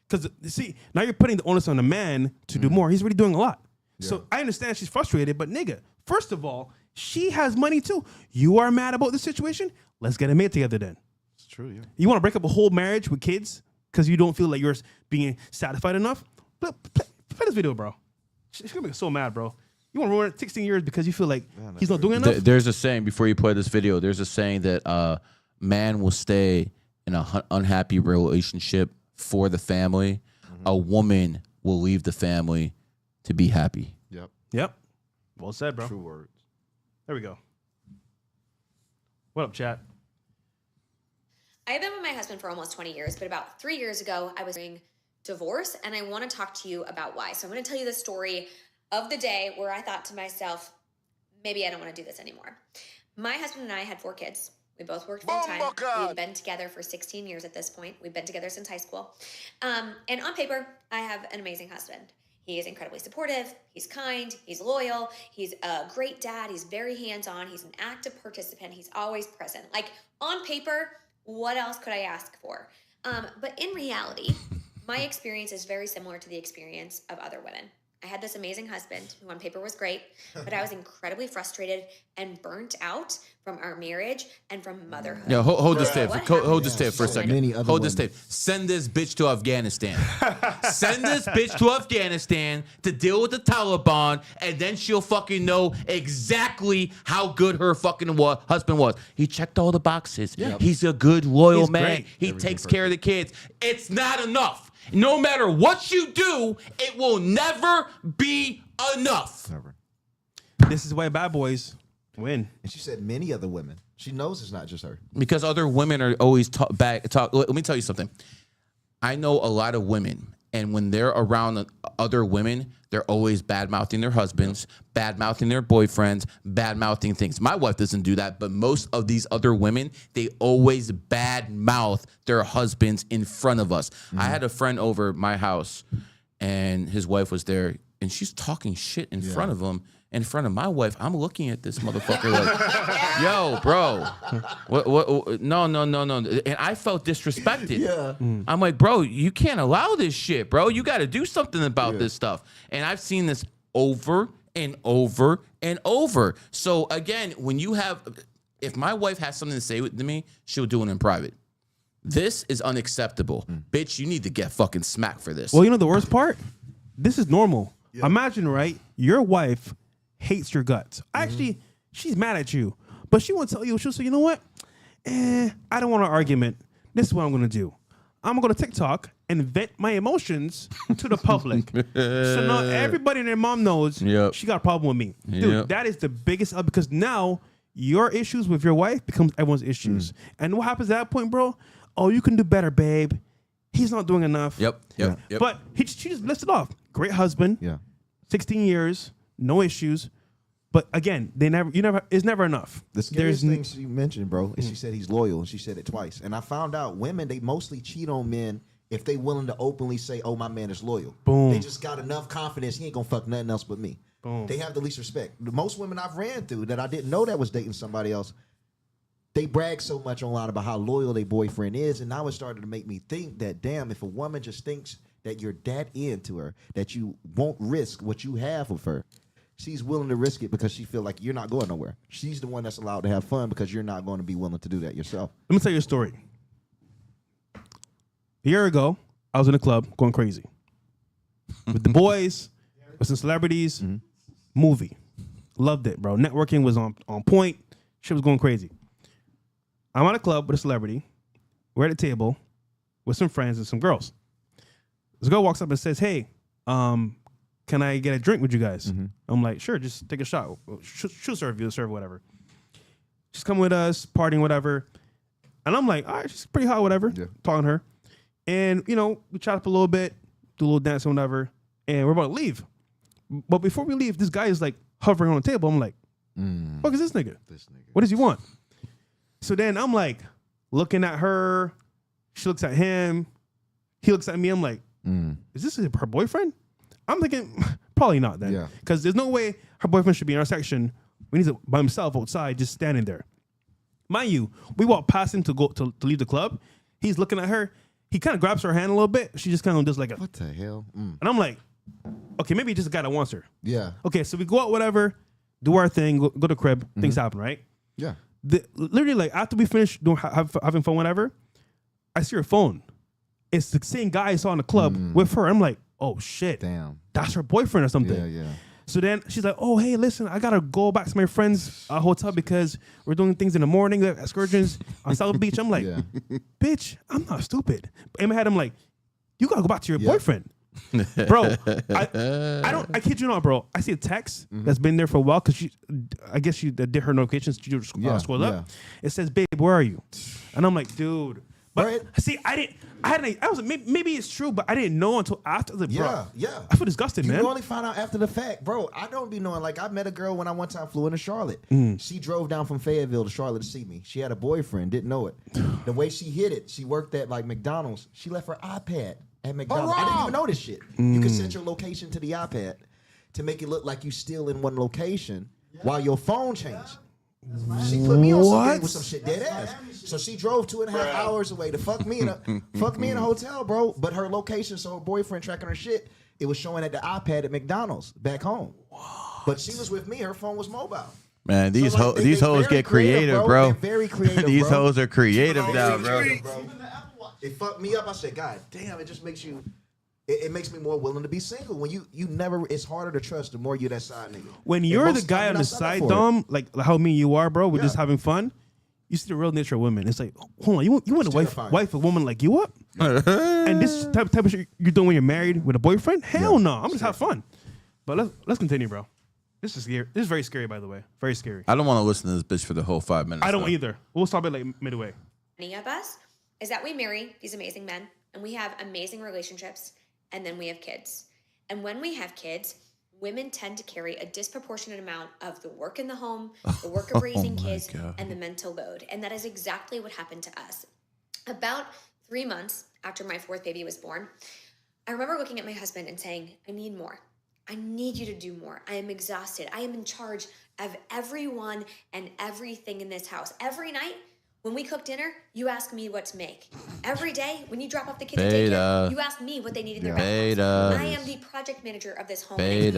Because, see, now you're putting the onus on the man to do more. He's already doing a lot. Yeah. So I understand she's frustrated, but nigga, first of all, she has money too. You are mad about this situation? Let's get a maid together then. It's true, yeah. You want to break up a whole marriage with kids because you don't feel like you're being satisfied enough? Play this video, bro. She's going to be so mad, bro. You want to ruin 16 years because you feel like he's not doing enough? There's a saying, before you play this video, there's a saying that man will stay in an unhappy relationship for the family. A woman will leave the family to be happy. Yep. Well said, bro. True words. There we go. What up, chat? I've been with my husband for almost 20 years, but about 3 years ago, I was doing divorce, and I want to talk to you about why. So I'm going to tell you the story of the day where I thought to myself, maybe I don't want to do this anymore. My husband and I had 4 kids. We both worked full time. We've been together for 16 years at this point. We've been together since high school. And on paper, I have an amazing husband. He is incredibly supportive. He's kind. He's loyal. He's a great dad. He's very hands-on. He's an active participant. He's always present. Like, on paper, what else could I ask for? But in reality, my experience is very similar to the experience of other women. I had this amazing husband who on paper was great, but I was incredibly frustrated and burnt out from our marriage and from motherhood. Yeah, hold this tape. Hold this tape for a So second. many other Hold this women. tape. Send this bitch to Afghanistan. Send this bitch to Afghanistan to deal with the Taliban, and then she'll fucking know exactly how good her fucking husband was. He checked all the boxes. Yep. He's a good, loyal He's man. great. He takes care of the kids. It's not enough. No matter what you do, it will never be enough. Never. This is why bad boys win. And she said many other women. She knows it's not just her. Because other women are always talk. Let me tell you something. I know a lot of women, and when they're around other women, they're always bad-mouthing their husbands, bad-mouthing their boyfriends, bad-mouthing things. My wife doesn't do that, but most of these other women, they always bad-mouth their husbands in front of us. I had a friend over at my house, and his wife was there, and she's talking shit in front of him. In front of my wife, I'm looking at this motherfucker like, yo, bro, what? No. And I felt disrespected. Yeah. I'm like, bro, you can't allow this shit, bro. You got to do something about this stuff. And I've seen this over and over and over. So again, if my wife has something to say to me, she'll do it in private. This is unacceptable. Bitch, you need to get fucking smacked for this. Well, you know the worst part? This is normal. Imagine, right? Your wife hates your guts. Actually, she's mad at you, but she won't tell you. She'll say, you know what? I don't want an argument. This is what I'm going to do. I'm going to go to TikTok and vent my emotions to the public. So now everybody and their mom knows she got a problem with me. Dude, that is the biggest because now your issues with your wife becomes everyone's issues. And what happens at that point, bro? Oh, you can do better, babe. he's not doing enough. Yep. But she just listed off. Great husband. Yeah. 16 years, no issues. But again, it's never enough. The scariest thing she mentioned, bro, is she said he's loyal, and she said it twice. And I found out women, they mostly cheat on men if they willing to openly say, oh, my man is loyal. Boom. They just got enough confidence, he ain't gonna fuck nothing else but me. Boom. They have the least respect. The most women I've ran through that I didn't know that was dating somebody else, they brag so much online about how loyal their boyfriend is, and now it started to make me think that, damn, if a woman just thinks that you're that into her, that you won't risk what you have with her, she's willing to risk it because she feel like you're not going nowhere. She's the one that's allowed to have fun because you're not going to be willing to do that yourself. Let me tell you a story. A year ago, I was in a club going crazy with the boys, with some celebrities, movie. Loved it, bro. Networking was on point. Shit was going crazy. I'm at a club with a celebrity. We're at a table with some friends and some girls. This girl walks up and says, hey, can I get a drink with you guys? I'm like, sure, just take a shot. She'll serve you, serve whatever. Just come with us, partying, whatever. And I'm like, all right, she's pretty hot, whatever. Yeah. Talking to her. And, you know, we chat up a little bit, do a little dance and whatever. And we're about to leave. But before we leave, this guy is like hovering on the table. I'm like, fuck is this nigga? What does he want? So then I'm like looking at her. She looks at him. He looks at me. I'm like, is this her boyfriend? I'm thinking, probably not then. Because there's no way her boyfriend should be in our section when he's by himself outside just standing there. Mind you, we walk past him to go to leave the club. He's looking at her. He kind of grabs her hand a little bit. She just kind of does like a... What the hell? And I'm like, okay, maybe just a guy that wants her. Yeah. Okay, so we go out, whatever, do our thing, go to the crib. Things happen, right? Yeah. Literally, like, after we finish having fun, whatever, I see her phone. It's the same guy I saw in the club with her. I'm like, oh, shit. Damn. That's her boyfriend or something. Yeah. So then she's like, oh, hey, listen, I got to go back to my friend's hotel because we're doing things in the morning, like excursions on South Beach. I'm like, bitch, I'm not stupid. In my head, I'm like, you got to go back to your boyfriend. Bro, I kid you not, bro. I see a text that's been there for a while because I guess she did her notifications. She scrolled up. It says, babe, where are you? And I'm like, dude. But see, I was maybe it's true, but I didn't know until after the bro. Yeah. I feel disgusted, man. You only find out after the fact, bro. I don't be knowing. Like, I met a girl when I one time flew into Charlotte. She drove down from Fayetteville to Charlotte to see me. She had a boyfriend, didn't know it. The way she hid it, she worked at like McDonald's. She left her iPad at McDonald's. I didn't even know this shit. You can set your location to the iPad to make it look like you still in one location while your phone changed. She put me on some game with some shit dead ass. So she drove 2.5 hours away to fuck me in a hotel, bro. But her location, so her boyfriend tracking her shit, it was showing at the iPad at McDonald's back home. What? But she was with me. Her phone was mobile. Man, these hoes get creative, bro. They're very creative. These bro. hoes are creative now, bro. It fucked me up. I said, God damn, it just makes you. It makes me more willing to be single. When you never, it's harder to trust the more you're that side nigga. When you're the guy on the side, Dom, like how me and you are, bro, we're just having fun. You see the real nature of women. It's like, hold on, you want to wife a woman like you up? And this type of shit you're doing when you're married with a boyfriend? Hell no, I'm just have fun. But let's continue, bro. This is scary. This is very scary, by the way. Very scary. I don't want to listen to this bitch for the whole 5 minutes. I don't either. We'll stop it like midway. Any of us is that we marry these amazing men and we have amazing relationships. And then we have kids. And when we have kids, women tend to carry a disproportionate amount of the work in the home, the work of raising kids, and the mental load. And that is exactly what happened to us. About 3 months after my fourth baby was born, I remember looking at my husband and saying, I need more. I need you to do more. I am exhausted. I am in charge of everyone and everything in this house. Every night, when we cook dinner, you ask me what to make. Every day, when you drop off the kids at daycare, you ask me what they need in their bathhouse. I am the project manager of this home. And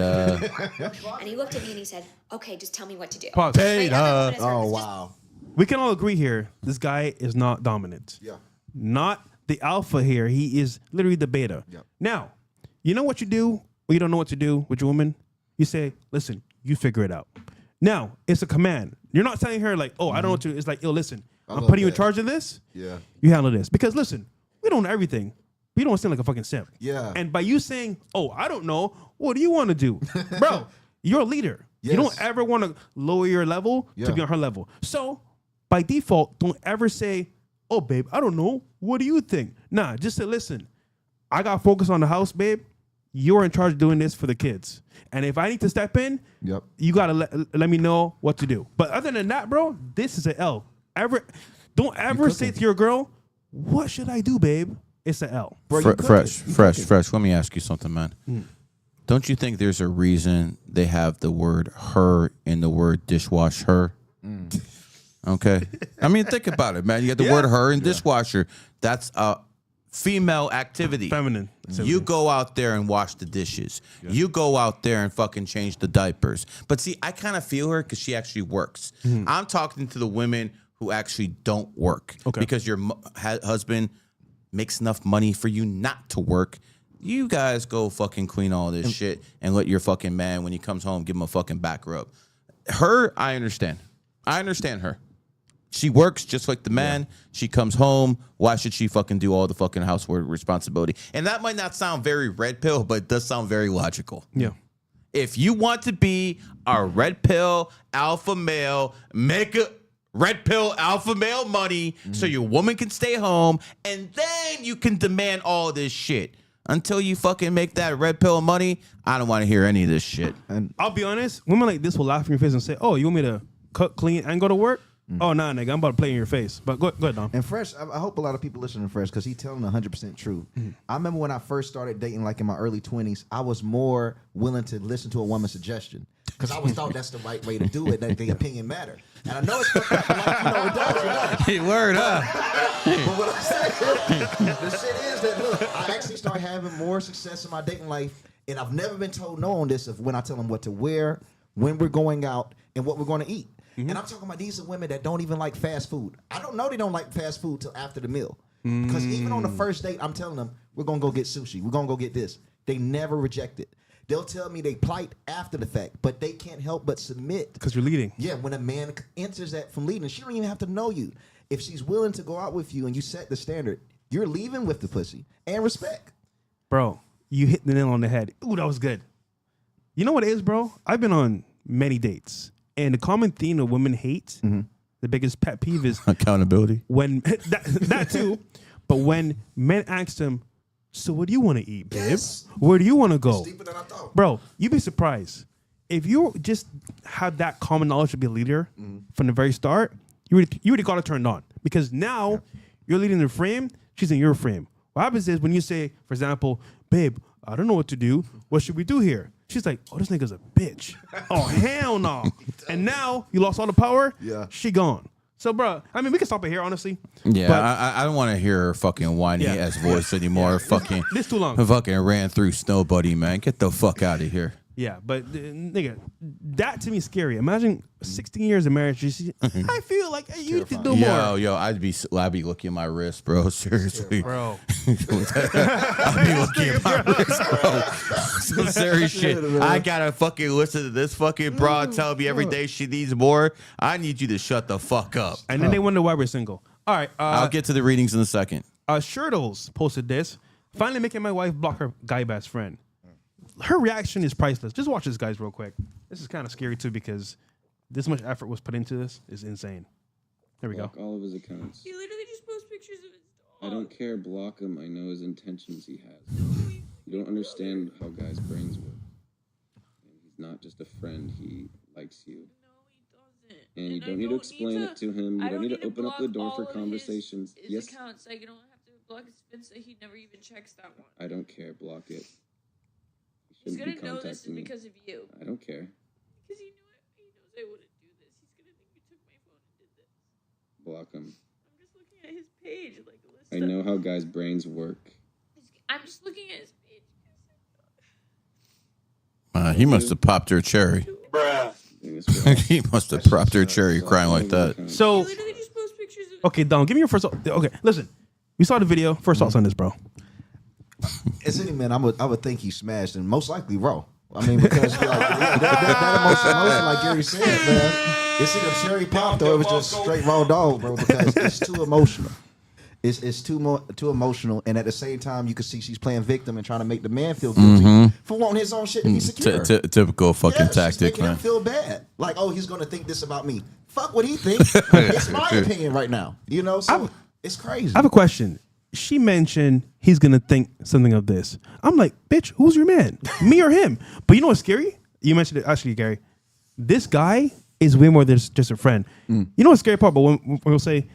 he looked at me and he said, okay, just tell me what to do. Oh, wow. We can all agree here, this guy is not dominant. Yeah. Not the alpha here. He is literally the beta. Yeah. Now, you know what you do when you don't know what to do with your woman? You say, listen, you figure it out. Now, it's a command. You're not telling her like, oh, I don't know what to do. It's like, yo, listen. I'm putting you in charge of this. Yeah. You handle this. Because listen, we don't know everything. We don't seem like a fucking simp. Yeah. And by you saying, oh, I don't know, what do you want to do? Bro, you're a leader. Yes. You don't ever want to lower your level to be on her level. So by default, don't ever say, oh, babe, I don't know. What do you think? Nah, just say, listen, I got focus on the house, babe. You're in charge of doing this for the kids. And if I need to step in, you got to let me know what to do. But other than that, bro, this is an L. Don't ever say to your girl, what should I do, babe? It's an L. Fresh. Let me ask you something, man. Don't you think there's a reason they have the word her in the word dishwash her? Okay. I mean, think about it, man. You got the word her and dishwasher. That's a female activity. Feminine. You go out there and wash the dishes. You go out there and fucking change the diapers. But see, I kind of feel her because she actually works. I'm talking to the women who actually don't work. Because your husband makes enough money for you not to work. You guys go fucking clean all this shit and let your fucking man, when he comes home, give him a fucking back rub. Her, I understand. I understand her. She works just like the man. She comes home. Why should she fucking do all the fucking housework responsibility? And that might not sound very red pill, but it does sound very logical. Yeah. If you want to be a red pill alpha male, make a red pill alpha male money so your woman can stay home, and then you can demand all this shit. Until you fucking make that red pill money, I don't want to hear any of this shit. And I'll be honest, women like this will laugh in your face and say, oh, you want me to cook, clean, and go to work? Oh, nah, nigga, I'm about to play in your face. But go ahead, Dom. And Fresh, I hope a lot of people listen to Fresh because he's telling 100% true. I remember when I first started dating, like in my early 20s, I was more willing to listen to a woman's suggestion because I always thought that's the right way to do it, that the opinion matter. And I know it's like, it does. Word up. But what I'm saying, the shit is that, look, I actually started having more success in my dating life, and I've never been told no on this of when I tell them what to wear, when we're going out, and what we're going to eat. And I'm talking about these are women that don't even like fast food. I don't know they don't like fast food till after the meal. Because even on the first date, I'm telling them, we're going to go get sushi. We're going to go get this. They never reject it. They'll tell me they plight after the fact, but they can't help but submit. Because you're leading. Yeah, when a man enters that from leading, she don't even have to know you. If she's willing to go out with you and you set the standard, you're leaving with the pussy and respect. Bro, you hit the nail on the head. Ooh, that was good. You know what it is, bro? I've been on many dates. And the common theme that women hate, the biggest pet peeve is accountability. When that too, but when men ask them, so what do you want to eat, babe? Yes. Where do you want to go? It's deeper than I thought. Bro, you'd be surprised. If you just have that common knowledge to be a leader from the very start, you already got it turned on. Because now you're leading the frame, she's in your frame. What happens is when you say, for example, babe, I don't know what to do. What should we do here? She's like, oh, this nigga's a bitch. Oh, hell no. And now you lost all the power. Yeah. She gone. So, bro, I mean, we can stop it here, honestly. Yeah, but I don't want to hear her fucking whiny ass voice anymore. Fucking, this too long. Fucking ran through Snow Buddy, man. Get the fuck out of here. Yeah, but nigga, that to me is scary. Imagine 16 years of marriage. I feel like you need to do more. Yo, I'd be looking at my wrist, bro. Seriously, bro. I'd be looking at my wrist, bro. Some serious shit. I gotta fucking listen to this fucking broad tell me every day she needs more. I need you to shut the fuck up. And then they wonder why we're single. All right, I'll get to the readings in a second. Shirtles posted this. Finally making my wife block her guy best friend. Her reaction is priceless. Just watch this, guys, real quick. This is kind of scary, too, because this much effort was put into this is insane. There we block go. All of his accounts. He literally just posts pictures of his dog. I don't care. Block him. I know his intentions he has. You don't understand how guys' brains work. And he's not just a friend. He likes you. No, he doesn't. And you don't need to explain it to him. You don't need to open up the door for conversations. His accounts. Like, you don't have to block his Finsta. He never even checks that one. I don't care. Block it. He's gonna know this is because of you. I don't care. Because he knows I wouldn't do this. He's gonna think you took my phone and did this. Block him. I'm just looking at his page, like a list. I know how guys' brains work. I'm just looking at his page. He must have popped her cherry. Bruh. He must have popped her cherry crying like that. So, He literally just posts pictures of okay, Don, give me your first. Okay, listen. We saw the video. First thoughts on this, bro. As any man, I would think he smashed and most likely raw. I mean, because like, that emotion, like Gary said, man, it's either cherry popped or it was just straight raw dog, bro. Because it's too emotional. It's too emotional, and at the same time, you can see she's playing victim and trying to make the man feel guilty for wanting his own shit to be secure. Typical fucking tactic, she's making man. him feel bad, like, oh, he's gonna think this about me. Fuck what he thinks. It's my opinion right now, you know. So it's crazy. I have a question. she mentioned he's gonna think something of this. I'm like, bitch, who's your man? Me or him? But you know what's scary? You mentioned it actually, Gary. This guy is way more than just a friend. You know what's scary part? But when we'll say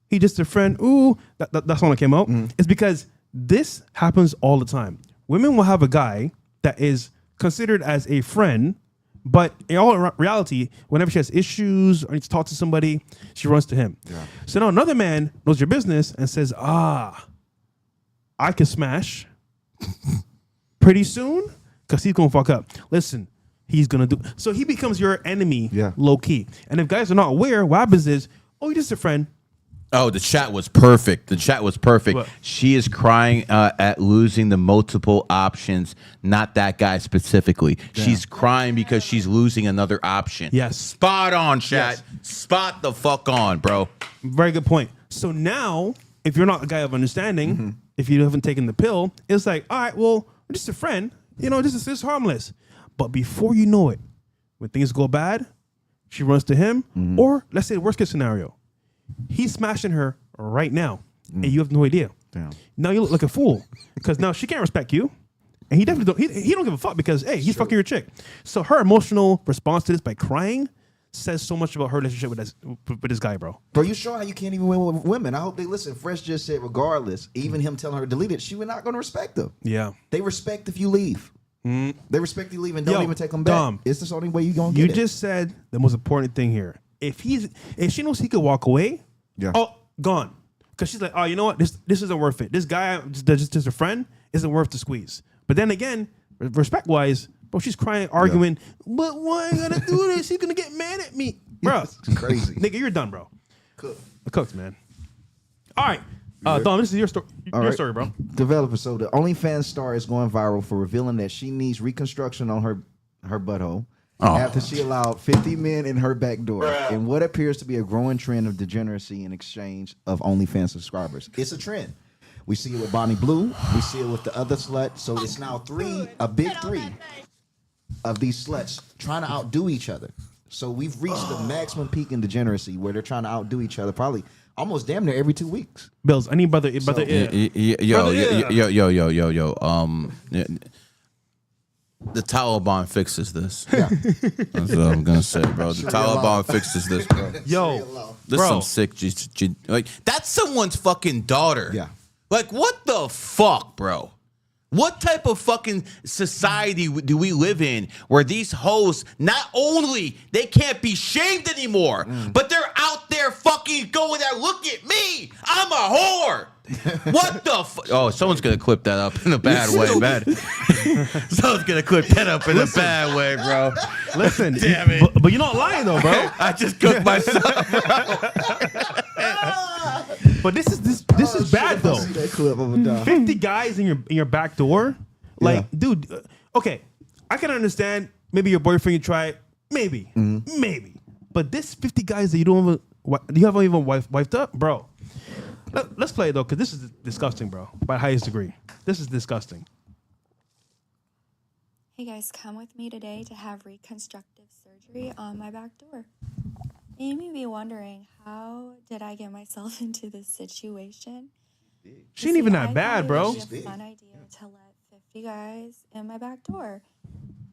he just a friend, ooh, that's when it came out. It's because this happens all the time. Women will have a guy that is considered as a friend, but in all reality, whenever she has issues or needs to talk to somebody, she runs to him. Yeah. So now another man knows your business and says, I can smash pretty soon because he's going to fuck up. Listen, he's going to do. So he becomes your enemy low key. And if guys are not aware, what happens is, oh, you're just a friend. Oh, the chat was perfect. The chat was perfect. What? She is crying at losing the multiple options, not that guy specifically. Yeah. She's crying because she's losing another option. Yes. Spot on, chat. Yes. Spot the fuck on, bro. Very good point. So now, if you're not a guy of understanding, if you haven't taken the pill, it's like, all right, well, we're just a friend. You know, this is harmless. But before you know it, when things go bad, she runs to him. Or let's say the worst case scenario. He's smashing her right now, and you have no idea. Damn. Now you look like a fool because now she can't respect you, and he definitely don't. He don't give a fuck because hey, he's fucking your chick. So her emotional response to this by crying says so much about her relationship with this guy, bro. Bro, you sure how you can't even win with women? I hope they listen. Fresh just said, regardless, even him telling her to delete it, she was not going to respect him. Yeah, they respect if you leave. They respect you leave and don't even take them back. Dom, it's the only way you gonna get it. You just said the most important thing here. If she knows he could walk away, gone. Because she's like, oh, you know what? This isn't worth it. This guy, just a friend, isn't worth the squeeze. But then again, respect-wise, bro, she's crying, arguing, but why I gotta do this? He's gonna get mad at me. Bro, it's crazy. Nigga, you're done, bro. Cooked, man. All right. Dom, this is your story. Your story, bro. Developer. So the OnlyFans star is going viral for revealing that she needs reconstruction on her butthole. After she allowed 50 men in her back door in what appears to be a growing trend of degeneracy in exchange of OnlyFans subscribers. It's a trend. We see it with Bonnie Blue. We see it with the other slut. So it's now a big three of these sluts trying to outdo each other. So we've reached the maximum peak in degeneracy where they're trying to outdo each other probably almost damn near every 2 weeks. Bills, I need brother. Yo. The Taliban fixes this. Yeah. That's what I'm gonna say, bro. The Taliban fixes this, bro. Yo, this is some sick. Like that's someone's fucking daughter. Yeah. Like what the fuck, bro? What type of fucking society do we live in where these hoes not only they can't be shamed anymore, but they're out there fucking going there. Look at me, I'm a whore. What the fuck? Oh, someone's gonna clip that up in a bad way, man. Someone's gonna clip that up in a bad way, bro. Listen, damn it. But you're not lying though, bro. I just cooked myself, bro. But this is bad though. See that clip of a dog. 50 guys in your back door, like, dude. Okay, I can understand. Maybe your boyfriend you try, maybe, but this 50 guys that you haven't even wifed up, bro. Let's play it though, because this is disgusting, bro. By the highest degree, this is disgusting. Hey guys, come with me today to have reconstructive surgery on my back door. You may be wondering, how did I get myself into this situation? She ain't even that bad, bro. It would be a fun idea to let 50 guys in my back door,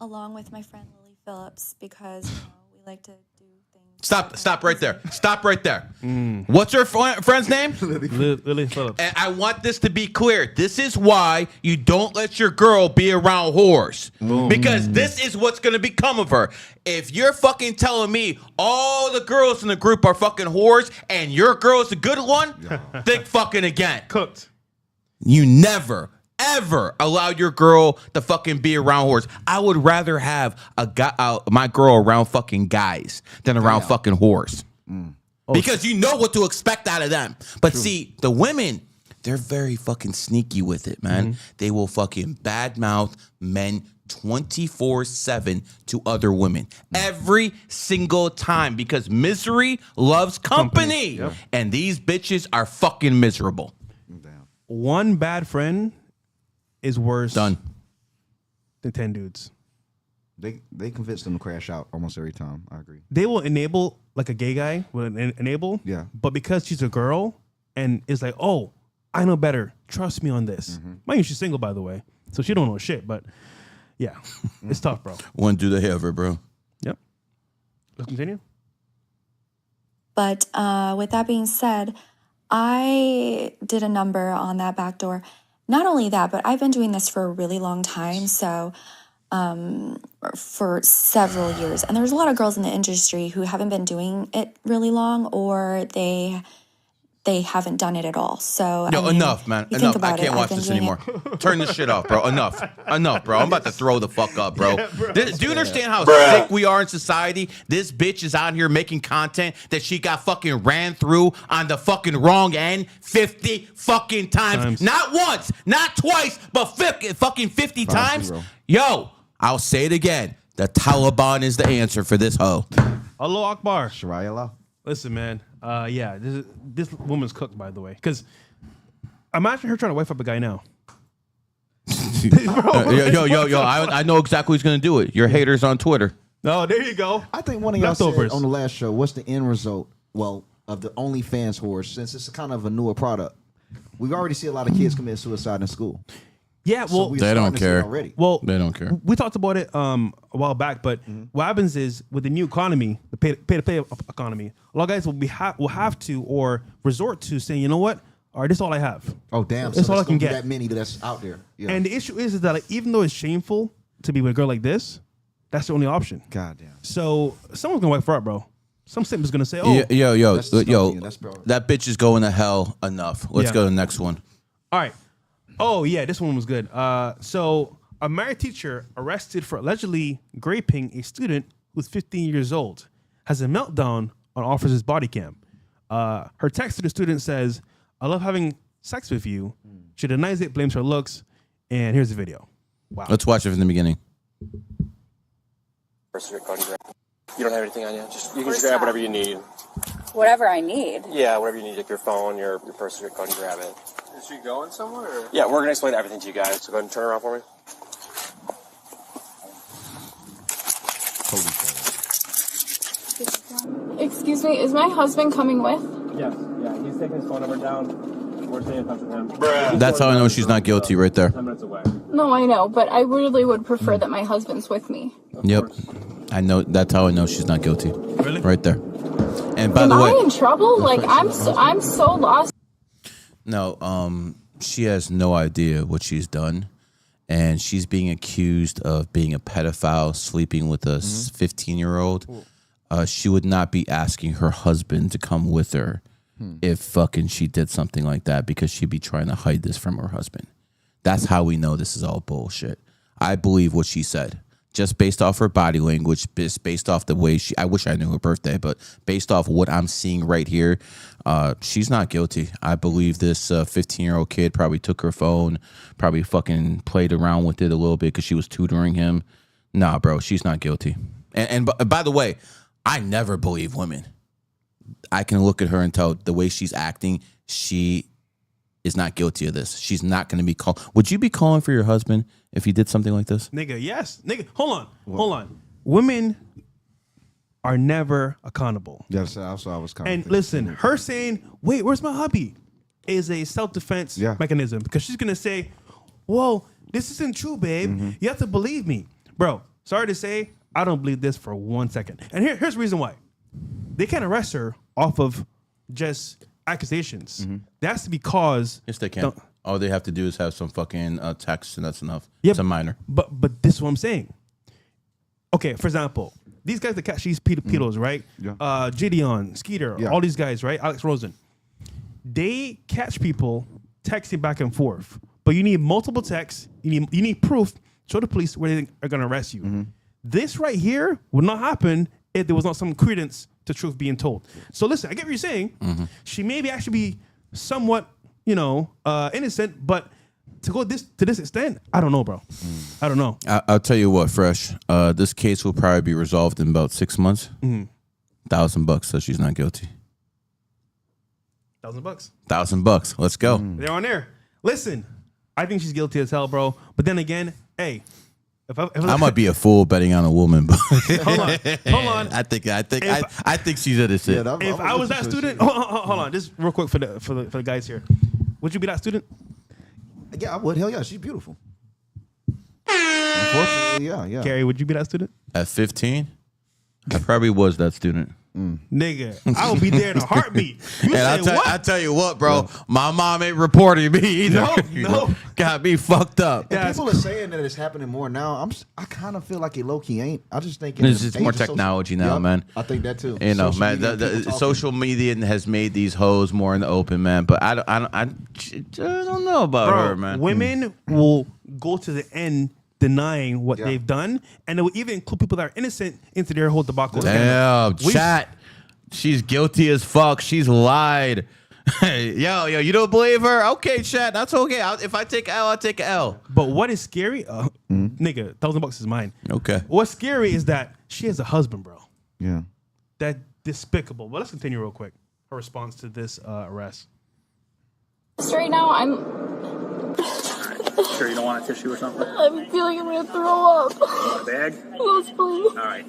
along with my friend Lily Phillips, because we like to do things. Stop right there. Stop right there. What's her friend's name? Lily Phillips. And I want this to be clear. This is why you don't let your girl be around whores. Because this is what's going to become of her. If you're fucking telling me all the girls in the group are fucking whores and your girl's the good one, think fucking again. Cooked. You never, ever allow your girl to fucking be around whores. I would rather have my girl around fucking guys than around fucking whores. Because you know what to expect out of them. But see, the women, they're very fucking sneaky with it, man. They will fucking badmouth men 24/7 to other women every single time because misery loves company. Yep. And these bitches are fucking miserable. One bad friend is worse than 10 dudes. They convince them to crash out almost every time. I agree. They will enable, like a gay guy will enable. Yeah. But because she's a girl and is like, oh, I know better. Trust me on this. Mind you, she's single, by the way, so she don't know shit. But yeah, it's tough, bro. Wouldn't do the ever, bro. Yep. Let's continue. But with that being said, I did a number on that backdoor. Not only that, but I've been doing this for a really long time. So for several years. And there's a lot of girls in the industry who haven't been doing it really long, or they haven't done it at all. So Yo, enough, man. Enough. I can't watch this anymore. Turn this shit off, bro. Enough, bro. I'm about to throw the fuck up, bro. Do you understand how sick we are in society? This bitch is out here making content that she got fucking ran through on the fucking wrong end 50 fucking times. Not once, not twice, but 50 times. Yo, I'll say it again. The Taliban is the answer for this hoe. Allah Akbar. Sharia law. Listen, man. Yeah, this woman's cooked, by the way. Because imagine her trying to wife up a guy now. Yo, I know exactly who's going to do it. Your haters on Twitter. Oh, there you go. I think one of y'all said on the last show, what's the end result, well, of the OnlyFans horse, since it's kind of a newer product? We already see a lot of kids commit suicide in school. Yeah, well, they don't care. Well, they don't care. We talked about it a while back, but what happens is with the new economy, the pay-to-play economy, a lot of guys will have to or resort to saying, you know what? All right, this is all I have. Oh, damn. That's so all I can get. That many that's out there. Yeah. And the issue is that like, even though it's shameful to be with a girl like this, that's the only option. God damn. So someone's gonna wipe her up, bro. Some simp is gonna say, "Oh, yo, that bitch is going to hell enough." Let's go to the next one. All right. Oh yeah, this one was good. So a married teacher arrested for allegedly raping a student who's 15 years old has a meltdown on officer's body cam. Her text to the student says, "I love having sex with you." She denies it, blames her looks, and here's the video. Wow. Let's watch it from the beginning. You don't have anything on you. You can just grab whatever you need. Whatever I need. Yeah, whatever you need, like your phone, your purse, go and grab it. Is she going somewhere? Or? Yeah, we're gonna explain everything to you guys. So go ahead and turn around for me. Excuse me, is my husband coming with? Yes. Yeah, he's taking his phone number down. We're staying in touch with him. That's how I know she's not guilty right there. 10 minutes away. No, I know, but I really would prefer that my husband's with me. Yep. I know. That's how I know she's not guilty. Really? Right there. And by Am the way, I in trouble? Like I'm so lost. No, she has no idea what she's done, and she's being accused of being a pedophile, sleeping with a 15-year-old. She would not be asking her husband to come with her if fucking she did something like that, because she'd be trying to hide this from her husband. That's how we know this is all bullshit. I believe what she said. Just based off her body language, based off the way I wish I knew her birthday, but based off what I'm seeing right here, she's not guilty. I believe this 15-year-old kid probably took her phone, probably fucking played around with it a little bit because she was tutoring him. Nah, bro, she's not guilty. And by the way, I never believe women. I can look at her and tell the way she's acting, she is not guilty of this. She's not going to be called. Would you be calling for your husband if he did something like this? Nigga, yes. Nigga, hold on. Women are never accountable. Yes, also I was And listen, her saying, "Wait, where's my hubby?" is a self-defense mechanism, because she's going to say, "Whoa, this isn't true, babe. You have to believe me." Bro, sorry to say, I don't believe this for 1 second. And here's the reason why. They can't arrest her off of just accusations. That's because yes, they can. All they have to do is have some fucking text, and that's enough. Yep. It's a minor. But this is what I'm saying. Okay, for example, these guys that catch these pedos, right? Yeah. Gideon, Skeeter, all these guys, right? Alex Rosen. They catch people texting back and forth, but you need multiple texts. You need proof. Show the police where they are going to arrest you. This right here would not happen if there was not some credence to truth being told. So listen, I get what you're saying. She may be actually be somewhat, innocent, but to go to this extent, I don't know, bro. I don't know. I'll tell you what, Fresh. This case will probably be resolved in about 6 months. $1,000 says she's not guilty. $1,000. $1,000. Let's go. They're on there. Listen, I think she's guilty as hell, bro. But then again, hey. If I might be a fool betting on a woman, but hold on. I think she's innocent. If I was that student, hold on, just real quick for the guys here. Would you be that student? Yeah, I would. Hell yeah, she's beautiful. Unfortunately, yeah. Gary, would you be that student? At 15, I probably was that student. Nigga, I will be there in a heartbeat. You And say what? I tell you what, bro, my mom ain't reporting me either. No. Got me fucked up. And people are saying that it's happening more now. I kind of feel like it low key ain't. I just think There's just more technology now, man. I think that too. You know, Social man, media, the people talking. social media has made these hoes more in the open, man. But I don't know about her, man. Women will go to the end denying what they've done, and they will even include people that are innocent into their whole debacle. Damn, chat. She's guilty as fuck. She's lied. yo, you don't believe her? Okay, chat. That's okay. If I take L, I take L. But what is scary? Nigga, $1,000 is mine. Okay. What's scary is that she has a husband, bro. Yeah. That despicable. But let's continue real quick. Her response to this arrest. Right now, I'm Sure you don't want a tissue or something? I'm feeling I'm gonna throw up. A bag? Yes, please. All right.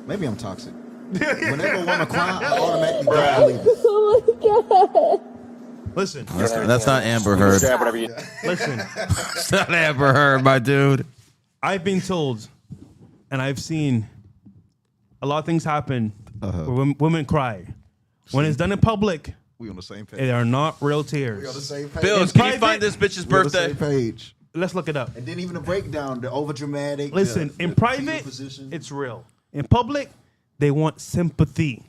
Maybe I'm toxic. Whenever a woman cry, I automatically believe it. Oh my god. Listen. That's not Amber Heard. Listen. It's not Amber Heard, my dude. I've been told, and I've seen a lot of things happen where women cry. When it's done in public, we on the same page. they are not real tears. We on the same page. Bills, can you find this bitch's We on the birthday? same page. Let's look it up. And then even the breakdown, the over dramatic. Listen, in private, it's real. In public, they want sympathy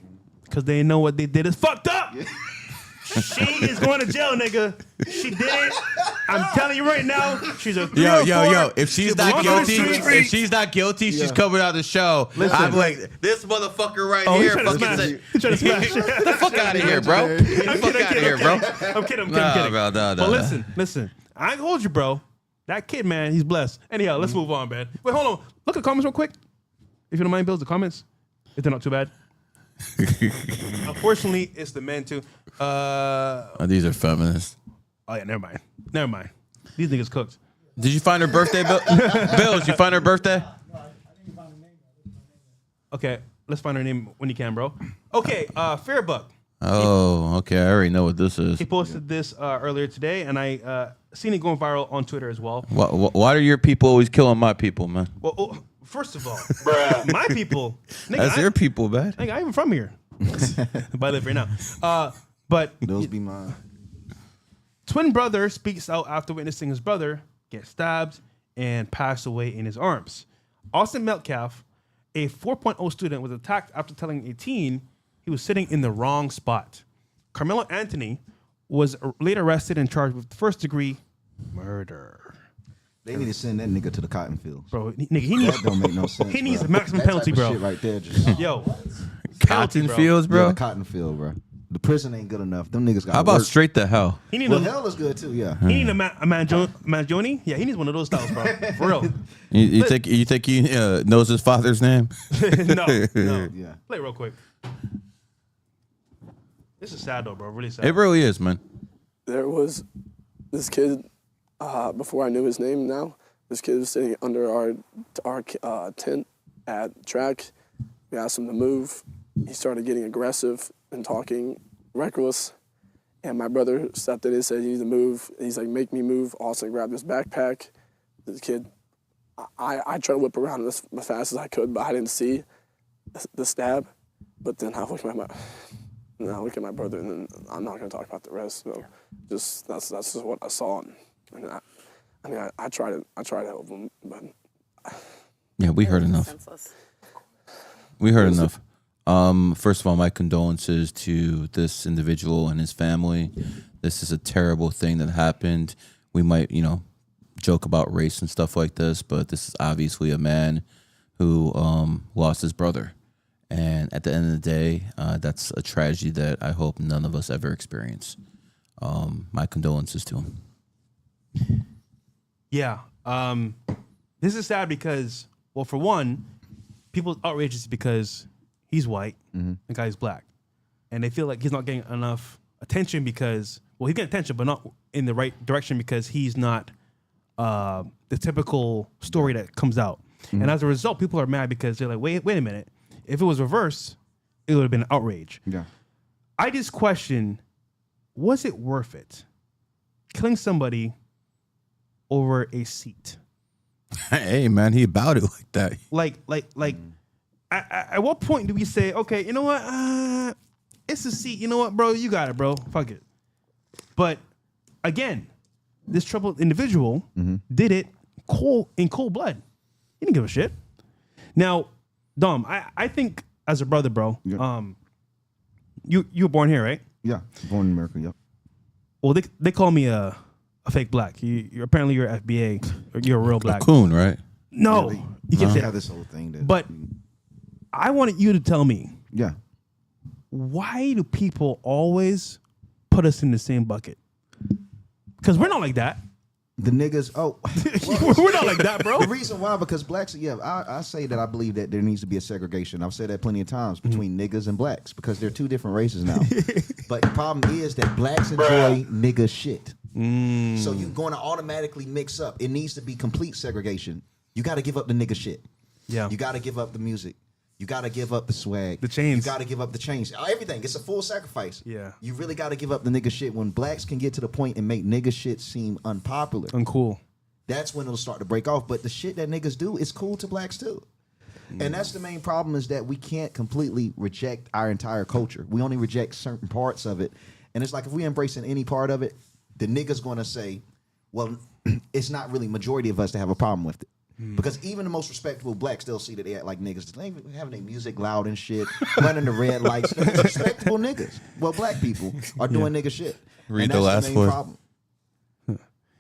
because they know what they did is fucked up. She is going to jail, nigga. She did it. I'm telling you right now, she's a 3 or 4. If she's not guilty, she's coming out of the show. Listen. I'm like, this motherfucker right He's here. trying to smash. He's trying to smash. Get the fuck out of here, bro. Get the fuck out of here, bro. I'm kidding. No, But listen. I ain't hold you, bro. That kid, man, he's blessed. Anyhow, let's move on, man. Wait, hold on. Look at the comments real quick. If you don't mind, Bills, the comments. If they're not too bad. Unfortunately, it's the men too. These are feminists. Oh yeah, never mind. These niggas cooked. Did you find her birthday, Bills? You find her birthday? Okay, let's find her name when you can, bro. Okay, Fairbuck. Oh, okay. I already know what this is. He posted this earlier today, and I seen it going viral on Twitter as well. Why are your people always killing my people, man? Well, first of all, my people. Nigga, That's your people, man. Nigga, I'm even from here. But I live here now. But those be mine. Twin brother speaks out after witnessing his brother get stabbed and pass away in his arms. Austin Metcalf, a 4.0 student, was attacked after telling a teen he was sitting in the wrong spot. Carmelo Anthony was later arrested and charged with first-degree murder. They need to send that nigga to the cotton fields. Bro, nigga, he needs, that don't make no sense. He needs bro. a maximum That penalty, type of bro. Shit right there, just Yo, Cotton fields, bro. Yeah, the cotton field, bro. The prison ain't good enough. Them niggas got. How about work. straight the hell? he needs Well, hell is good too. Yeah. he need a Mangione. Yeah, he needs one of those styles, bro. For real. You think he knows his father's name? No. Yeah. Play it real quick. This is sad though, bro. Really sad. It really is, man. There was this kid, before I knew his name now, this kid was sitting under our tent at track. We asked him to move. He started getting aggressive and talking reckless. And my brother stepped in and said, "You need to move." He's like, "Make me move." Austin grabbed his backpack. The kid, I tried to whip around as fast as I could, but I didn't see the stab. But then I look at my brother, and then I'm not going to talk about the rest. So just that's just what I saw. And I try to help him, but Yeah, we heard enough. We heard enough. First of all, my condolences to this individual and his family. This is a terrible thing that happened. We might, joke about race and stuff like this, but this is obviously a man who lost his brother. And at the end of the day, that's a tragedy that I hope none of us ever experience. My condolences to him. Yeah. This is sad because, well, for one, people's outrage is because he's white, the guy's black. And they feel like he's not getting enough attention because, well, he's getting attention, but not in the right direction because he's not the typical story that comes out. And as a result, people are mad because they're like, wait a minute. If it was reversed, it would have been an outrage. Yeah. I just question, was it worth it? Killing somebody over a seat. Hey, man, he about it like that. Like, at what point do we say, okay, you know what? It's a seat. You know what, bro? You got it, bro. Fuck it. But again, this troubled individual did it in cold blood. He didn't give a shit. Now, Dom, I think as a brother, bro, you were born here, right? Yeah, born in America. Yep. Well, they call me a fake black. You're apparently you're FBA. Or you're a real black. A coon, right? No, you can't say have that. this whole thing. But I wanted you to tell me. Yeah. Why do people always put us in the same bucket? Because we're not like that. The niggas, we're not like that, bro. The reason why, because blacks, I say that I believe that there needs to be a segregation. I've said that plenty of times between niggas and blacks because they're two different races now. But the problem is that blacks enjoy nigga shit. So you're going to automatically mix up. It needs to be complete segregation. You got to give up the nigga shit. Yeah. You got to give up the music. You got to give up the swag. The chains. You got to give up the chains. Everything. It's a full sacrifice. Yeah. You really got to give up the nigga shit. When blacks can get to the point and make nigga shit seem unpopular. Uncool. That's when it'll start to break off. But the shit that niggas do is cool to blacks too. And that's the main problem is that we can't completely reject our entire culture. We only reject certain parts of it. And it's like if we embracing any part of it, the nigga's going to say, well, it's not really majority of us to have a problem with it. Because even the most respectable blacks still see that they act like niggas. They having their music loud and shit, running the red lights. The most respectable niggas. Well, black people are doing nigga shit. Read and the last the main one. problem.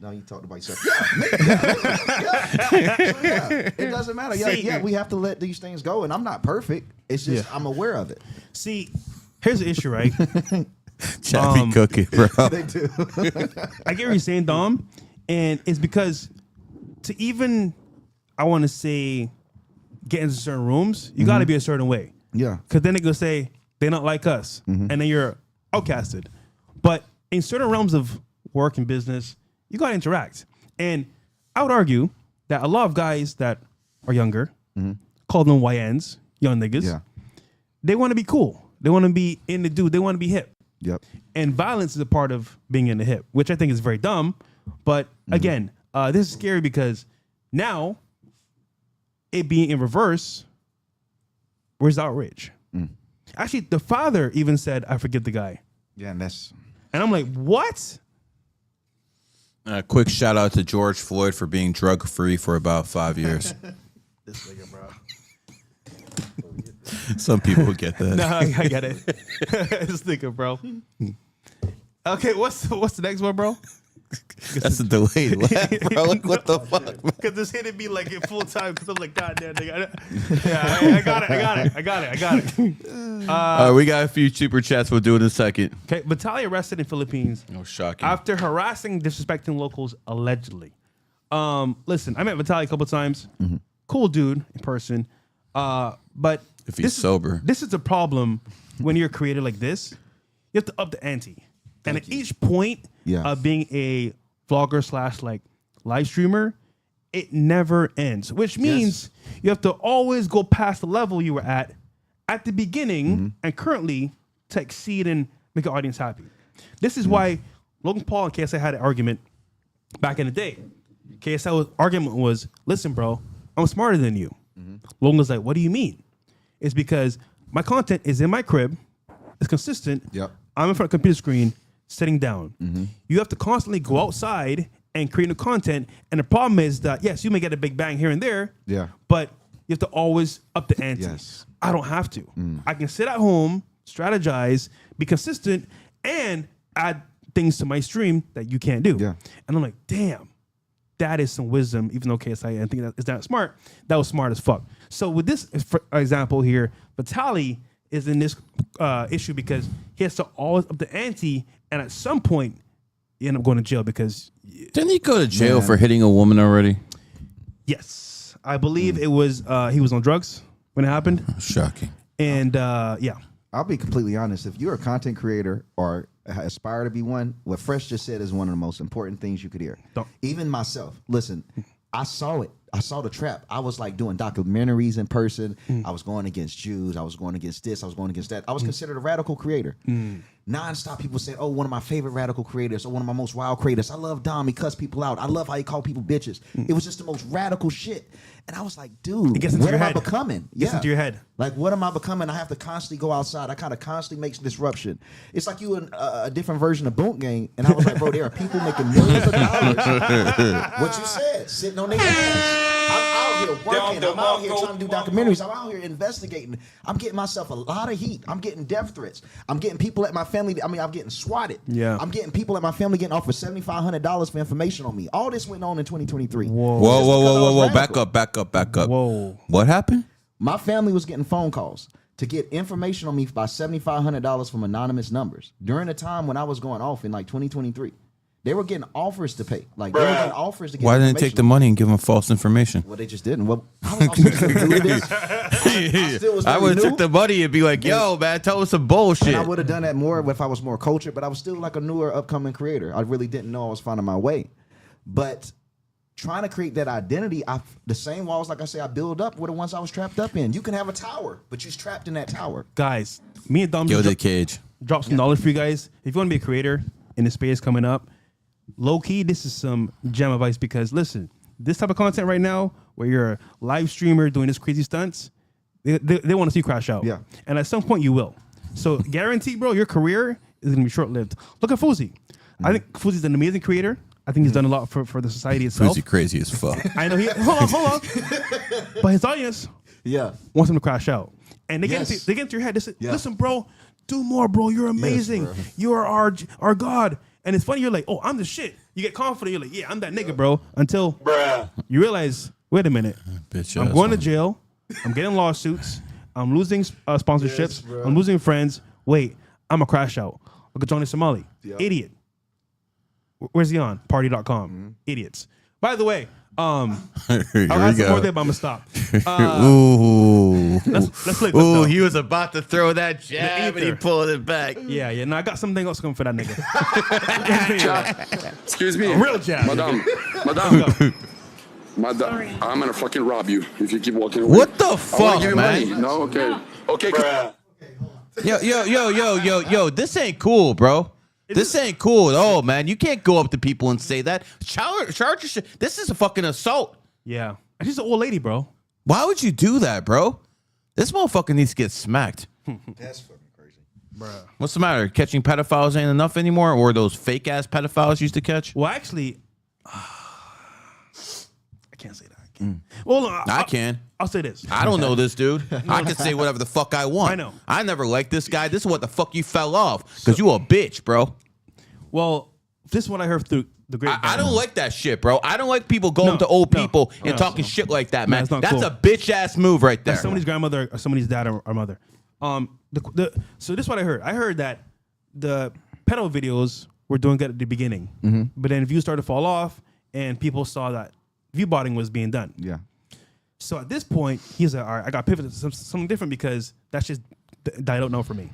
No, you talked about yourself. Yeah. It doesn't matter. Yeah, we have to let these things go. And I'm not perfect. It's just I'm aware of it. See, here's the issue, right? Chappy cookie, bro. They do. I get what you're saying, Dom. And it's because to even, I want to say, get into certain rooms, you got to be a certain way. Yeah. Because then they go say, they're not like us. And then you're outcasted. But in certain realms of work and business, you got to interact. And I would argue that a lot of guys that are younger, call them YNs, young niggas, they want to be cool. They want to be in the dude. They want to be hip. Yep. And violence is a part of being in the hip, which I think is very dumb. But again, this is scary because now it being in reverse, where's the outrage? Actually, the father even said, I forget the guy. Yeah, and I'm like, what? Quick shout out to George Floyd for being drug free for about 5 years. This nigga, bro. Some people get that. No, I get it. This nigga, bro. Okay, what's the next one, bro? That's a delayed laugh, bro. Like, what the fuck? Because this hit me like in full time. Because I'm like, God damn, nigga. Yeah, I got it. We got a few super chats. We'll do it in a second. Okay, Vitaly arrested in Philippines. Oh, shocking. After harassing, disrespecting locals allegedly. Listen, I met Vitaly a couple times. Cool dude in person. But if he's sober, this is the problem when you're a creator like this. You have to up the ante. And at each point of being a vlogger / like live streamer, it never ends. Which means you have to always go past the level you were at the beginning and currently to exceed and make an audience happy. This is why Logan Paul and KSI had an argument back in the day. KSI's argument was, listen, bro, I'm smarter than you. Logan was like, what do you mean? It's because my content is in my crib. It's consistent. I'm in front of a computer screen, sitting down. You have to constantly go outside and create new content. And the problem is that, yes, you may get a big bang here and there, but you have to always up the ante. I don't have to. I can sit at home, strategize, be consistent, and add things to my stream that you can't do. And I'm like, damn, that is some wisdom, even though KSI, I think that is not smart. That was smart as fuck. So with this, for example here, Vitaly is in this issue because he has to always up the ante, and at some point, you end up going to jail because... Didn't he go to jail for hitting a woman already? Yes. I believe it was, he was on drugs when it happened. Shocking. And yeah. I'll be completely honest. If you're a content creator or aspire to be one, what Fresh just said is one of the most important things you could hear. Even myself, listen, I saw it. I saw the trap. I was like doing documentaries in person. I was going against Jews. I was going against this. I was going against that. I was considered a radical creator. Non-stop people said, oh, one of my favorite radical creators or one of my most wild creators. I love Dom. He cuss people out. I love how he call people bitches. It was just the most radical shit. And I was like, dude, what am I becoming? Gets into your head. Like, what am I becoming? I have to constantly go outside. I kind of constantly make disruption. It's like you in a different version of Boot Gang. And I was like, bro, there are people making millions of dollars. What you said, sitting on their ass. I'm out here working. I'm out here trying to do documentaries. I'm out here investigating. I'm getting myself a lot of heat. I'm getting death threats. I'm getting people at my family. I mean, I'm getting swatted. Yeah. I'm getting people at my family getting offered $7,500 for information on me. All this went on in 2023. Whoa. Back up. Whoa. What happened? My family was getting phone calls to get information on me by $7,500 from anonymous numbers during a time when I was going off in like 2023. They were getting offers to pay. Like, they were getting offers to get Why didn't they take the money and give them false information? Well, they just didn't. Well, I was also new to this. I would have took the money and be like, yo, man, tell us some bullshit. And I would have done that more if I was more cultured, but I was still like a newer upcoming creator. I really didn't know I was finding my way. But trying to create that identity, the same walls, like I say, I build up were the ones I was trapped up in. You can have a tower, but you're trapped in that tower. Guys, me and Dom the cage. Drop some knowledge for you guys. If you want to be a creator in the space coming up, low key, this is some gem advice because listen, this type of content right now, where you're a live streamer doing this crazy stunts, they want to see you crash out. Yeah. And at some point you will. So guarantee, bro, your career is gonna be short lived. Look at Fuzi. I think Fuzi's an amazing creator. I think he's done a lot for the society itself. Fuzi crazy as fuck. I know hold on. But his audience wants him to crash out. And they get into your head. They say, listen, bro, do more, bro. You're amazing. Yes, bro. You are our God. And it's funny, you're like, oh, I'm the shit. You get confident, you're like, yeah, I'm that nigga, bro. Until you realize, wait a minute. Bitch, I'm going to jail. I'm getting lawsuits. I'm losing sponsorships. I'm losing friends. Wait, I'm a crash out. Look at Johnny Somali. Idiot. Where's he on? Party.com. Idiots. By the way, I'll have some more there, but I'm going to stop. Ooh. Let's play. Ooh, he was about to throw that jab and he pulled it back. Yeah. No, I got something else coming for that nigga. Excuse me. A real jab. Madam. I'm gonna fucking rob you if you keep walking away. What the fuck, give you man? Money. No, okay. Yo, this ain't cool, bro. This ain't cool at all, man. You can't go up to people and say that. Charge your shit. This is a fucking assault. Yeah. She's an old lady, bro. Why would you do that, bro? This motherfucker needs to get smacked. That's fucking crazy. Bruh. What's the matter? Catching pedophiles ain't enough anymore? Or those fake-ass pedophiles used to catch? Well, actually, I can't say that. Well, I can. I'll say this. I don't know this dude. I can say whatever the fuck I want. I know. I never liked this guy. This is what the fuck you fell off. Because you a bitch, bro. Well, this is what I heard through the great. I don't like that shit, bro. I don't like people going to old people and talking shit like that, man. That's a bitch ass move right there. That's somebody's grandmother or somebody's dad or mother. So this is what I heard. I heard that the pedo videos were doing good at the beginning, but then views started to fall off, and people saw that view botting was being done. Yeah. So at this point, he's like, all right, I got pivoted to something different because that's just I don't know for me.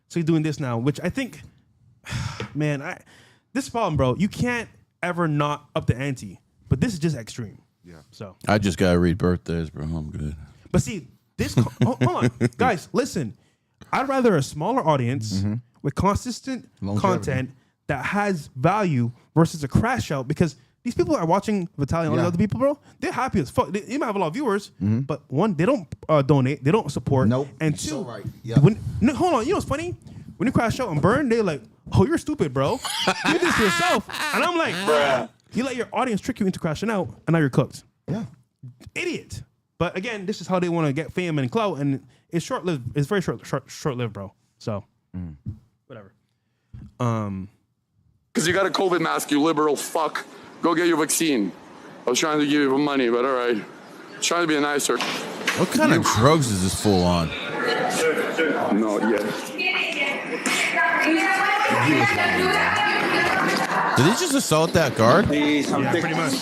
So he's doing this now, which I think, man, this problem, bro. You can't ever not up the ante, but this is just extreme. Yeah. So I just gotta read birthdays, bro. I'm good. But see, this hold on, guys, listen. I'd rather a smaller audience with consistent content that has value versus a crash out because these people are watching Vitaly and all the other people, bro. They're happy as fuck. They might have a lot of viewers, but one, they don't donate, they don't support. Nope. And two, so right. Hold on, you know what's funny? When you crash out and burn, they're like, "Oh, you're stupid, bro. You did this to yourself." And I'm like, bruh. You let your audience trick you into crashing out, and now you're cooked. Yeah. Idiot. But again, this is how they want to get fame and clout, and it's short-lived. It's very short-lived, bro. So, whatever. Because you got a COVID mask, you liberal fuck. Go get your vaccine. I was trying to give you money, but all right. Trying to be nicer. What kind of drugs is this full on? No, yeah. Did he just assault that guard? Yeah, pretty much.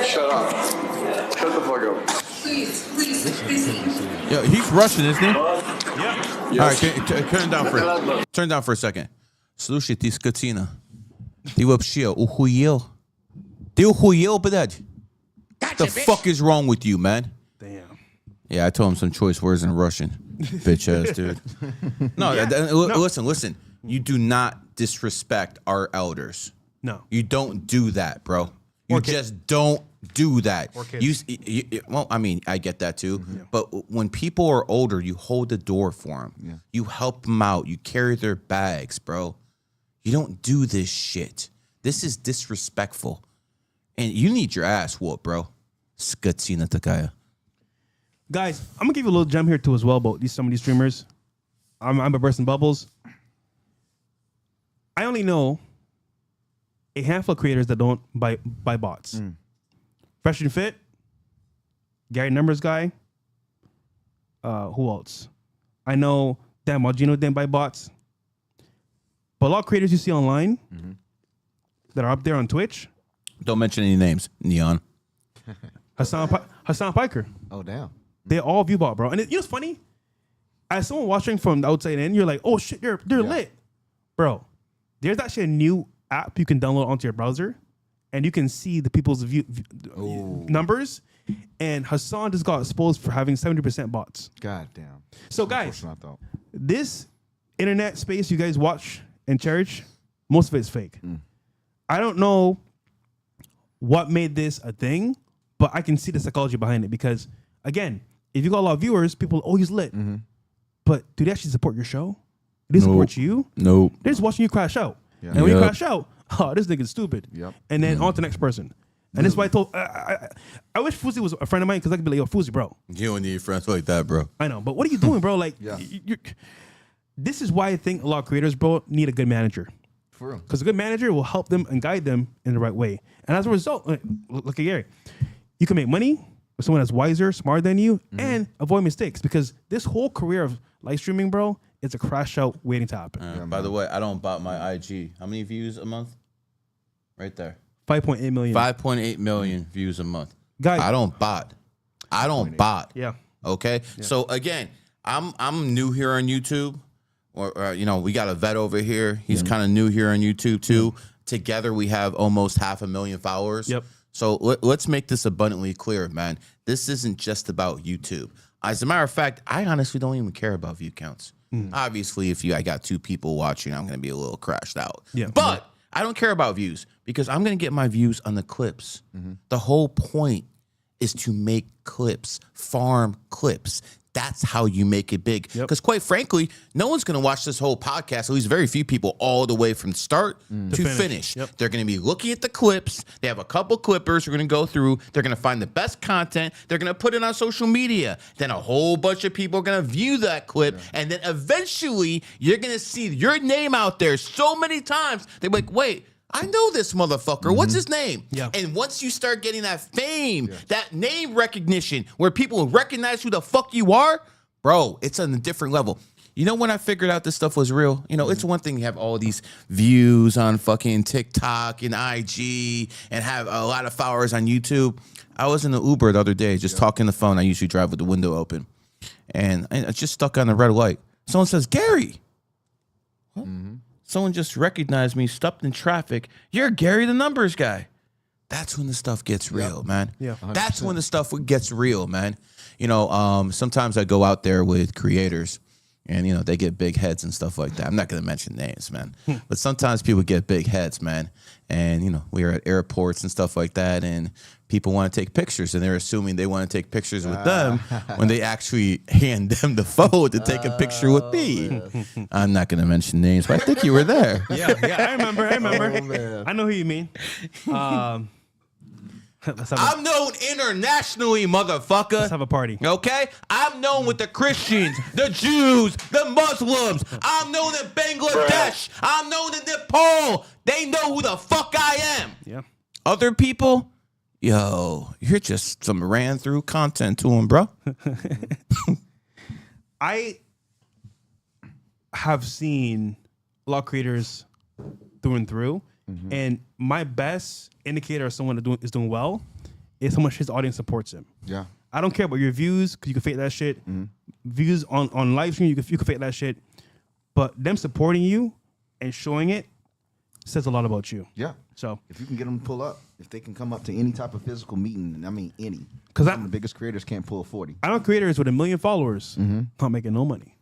Shut up. Shut the fuck up. Yo, he's Russian, isn't he? Yeah. All right, turn down for a second. Слушай, ты скотина. Ты вообще ухуел? Ты ухуел, блядь? What the fuck is wrong with you, man? Damn. Yeah, I told him some choice words in Russian. Bitch ass dude. No, listen. You do not disrespect our elders. No. You don't do that, bro. You just don't do that. Well, I mean, I get that too. Mm-hmm. But when people are older, you hold the door for them. Yeah. You help them out. You carry their bags, bro. You don't do this shit. This is disrespectful. And you need your ass whooped, bro. Skatsina takaya. Guys, I'm going to give you a little gem here too as well about some of these streamers. I'm a bursting bubbles. I only know a handful of creators that don't buy bots. Fresh and Fit, Gary Numbers guy. Who else? I know Dan Margino didn't buy bots. But a lot of creators you see online that are up there on Twitch. Don't mention any names. Neon. Hassan Piker. Oh, damn. They all view bot, bro. And you know what's funny? As someone watching from the outside in, you're like, oh shit, they're lit. Bro, there's actually a new app you can download onto your browser, and you can see the people's numbers. And Hassan just got exposed for having 70% bots. God damn. So guys, this internet space you guys watch and cherish, most of it is fake. I don't know what made this a thing, but I can see the psychology behind it because, again, if you got a lot of viewers, people, oh, he's lit. But do they actually support your show? Do they support you? Nope. They're just watching you crash out. Yeah. And when you crash out, oh, this nigga's stupid. Yep. And then on to the next person. And this is why I told, I wish Fuzi was a friend of mine because I could be like, yo, Fuzi, bro. You don't need friends like that, bro. I know, but what are you doing, bro? Like, this is why I think a lot of creators, bro, need a good manager. For real. Because a good manager will help them and guide them in the right way. And as a result, look at Gary. You can make money with someone that's wiser, smarter than you, and avoid mistakes. Because this whole career of live streaming, bro, it's a crash out waiting to happen. By the way, I don't bot my IG. How many views a month? Right there. 5.8 million. 5.8 million views a month. Guys, I don't bot. Yeah. Okay. Yeah. So again, I'm new here on YouTube. Or you know, we got a vet over here. He's kind of new here on YouTube too. Together, we have almost 500,000 followers. Yep. So let's make this abundantly clear, man. This isn't just about YouTube. As a matter of fact, I honestly don't even care about view counts. Obviously, if I got 2 people watching, I'm going to be a little crashed out. Yeah. But I don't care about views because I'm going to get my views on the clips. The whole point is to make clips, farm clips. That's how you make it big. Because quite frankly, no one's going to watch this whole podcast, at least very few people, all the way from start to finish. They're going to be looking at the clips. They have a couple clippers who are going to go through. They're going to find the best content. They're going to put it on social media. Then a whole bunch of people are going to view that clip. And then eventually, you're going to see your name out there so many times. They're like, wait, I know this motherfucker. What's his name? Yeah. And once you start getting that fame, that name recognition, where people recognize who the fuck you are, bro, it's on a different level. You know when I figured out this stuff was real? You know, it's one thing to have all these views on fucking TikTok and IG and have a lot of followers on YouTube. I was in the Uber the other day just talking on the phone. I usually drive with the window open. And I just stuck on the red light. Someone says, Gary. What? Someone just recognized me, stopped in traffic. You're Gary the Numbers guy. That's when the stuff gets real, man. Yeah, 100%. That's when the stuff gets real, man. You know, sometimes I go out there with creators and, you know, they get big heads and stuff like that. I'm not going to mention names, man. But sometimes people get big heads, man. And, you know, we are at airports and stuff like that. And people want to take pictures. And they're assuming they want to take pictures with them when they actually hand them the phone to take a picture with me. I'm not going to mention names, but I think you were there. Yeah, I remember. I know who you mean. I'm known internationally, motherfucker. Let's have a party. Okay? I'm known with the Christians, the Jews, the Muslims. I'm known in Bangladesh. I'm known in Nepal. They know who the fuck I am. Yeah. Other people, yo, you're just some ran through content to them, bro. I have seen a lot of creators through and through. And my best indicator of someone is doing well is how much his audience supports him. Yeah. I don't care about your views because you can fake that shit. views on live stream, you can fake that shit. But them supporting you and showing it says a lot about you. Yeah. So if you can get them to pull up, if they can come up to any type of physical meeting, I mean any. Because some of the biggest creators can't pull 40. I know creators with 1 million followers not making no money.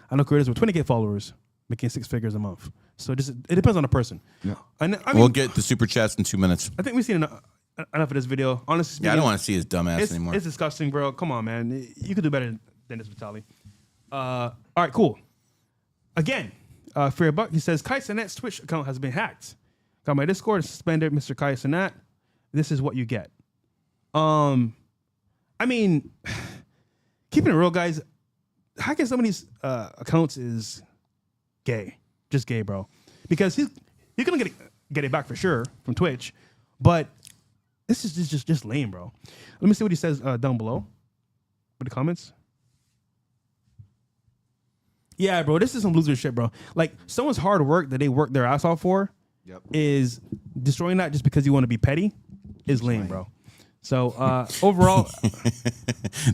I know creators with 20K followers making 6 figures a month. So it depends on the person. Yeah. And I mean, We'll get the super chats in 2 minutes. I think we've seen enough of this video. Honestly speaking, Yeah, I don't want to see his dumb ass anymore. It's disgusting, bro. Come on, man. You could do better than this, Vitaly. All right, cool. Again, for your buck, he says, Kai Cenat's Twitch account has been hacked. Got my Discord suspended, Mr. Kai Cenat. This is what you get. I mean, keeping it real, guys, hacking somebody's accounts is gay. Just gay, bro. Because he's gonna get it back for sure from Twitch, but this is just lame, bro. Let me see what he says down below with the comments. Yeah, bro, this is some loser shit, bro. Like, someone's hard work that they work their ass off for is destroying that just because you want to be petty is lame, bro. So overall,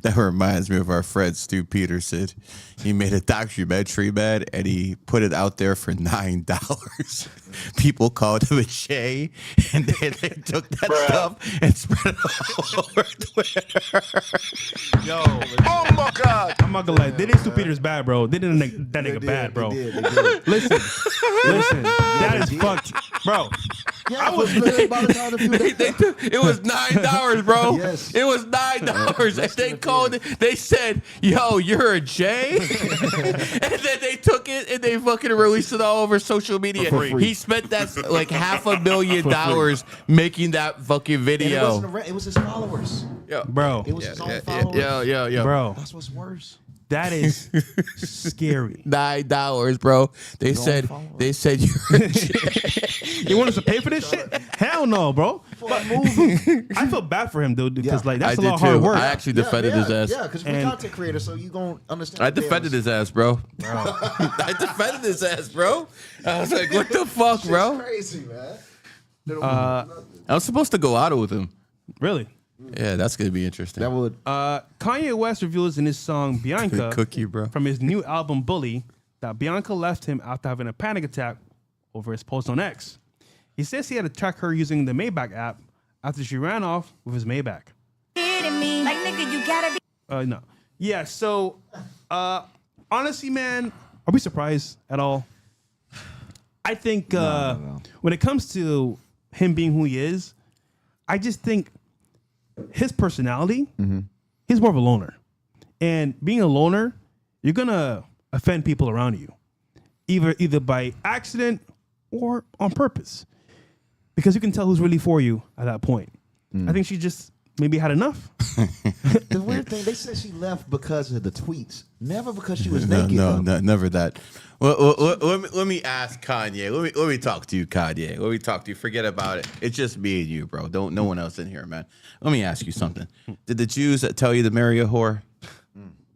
that reminds me of our friend Stu Peterson. He made a documentary, man, and he put it out there for $9. People called him a J, and they took that stuff and spread it all over Twitter. Yo, Oh my God! I'm not gonna lie, they did Stu Peters bad, bro. They did that nigga bad, bro. They did. Listen, that is fucked, bro. Yeah, I was literally about to tell the few It was $9, bro. Yes. It was $9. And they called it. They said, "Yo, you're a J," and then they took it and they fucking released it all over social media. For free. He spent that like $500,000 making that fucking And video. it wasn't a it was his followers. Yo, Bro, It was his own followers. yo. bro, That's what's worse. that is scary. $9, bro. They said you're a J. You want us to pay for this shit? Hell no, bro. For a movie. I feel bad for him, dude, because Yeah. like that's I a lot did of hard too. work. I actually defended his ass. Yeah, because we're And- content creators, so you gonna understand. I defended his ass, bro. I defended his ass, bro. I was like, what the fuck, bro? Crazy, man. I was supposed to go out with him. Really? Yeah, that's gonna be interesting. That would. Kanye West reveals in his song Bianca Cookie, bro. from his new album Bully that Bianca left him after having a panic attack over his post on X. He says he had to track her using the Maybach app after she ran off with his Maybach. Like, nigga, you gotta be. No. Yeah, so honestly, man, are we surprised at all? I think when it comes to him being who he is, I just think his personality, he's more of a loner. And being a loner, you're gonna offend people around you. Either by accident or on purpose. Because you can tell who's really for you at that point. I think she just maybe had enough. The weird thing, they said she left because of the tweets, never because she was naked. No, never that. Well, let me ask Kanye. Let me talk to you, Kanye. Let me talk to you. Forget about it. It's just me and you, bro. No one else in here, man. Let me ask you something. Did the Jews tell you to marry a whore?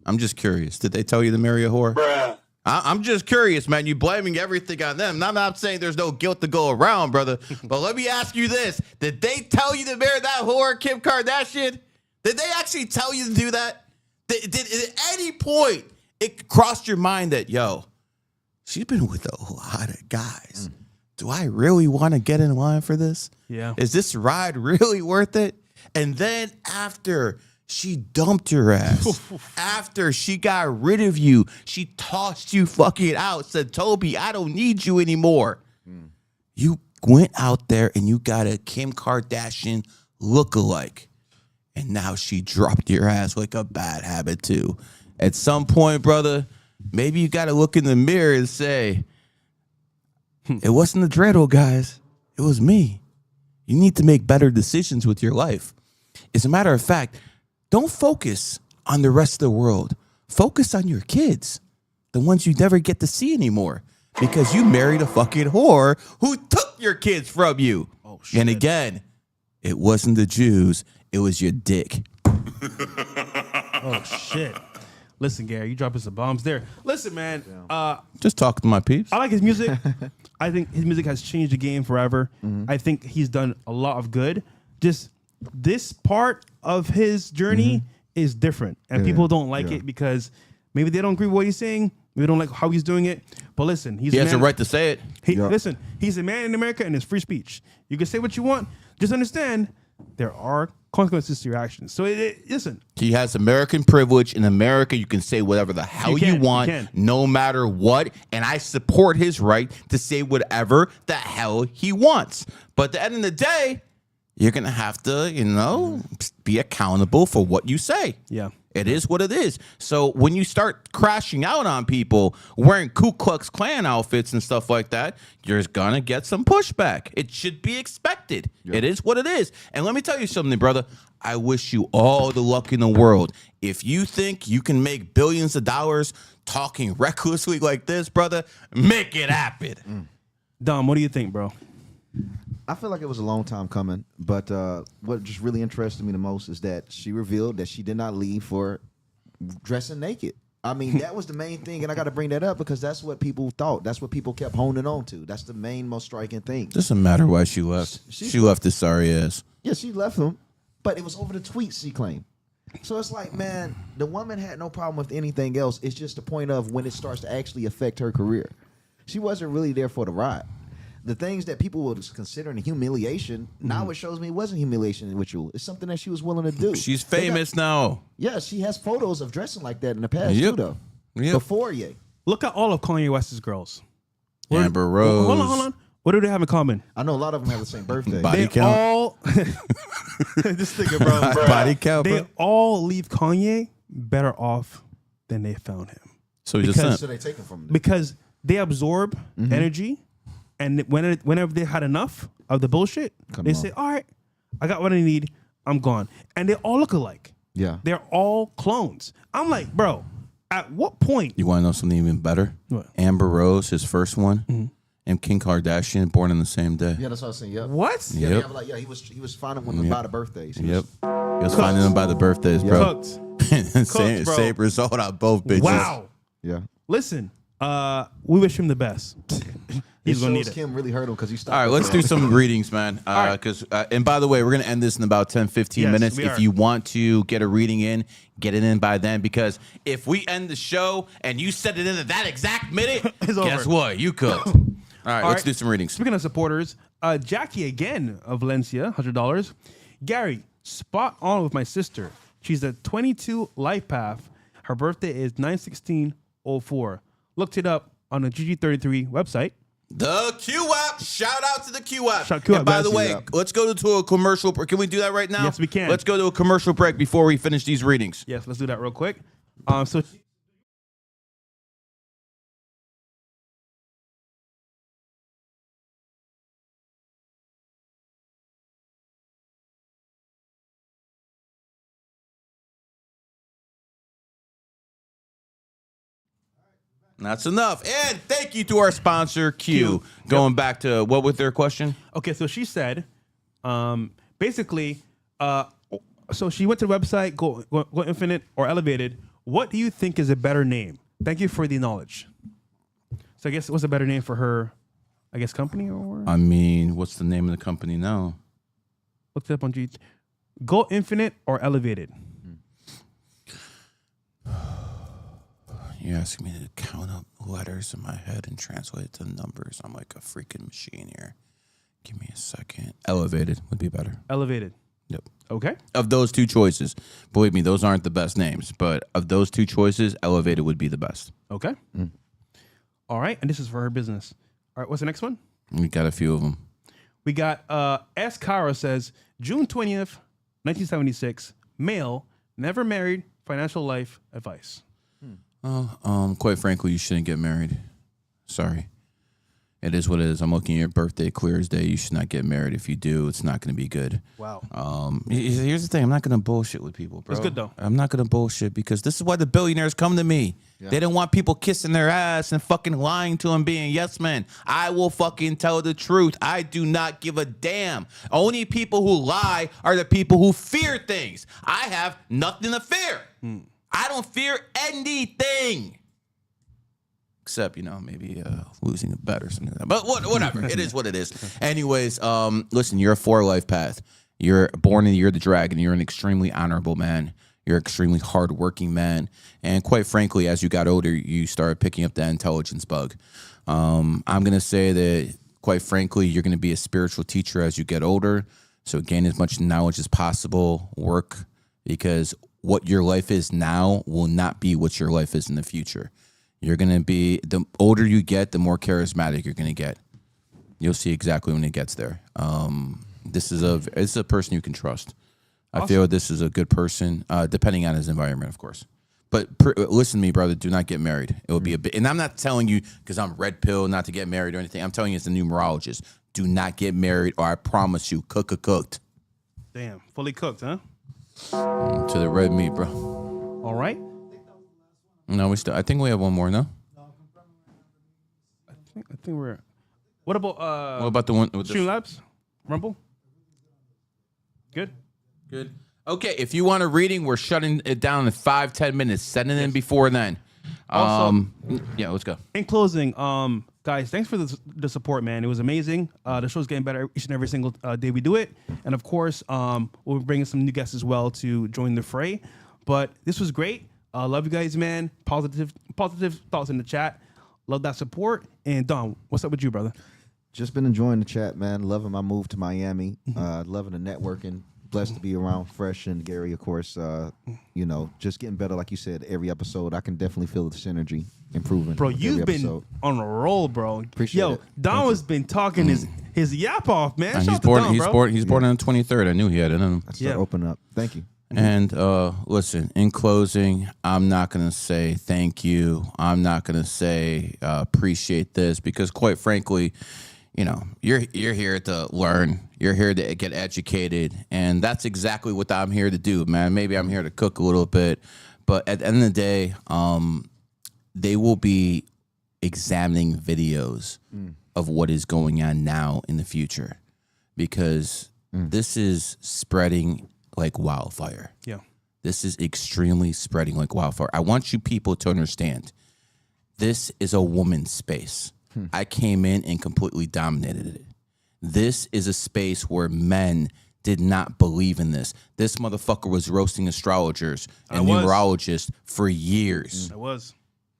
I'm just curious. Did they tell you to marry a whore? Bruh. I'm just curious, man. You blaming everything on them. And I'm not saying there's no guilt to go around, brother. But let me ask you this. Did they tell you to marry that whore, Kim Kardashian? Did they actually tell you to do that? Did at any point it crossed your mind that, yo, she's been with a lot of guys. Do I really want to get in line for this? Yeah. Is this ride really worth it? And then after she dumped your ass, after she got rid of you, she tossed you fucking out, said, Toby, I don't need you anymore. You went out there and you got a Kim Kardashian lookalike. And now she dropped your ass like a bad habit too. At some point, brother, maybe you got to look in the mirror and say, it wasn't the dreidel, guys. It was me. You need to make better decisions with your life. As a matter of fact, don't focus on the rest of the world. Focus on your kids, the ones you never get to see anymore, because you married a fucking whore who took your kids from you. Oh, shit. And again, it wasn't the Jews. It was your dick. Oh, shit. Listen, Gary, you dropping some bombs there. Listen, man. Just talk to my peeps. I like his music. I think his music has changed the game forever. I think he's done a lot of good. Just this part of his journey is different. And people don't like it because Maybe they don't agree with what he's saying. Maybe they don't like how he's doing it. But listen, He has the right to say it. Listen, he's a man in America and it's free speech. You can say what you want. Just understand there are consequences to your actions. So listen. He has American privilege. In America, you can say whatever the hell you want, no matter what. And I support his right to say whatever the hell he wants. But at the end of the day, you're going to have to, be accountable for what you say. Yeah. It is what it is. So when you start crashing out on people wearing Ku Klux Klan outfits and stuff like that, you're going to get some pushback. It should be expected. Yep. It is what it is. And let me tell you something, brother. I wish you all the luck in the world. If you think you can make billions of dollars talking recklessly like this, brother, make it happen. Dom, what do you think, bro? I feel like it was a long time coming, but what just really interested me the most is that she revealed that she did not leave for dressing naked. I mean, that was the main thing, and I got to bring that up because that's what people thought. That's what people kept honing on to. That's the main, most striking thing. Doesn't matter why she left. She left this sorry ass. Yeah, she left him, but it was over the tweets she claimed. So it's like, man, the woman had no problem with anything else. It's just the point of when it starts to actually affect her career. She wasn't really there for the ride. The things that people would consider an humiliation, now it shows me it wasn't humiliation and ritual. It's something that she was willing to do. She's famous now. Yeah, she has photos of dressing like that in the past too, though. Yep. Before Ye. Look at all of Kanye West's girls. Amber Rose. Hold on. What do they have in common? I know a lot of them have the same birthday. Body count. All this nigga, bro. Body count, bro. They all leave Kanye better off than they found him. So he's a simp. So they take him from them. Because they absorb energy. And whenever they had enough of the bullshit, they say, all right, I got what I need. I'm gone. And they all look alike. Yeah. They're all clones. I'm like, bro, at what point? You want to know something even better? What? Amber Rose, his first one, and Kim Kardashian, born on the same day. Yeah, that's what I was saying. Yep. What? Yeah, Yep. they have like, he was finding them by the birthdays. He Yep. was- He was finding them by the birthdays, bro. Cooked. same, bro. same result on both bitches. Wow. Yeah. Listen, we wish him the best. He's It gonna need shows it. Kim really hurt him because he stopped. All right, let's do some readings, man. right. And by the way, we're going to end this in about 10, 15 Yes, minutes. we If are. you want to get a reading in, get it in by then. Because if we end the show and you set it in at that exact minute, It's guess over. what? You cooked. All right, let's do some readings. Speaking of supporters, Jackie again of Valencia, $100. Gary, spot on with my sister. She's a 22 life path. Her birthday is 9/16/04. Looked it up on the GG33 website. The Q app. Shout out to the Q app. Q app, And by guys. the way, let's go to a commercial break. Can we do that right now? Yes, we can. Let's go to a commercial break before we finish these readings. Yes, let's do that real quick. So That's enough. And thank you to our sponsor, Q. Going back to what was their question? okay, so she said, basically, so she went to the website, Go Infinite or Elevated. What do you think is a better name? Thank you for the knowledge. So I guess what's a better name for her? I guess company or I mean, what's the name of the company now? looked it up on G. Go Infinite or Elevated. You're asking me to count up letters in my head and translate it to numbers. I'm like a freaking machine here. Give me a second. Elevated would be better. Elevated. Yep. Okay. Of those two choices, believe me, those aren't the best names, but of those two choices, Elevated would be the best. Okay. All right, and this is for her business. All right, what's the next one? We got a few of them. We got S. Cara says June 20th, 1976, male, never married, financial life advice. Quite frankly, you shouldn't get married. Sorry. It is what it is. I'm looking at your birthday clear as day. You should not get married. If you do, it's not going to be good. Wow. Here's the thing. I'm not going to bullshit with people, bro. It's good, though. I'm not going to bullshit because this is why the billionaires come to me. Yeah. They don't want people kissing their ass and fucking lying to them being yes men. I will fucking tell the truth. I do not give a damn. Only people who lie are the people who fear things. I have nothing to fear. I don't fear anything. Except, maybe losing a bet or something like that. But whatever. It is what it is. Anyways, listen, you're a 4-life path. You're born in the year of the dragon. You're an extremely honorable man. You're an extremely hardworking man. And quite frankly, as you got older, you started picking up that intelligence bug. I'm going to say that, quite frankly, you're going to be a spiritual teacher as you get older. So gain as much knowledge as possible, work, because what your life is now will not be what your life is in the future. You're going to be, the older you get, the more charismatic you're going to get. You'll see exactly when it gets there. This is a person you can trust. I feel this is a good person, depending on his environment, of course. But listen to me, brother. Do not get married. It will be a bit. And I'm not telling you because I'm red pill not to get married or anything. I'm telling you as a numerologist. Do not get married, or I promise you, cooked. Damn, fully cooked, huh? To the red meat, bro. All right. No, we still. I think we have one more. No. I think we're. What about the one with Streamlabs? Rumble? Good. Okay, if you want a reading, we're shutting it down in 5-10 minutes. Send it in before then. Yeah, let's go. In closing, guys, thanks for the support, man. It was amazing. The show's getting better each and every single day we do it. And of course, we'll be bringing some new guests as well to join the fray. But this was great. Love you guys, man. Positive thoughts in the chat. Love that support. And Don, what's up with you, brother? Just been enjoying the chat, man. Loving my move to Miami. Loving the networking. Blessed to be around Fresh and Gary, of course. Just getting better, like you said, every episode. I can definitely feel the synergy improving. Bro, you've been on a roll, bro. Appreciate it. Don has been talking his yap off, man. He's born on the 23rd. I knew he had it in him. I start opening up. Thank you. And listen, in closing, I'm not going to say thank you. I'm not going to say appreciate this because, quite frankly, you're here to learn. You're here to get educated, and that's exactly what I'm here to do, man. Maybe I'm here to cook a little bit, but at the end of the day, they will be examining videos of what is going on now in the future because this is spreading like wildfire. Yeah. This is extremely spreading like wildfire. I want you people to understand this is a woman's space. I came in and completely dominated it. This is a space where men did not believe in this. This motherfucker was roasting astrologers and numerologists for years. I was.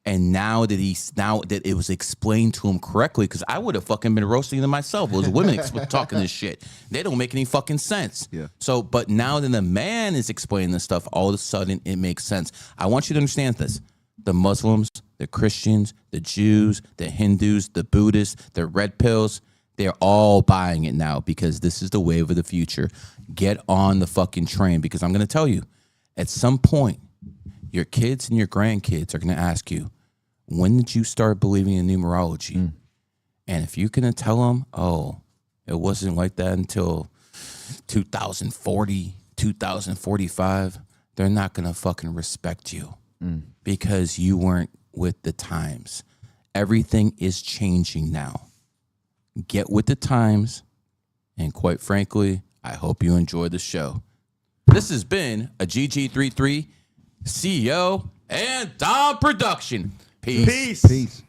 And now that it was explained to him correctly, because I would have fucking been roasting them myself. It was women talking this shit. They don't make any fucking sense. Yeah. So, but now that the man is explaining this stuff, all of a sudden it makes sense. I want you to understand this. The Muslims, the Christians, the Jews, the Hindus, the Buddhists, the red pills, they're all buying it now because this is the wave of the future. Get on the fucking train because I'm going to tell you, at some point, your kids and your grandkids are going to ask you, when did you start believing in numerology? And if you're going to tell them, oh, it wasn't like that until 2040, 2045, they're not going to fucking respect you because you weren't with the times. Everything is changing now. Get with the times. And quite frankly, I hope you enjoy the show. This has been a GG33 CEO and Dom production. Peace. Peace.